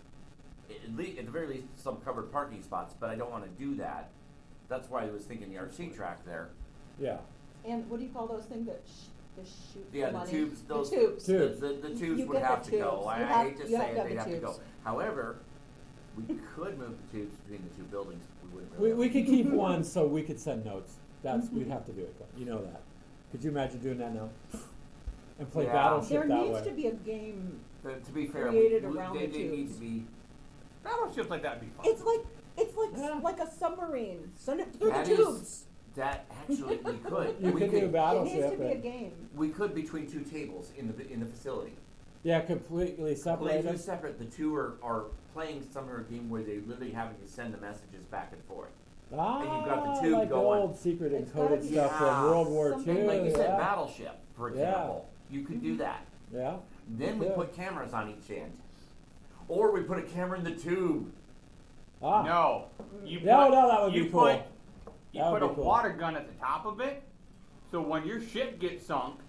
at the very least, some covered parking spots, but I don't want to do that. That's why I was thinking the RC track there. Yeah. And what do you call those things that shoot Yeah, the the money? tubes, those The tubes. Tubes. The You tubes would get the have to go. tubes. I You have- hate to you have say to it, have they'd the have to go. tubes. However, we could move the tubes between the two buildings. We wouldn't We really. could keep one so we could send notes. We'd have to do it. You know that. Could you imagine doing that now? And play Yeah. Battleship There that needs way. to be a game. To be fair, created around they the need tubes. to be. Battleships like that'd be fun. It's like Yeah. like a submarine. Send it through That the is- tubes. That actually we could. You we could do It needs Battleship. to be a and- game. We could between two tables in the facility. Yeah, completely separate Completely them. separate. The two are playing some sort of game where they literally having to send the messages back and forth. Ah, And you've got the tube like going. old secret It's gotta encoded be stuff from Yeah. World War something II. Like you said, yeah. Battleship, for Yeah. example. You could do that. Yeah. Then we Yeah. put cameras on each end. Or we put a camera in the tube. Ah. No. You Yeah, put, no, that would you be cool. Put, you That would put a be cool. water gun at the top of it, so when your ship gets sunk,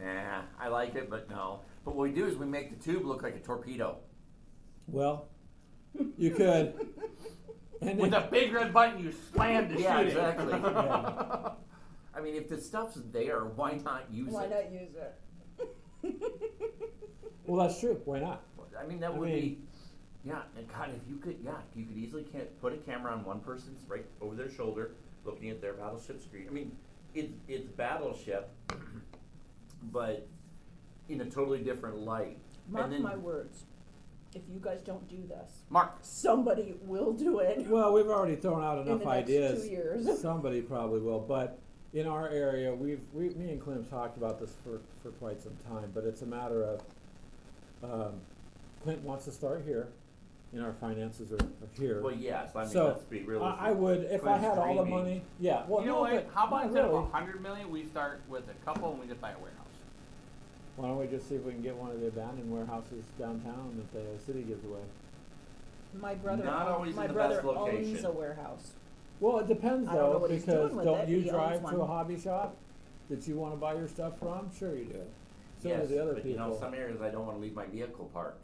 Nah, I like it, but no. But what we do is we make the tube look like a torpedo. Well, you could. And With then- a big red button, you slam to Yeah, shoot exactly. it. Yeah. I mean, if the stuff's there, why not use Why it? not use it? well, that's true. Why not? I mean, that I would mean- be, yeah. And God, if you could, you could easily put a camera on one person's right over their shoulder, looking at their battleship screen. I mean, it's battleship, but in a totally different light. Mark and then, my words. If you guys don't do this, Mark. somebody will do it Well, we've already thrown out in enough the next ideas. 2 years. Somebody probably will, but in our area, me and Clint have talked about this for quite some time. But it's a matter of Clint wants to start here, and our finances are here. well, yes. I mean, So, let's be realistic. I would, if I Clint's had all the dreamy. money, yeah. Well, You know no, what? but How about not instead really. of $100 million, we start with a couple and we just buy a warehouse? Why don't we just see if we can get one of the abandoned warehouses downtown that the city gives away? My brother, Not always my in the brother best owns location. a warehouse. Well, it depends I don't know though, what he's because doing with don't it, you but he owns drive to a one. hobby shop that you want to buy your stuff from? Sure you do. So yes, do the other but people. you know, some areas I don't want to leave my vehicle parked.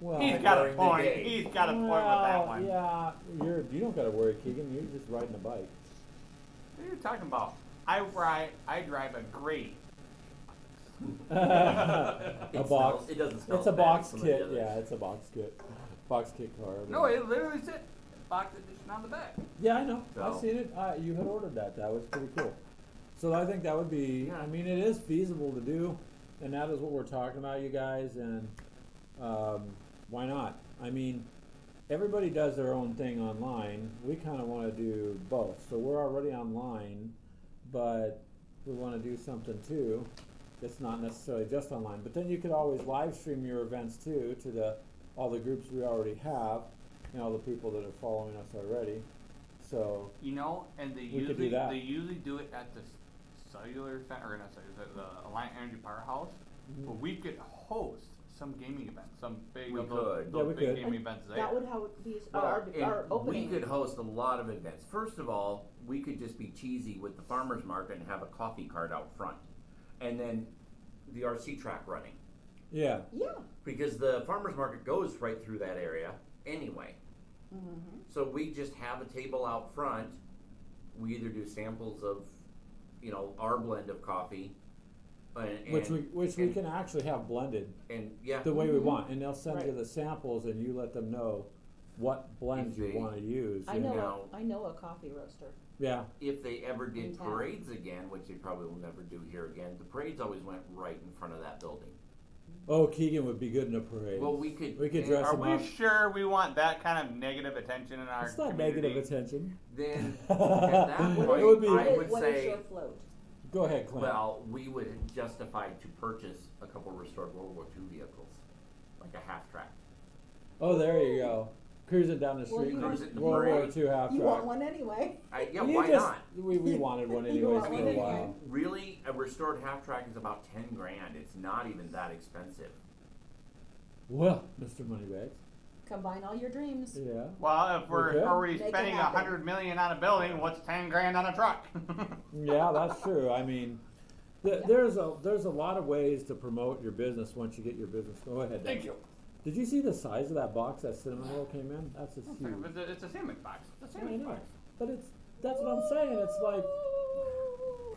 well, He's Like got a during the point. day. He's got a point with well, that one. yeah, you don't got to worry, Keegan. You're just riding a bike. What are you talking about? I drive a great. A It box. smells- it doesn't smell It's a as bad box as some of the kit. others. Yeah, it's a box kit. Box kit car. No, it literally said box edition on the back. Yeah, I know. I've So- seen it. You had ordered that. That was pretty cool. So I think that would be. Yeah. I mean, it is feasible to do, and that is what we're talking about, you guys. And why not? I mean, everybody does their own thing online. We kind of want to do both. So we're already online, but we want to do something too. It's not necessarily just online, but then you could always live stream your events too to all the groups we already have and all the people that are following us already. So You know, and they We could do usually that. do it at the cellular center, or not cellular, the Alliant Energy Powerhouse. Mhm. But we could host some gaming events, some big We of those, could. Yeah, those we big could. gaming And events there. that would how these Well, our and opening. we could host a lot of events. First of all, we could just be cheesy with the farmers market and have a coffee cart out front, and then the RC track running, yeah, Yeah. because the farmers market goes right through that area anyway. Mm-hmm. So we just have a table out front. We either do samples of, our blend of coffee, and which we and- can actually have blended and yeah, the way we Mhm. want, and they'll send you Right. the samples, and you let them know what blends If you they- want to use. I you know. I know a coffee roaster. Yeah, if they ever In did town. parades again, which they probably will never do here again, the parades always went right in front of that building. Oh, Keegan would be good in a parade. Well, we could dress Are him we up. sure we want that kind of negative attention in our It's not community? negative attention. then at that It point, would be- I would What is say, your float? Go ahead, Clint. well, we would justify to purchase a couple restored World War II vehicles, like a half track. Oh, there you go. Cruising down the Well, street. you Cruise it in the World War parade. II half You track. want one anyway. Yeah, You why just- not? We wanted one You anyways want for one a anyway. while. Really, a restored half track is about 10 grand. It's not even that expensive. Well, Mr. Moneybags. Combine all your dreams. Yeah. Well, if we're Okay. already Make it spending happen. $100 million on a building, what's 10 grand on a truck? Yeah, that's true. I mean, Yeah. there's a lot of ways to promote your business once you get your business. Go ahead. Thank Dan. you. Did you see the size of that box that cinnamon roll came in? That's just huge. It's a sandwich box. It's a I sandwich know. box. But that's what I'm saying.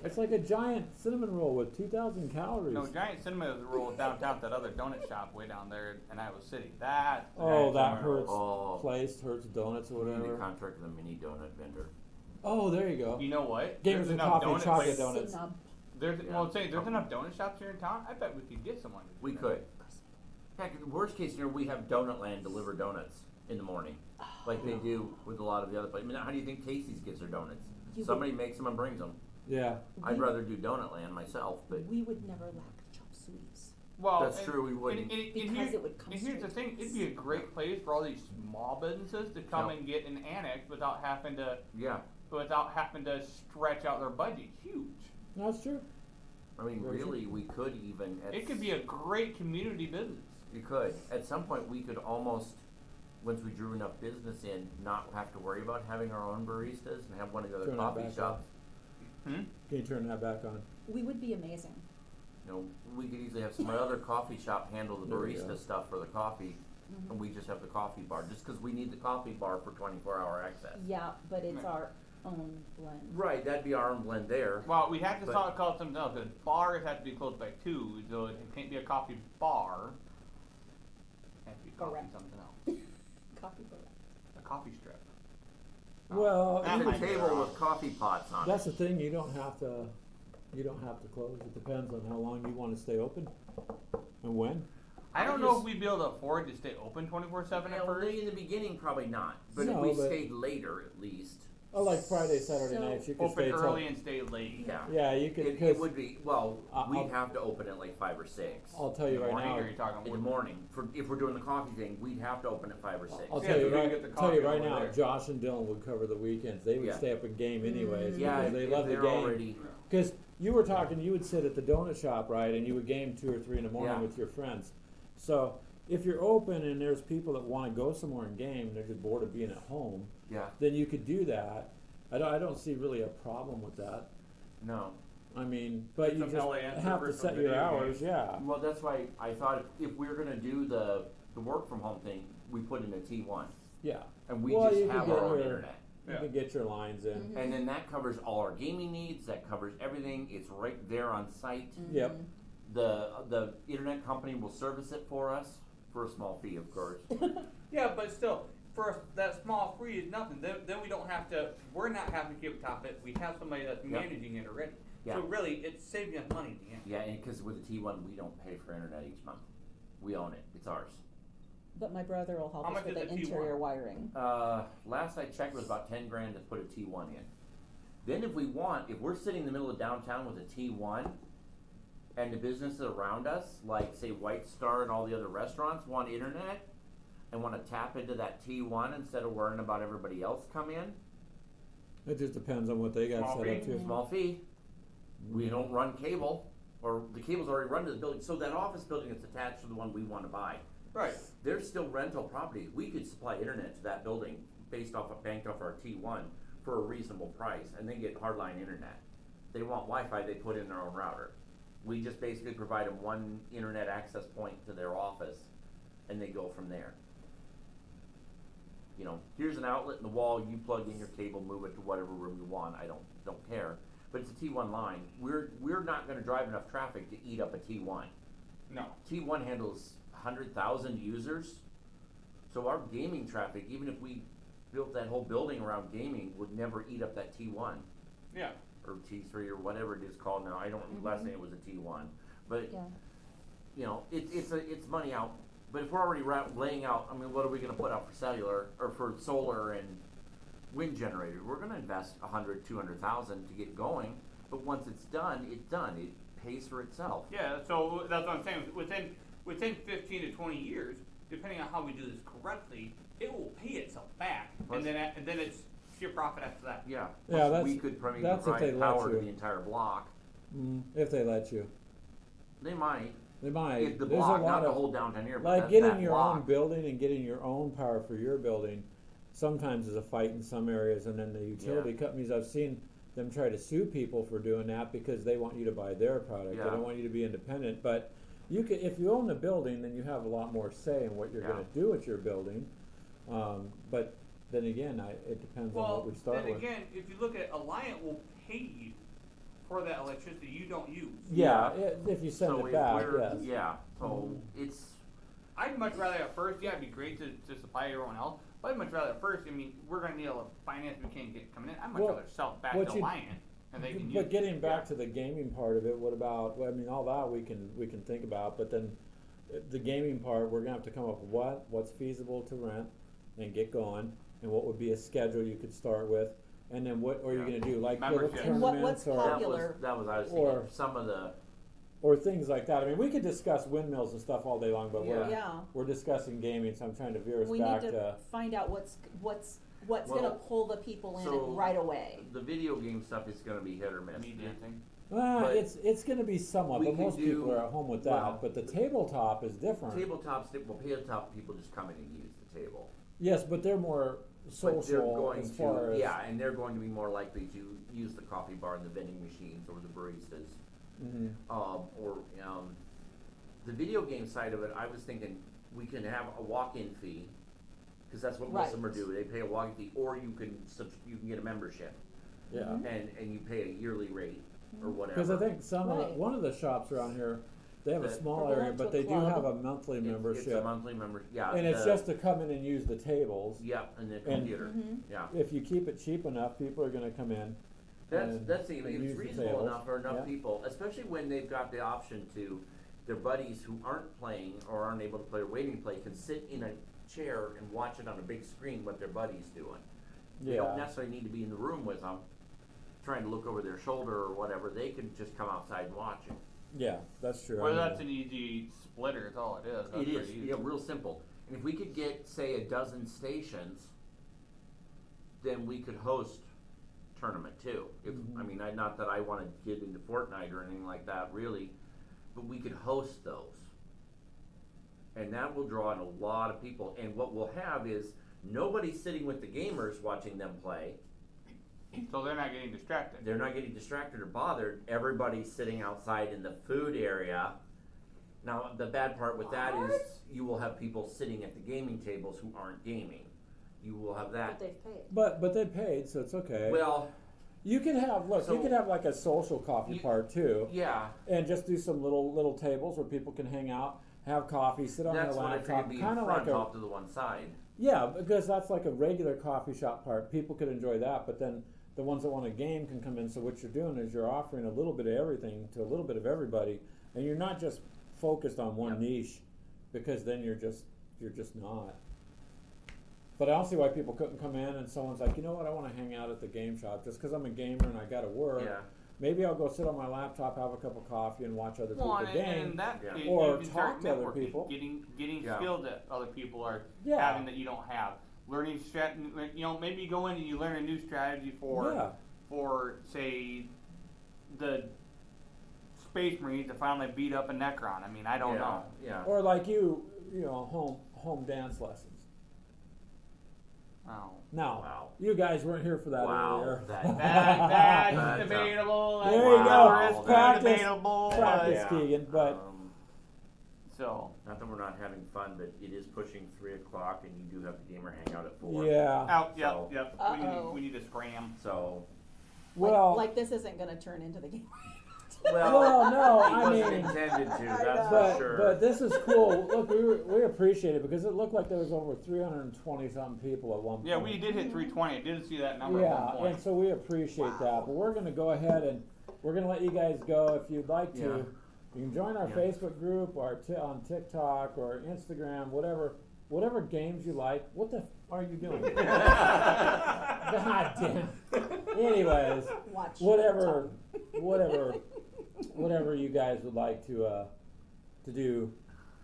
It's like a giant cinnamon roll with 2,000 calories. No, Giant Cinema roll downtown, that other donut shop way down there in Iowa City. That. Oh, Giant that Cinema roll. hurts. Oh. Place Hurts Donuts or We need to whatever. contract with a mini donut vendor. Oh, there you go. You know what? Gamers There's and enough coffee, donut chocolate places- donuts. Snub. There's enough donut shops here in town. I bet we could get someone. to do We that. could. Heck, worst case scenario, we have Donut Land deliver donuts in the morning, like they do with a lot of the other places. I mean, how do you think Casey's gets their donuts? You Somebody makes them and brings them. Yeah. I'd We- rather do Donut Land myself, but We would never lack chop sueys. Well, That's and- true, we wouldn't. Because it would come And here's the straight thing: to it'd us. be a great place for all these small businesses to come Yeah. and get an annex without having to yeah, stretch out their budget. Huge. That's true. I mean, Very really, we could even. It could be a great community business. You could. At some point, we could almost, once we drew enough business in, not have to worry about having our own baristas and have one of the other Turn that coffee back shops. Hmm? Can you turn that back on? We would be amazing. You know, we could easily have some other coffee shop handle the There you barista go. stuff for the coffee, and we just have the coffee bar, just because we need the coffee bar for 24-hour access. Yeah, but it's Right. our own blend. Right, that'd be our own blend there. Well, we have to But- call it something else. The bars have to be closed by 2, so it can't be a coffee bar. It has to be coffee Correct. something else. Coffee bar. A coffee strip. Well, That Even might a be table wrong. with coffee pots on it. that's the thing, you don't have to close, it depends on how long you wanna stay open and when. I don't I know just- if we'd be able to afford to stay open 24/7 at Well, first. in the beginning, probably not, but if No, we but- stayed later at least, Oh, like Friday, Saturday So- nights, you could Open stay till. early and stay late. yeah. Yeah, you could, It 'cause would be, well, I'll- we'd have to open at like 5 or 6. I'll tell In you the right morning, now, or are you talking In the what- morning, if we're doing the coffee thing, we'd have to open at 5 or 6. I'll Yeah, tell you if we right, get the tell you coffee right over now, there. Josh and Dylan would cover the weekends, they would Yeah. stay up and game anyways, Yeah, because they if love the they're game. already, Cause you were talking, you would sit at the donut shop, right, and you would game 2 or 3 in the morning Yeah. with your friends. So, if you're open and there's people that wanna go somewhere and game, and they're just bored of being at home, yeah, then you could do that. I don't see really a problem with that. no. I mean, but It's you a just LA answer have to versus set your video hours, game. yeah. Well, that's why I thought if we were gonna do the work from home thing, we put in a T1, Yeah, and we Well, just you could have get our own your- internet. you Yeah. can get your lines in. Mhm. And then that covers all our gaming needs, that covers everything, it's right there on site. Yep. Mhm. The internet company will service it for us, for a small fee, of course. Yeah, but still, for us, that small free is nothing. Then we don't have to. We're not having to keep top it. We have somebody that's Yep. managing it already. Yeah. So really, it's saving us money in the end. Yeah, and because with the T1, we don't pay for internet each month. We own it, it's ours. But my brother will help How us much with is the a T1? interior wiring. Last I checked, it was about 10 grand to put a T1 in. Then if we're sitting in the middle of downtown with a T1, and the businesses around us, like say White Star and all the other restaurants, want internet, and want to tap into that T1 instead of worrying about everybody else come in, It just depends on what they got Small set up fee? to. small fee. We don't run cable, or the cable's already run to the building, so that office building that's attached to the one we want to buy, Right. there's still rental property. We could supply internet to that building banked off our T1 for a reasonable price, and they get hardline internet. They want Wi-Fi, they put in their own router. We just basically provide them one internet access point to their office, and they go from there. You know, here's an outlet in the wall, you plug in your cable, move it to whatever room you want, I don't care. But it's a T1 line. We're not gonna drive enough traffic to eat up a T1. No. T1 handles 100,000 users, so our gaming traffic, even if we built that whole building around gaming, would never eat up that T1 Yeah. or T3 or whatever it is called now. I don't. Last name was a T1, but Yeah. you know, it's money out. But if we're already laying out, I mean, what are we going to put out for cellular or for solar and wind generator? We're going to invest 100, 200,000 to get going. But once it's done, it's done. It pays for itself. Yeah. So that's what I'm saying. Within 15 to 20 years, depending on how we do this correctly, it will pay itself back, Plus- and then it's sheer profit after that. Yeah. Yeah, Plus, we that's- could probably that's if they provide let power to you. the entire block. If they let you. They might. They might. If the There's block, a not lot the of, whole downtown area, but like that getting your block. own building and getting your own power for your building sometimes is a fight in some areas, and then the utility companies, I've seen them try to sue people for doing that because they want you to buy their product. They Yeah. don't want you to be independent. But you can, if you own the building, then you have a lot more say in what you're Yeah. going to do with your building. But then again, it depends on Well, what we start then with. again, if you look at it, Alliant will pay you for that electricity you don't use. Yeah, if you send So it if back, we're- yes. Yeah. So it's. I'd much rather at first, yeah, it'd be great to supply everyone else, but I'd much rather at first, I mean, we're gonna need all the finance we can't get coming in. I'd much Well, rather sell it back what to you- Alliant and they can use But it. getting back to the gaming part of it, what about? Well, I mean, all that we can think about, but then the gaming part, we're gonna have to come up with what's feasible to rent and get going, and what would be a schedule you could start with, and then what are you Yeah. gonna do, like little Membership. And tournaments what's or popular? That was I was thinking. Or- Some of the. or things like that. I mean, we could discuss windmills and stuff all day long, but Yeah. Yeah. we're discussing gaming, so I'm trying to veer us We back need to find out what's Well, gonna pull the people in so- right away. The video game stuff is going to be hit or miss. Me dancing. but it's gonna be somewhat, we but could most people do- are at home with that. well, but the tabletop is different. Tabletops, tabletop people just come in and use the table. Yes, but they're more But social they're going as far to, as yeah, and they're going to be more likely to use the coffee bar and the vending machines or the baristas. Mm-hmm. Or the video game side of it, I was thinking we can have a walk-in fee, because that's what most of them are Right. doing. They pay a walk-in fee, or you can get a membership, Yeah. Mhm. and you pay a yearly rate or whatever. Because I think Right. one of the shops around here, they have a That- small Or belong area, to but a they do club. have a monthly It's a membership. monthly member, yeah. And it's just to come in and use the tables. Yeah, and the computer, Mhm. yeah. If you keep it cheap enough, people are gonna come in. That's and if use it's the reasonable tables. enough for enough Yeah. people, especially when they've got the option to, their buddies who aren't playing or aren't able to play or waiting to play can sit in a chair and watch it on a big screen what their buddy's doing. They don't Yeah. necessarily need to be in the room with them, trying to look over their shoulder or whatever. They can just come outside and watch it. Yeah, that's true. I Well, mean, that's an easy splitter. Is all it is. That's It is, pretty easy. yeah, real simple. And if we could get, say, a dozen stations, then we could host tournament too. If Mhm. I mean, not that I want to get into Fortnite or anything like that, really, but we could host those, and that will draw in a lot of people. And what we'll have is nobody sitting with the gamers watching them play. So they're not getting distracted. They're not getting distracted or bothered. Everybody's sitting outside in the food area. Now, the bad part with that is you will have people sitting at the gaming tables who aren't gaming. You will have But that. they've paid. but they paid, so it's okay. Well, you can have you so- can have like a social coffee You- part too, yeah, and just do some little tables where people can hang out, have coffee, sit on that's their what I laptop, figured be in kind of front, like a off to the one side. yeah, because that's like a regular coffee shop part. People could enjoy that, but then the ones that want a game can come in. So what you're doing is you're offering a little bit of everything to a little bit of everybody, and you're not just focused on one Yep. niche, because then you're just not. But I don't see why people couldn't come in and someone's like, you know what, I want to hang out at the game shop just because I'm a gamer and I got to work. Yeah, Maybe I'll go sit on my laptop, have a cup of coffee, and watch other Well, people game. and that Yeah. you Or can talk start to other networking, people. getting Yeah. skills that other people are Yeah. having that you don't have. Learning maybe you go in and you learn a new strategy Yeah. for say the Space Marines to finally beat up a Necron. I mean, I don't know. Yeah. Or like you know, home dance lessons. Oh. Now, Wow. you guys weren't here for that Wow, earlier. That's That's debatable. There you go. Wow, It's Practice. debatable. Practice, Yeah. Keegan, but So Not that we're not having fun, but it is pushing 3:00, and you do have the gamer hangout at 4. yeah. out. Yep. So- Yep. Uh-oh. We need to scram. So, Well, like this isn't going to turn into the game. well, no, it I wasn't mean, intended to. I That's know. for but sure. but this is cool. Look, we appreciate it because it looked like there was over 320 something people at one point. Yeah, we did hit 320. I did see that number at Yeah, one point. and so we appreciate that. But we're going to go ahead and we're going to let you guys go. If you'd like to, Yeah. you can join our Yeah. Facebook group or on TikTok or Instagram, whatever games you like. What the are you doing? God damn. Anyways, Watch. whatever you guys would like to do.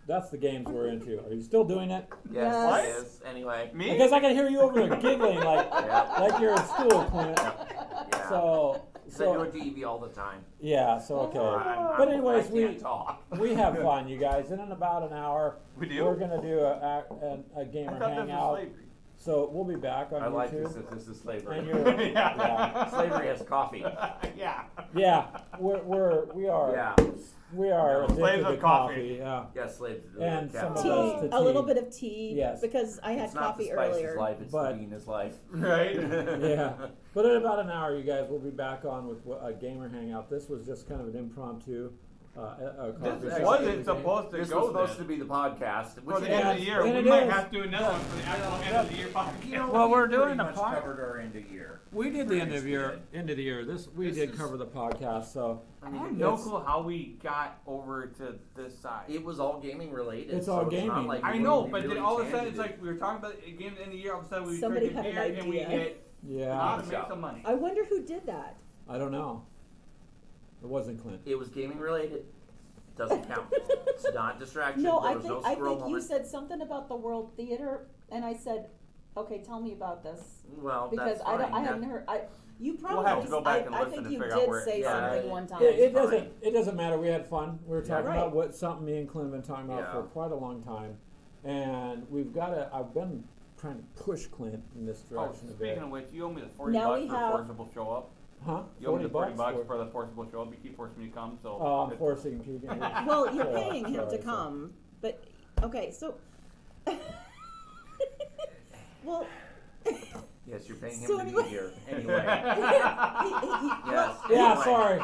That's the games we're into. Are you still doing it? Yes, Yes. it is. Anyway. Me? Because I can hear you over there giggling like Yeah. you're in school, Clint. Yeah. So I do it to Evie all the time. yeah, so okay. I'm- But anyways, I can't talk. we have fun, you guys. And in about an hour, We do? we're gonna do a I gamer thought this was hangout. slavery. So we'll be back on I like YouTube. this if this is slavery. And you're, Yeah. Slavery has coffee. Yeah. yeah, we are Yeah. addicted Slaves to of coffee. coffee. Yeah. Yeah, slaves. And some of Tea, us to a little tea. bit of tea. Yes. Because I had It's not coffee the spice earlier. is life, it's But- the bean is life. Right? Yeah. But in about an hour, you guys will be back on with a gamer hangout. This was just kind of an impromptu a coffee This shop. wasn't supposed to This go was supposed this. to be the podcast. For Which the it end of is. the year, and we it might is. have to do another one for the actual end of the year podcast. You know, Well, we're we doing pretty the much pod- covered our end of year. We did the end of Pretty year. good. End of the year. We This did is- cover the podcast. So I have no it's- clue how we got over to this side. It was all gaming related. It's so all not gaming. like I we know, really but then all of a sudden intended it's like we were talking about it again at the end of the year. All of a sudden we Somebody started had an here and we idea. hit how yeah, to make some money. I wonder who did that. I don't know. It wasn't Clint. It was gaming related. Doesn't count. It's not distraction. No, there I was think no I squirrel think you moment. said something about the World Theater, and I said, "Okay, tell me about this," Well, because that's I fine. hadn't heard. You probably. We'll have to go back and I listen think to you figure out did where it say started. something one time. Yeah, It it's fine. doesn't matter. We had fun. We were talking Right. about what something me and Clint have been talking about for Yeah. quite a long time, and I've been trying to push Clint in this Oh, direction a bit. speaking of which, you owe me the $40 Now we for have- Forcible show up. Huh? You owe me the 40 bucks for- for the forcible show up. You keep forcing me to come, so. Oh, I'm it's- forcing Keegan. Well, you're Oh, paying him sorry, to sorry. come, but, okay, so. Well. Yes, you're paying him So to anyway- be here anyway. Yes. Yes. Yeah, anyway. sorry.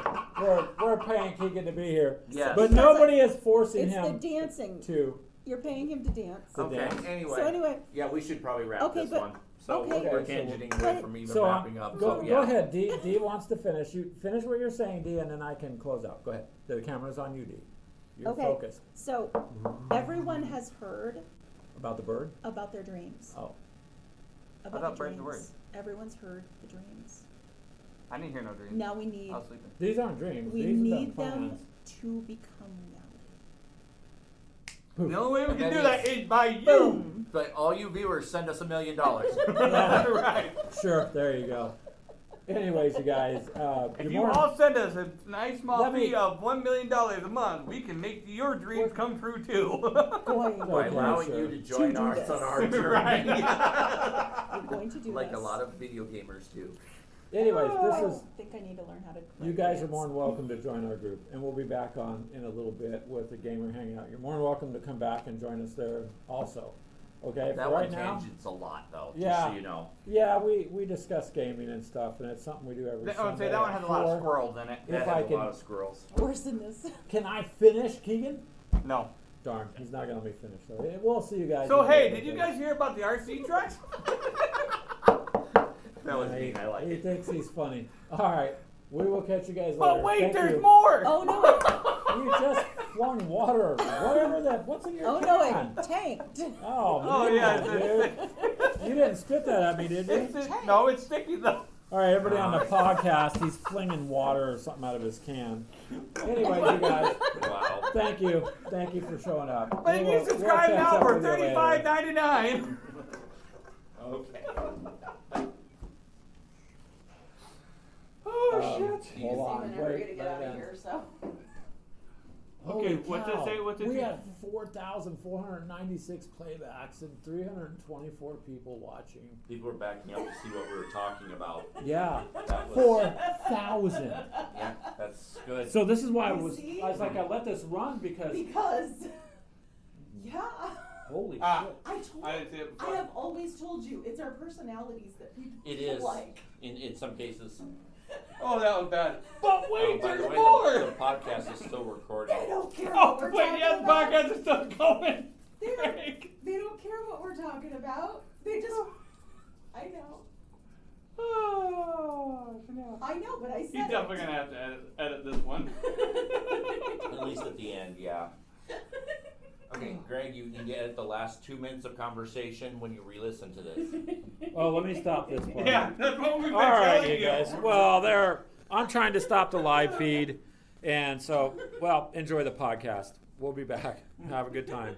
We're paying Keegan to be here. Yes. But Because nobody is forcing It's the him dancing. to. You're paying him to dance. The Okay. dance. Anyway. So anyway, Yeah, we should probably wrap Okay, this but- one. So okay. we're Okay, so tangenting but- away from even So wrapping up. go, So yeah. go ahead. Dee wants to finish. You finish what you're saying, Dee, and then I can close out. Go ahead. The camera's on you, Dee. You're Okay. focused. so everyone has heard About the bird? about their dreams. Oh. About thought the birds were dreams. Everyone's heard the dreams. I didn't hear no dreams. Now we need I was sleeping. These aren't dreams. we These have been need them plans. to become reality. Poof. The only way we And can then do that is by you. Boom. But all you viewers, send us $1 million. Right. Sure, there you go. Anyways, you guys, If you're you more- all send us a nice small Let me- fee of $1 million a month, we can make your dreams come true too. Going, Okay, By allowing sure. you to join do us this. on our journey. Right. we're going to do Like this. a lot of video gamers do. anyways, I this is think I need to learn how to. you guys are more than welcome to join our group, and we'll be back on in a little bit with the gamer hangout. You're more than welcome to come back and join us there also. Okay, That for one right now, tangents a lot though, just Yeah. so you know. yeah, we discuss gaming and stuff, and it's something we do every I would Sunday. say that one at has a lot of 4. squirrels in it. If That I has a can- lot of squirrels. Worse than this. Can I finish, Keegan? No. Darn, he's not gonna let me finish. So we'll see you guys. So in a hey, little did you bit. guys hear about the RC trucks? That was Yeah, mean, I like he it. thinks he's funny. All right, we will catch you guys later. But wait, Thank there's you. more. Oh no! You just flung water. Whatever that. What's in your Oh no! can? It tanked. Oh, Oh man, yeah. dude. You didn't spit that at me, did you? No, it's sticky though. All right, everybody on the podcast, he's flinging water or something out of his can. Anyways, you guys, Wow. thank you. Thank you for showing up. But We if will- you we'll subscribe catch now up for with you later. $35.99. Okay. Oh shit. Hold on, wait. so. Holy Okay, what's it cow. say? What's it We say? had 4,496 playbacks and 324 people watching. People were backing up to see what we were talking about. Yeah, That was 4,000. yeah, that's good. So this is why You see? I was like, I let this run because Because, yeah, holy Ah. shit. I told. I didn't see it I before. have always told you it's our personalities that people It is like. in some cases. Oh, that was bad. But wait, By the there's way, more. the podcast is still recording. They don't care Oh, what we're wait, talking yeah, the about. podcast is still going. They don't, Frank. they don't care what we're talking about. They just. I know. Oh, no. I know, but I said. He's definitely gonna have to edit this one. At least at the end, yeah. Okay, Greg, you can edit the last 2 minutes of conversation when you re-listen to this. Oh, let me stop this part. Yeah, that's what we've been All right, telling you guys. Well, I'm trying to stop the live feed, and so, well, enjoy the podcast. We'll be back. Have a good time.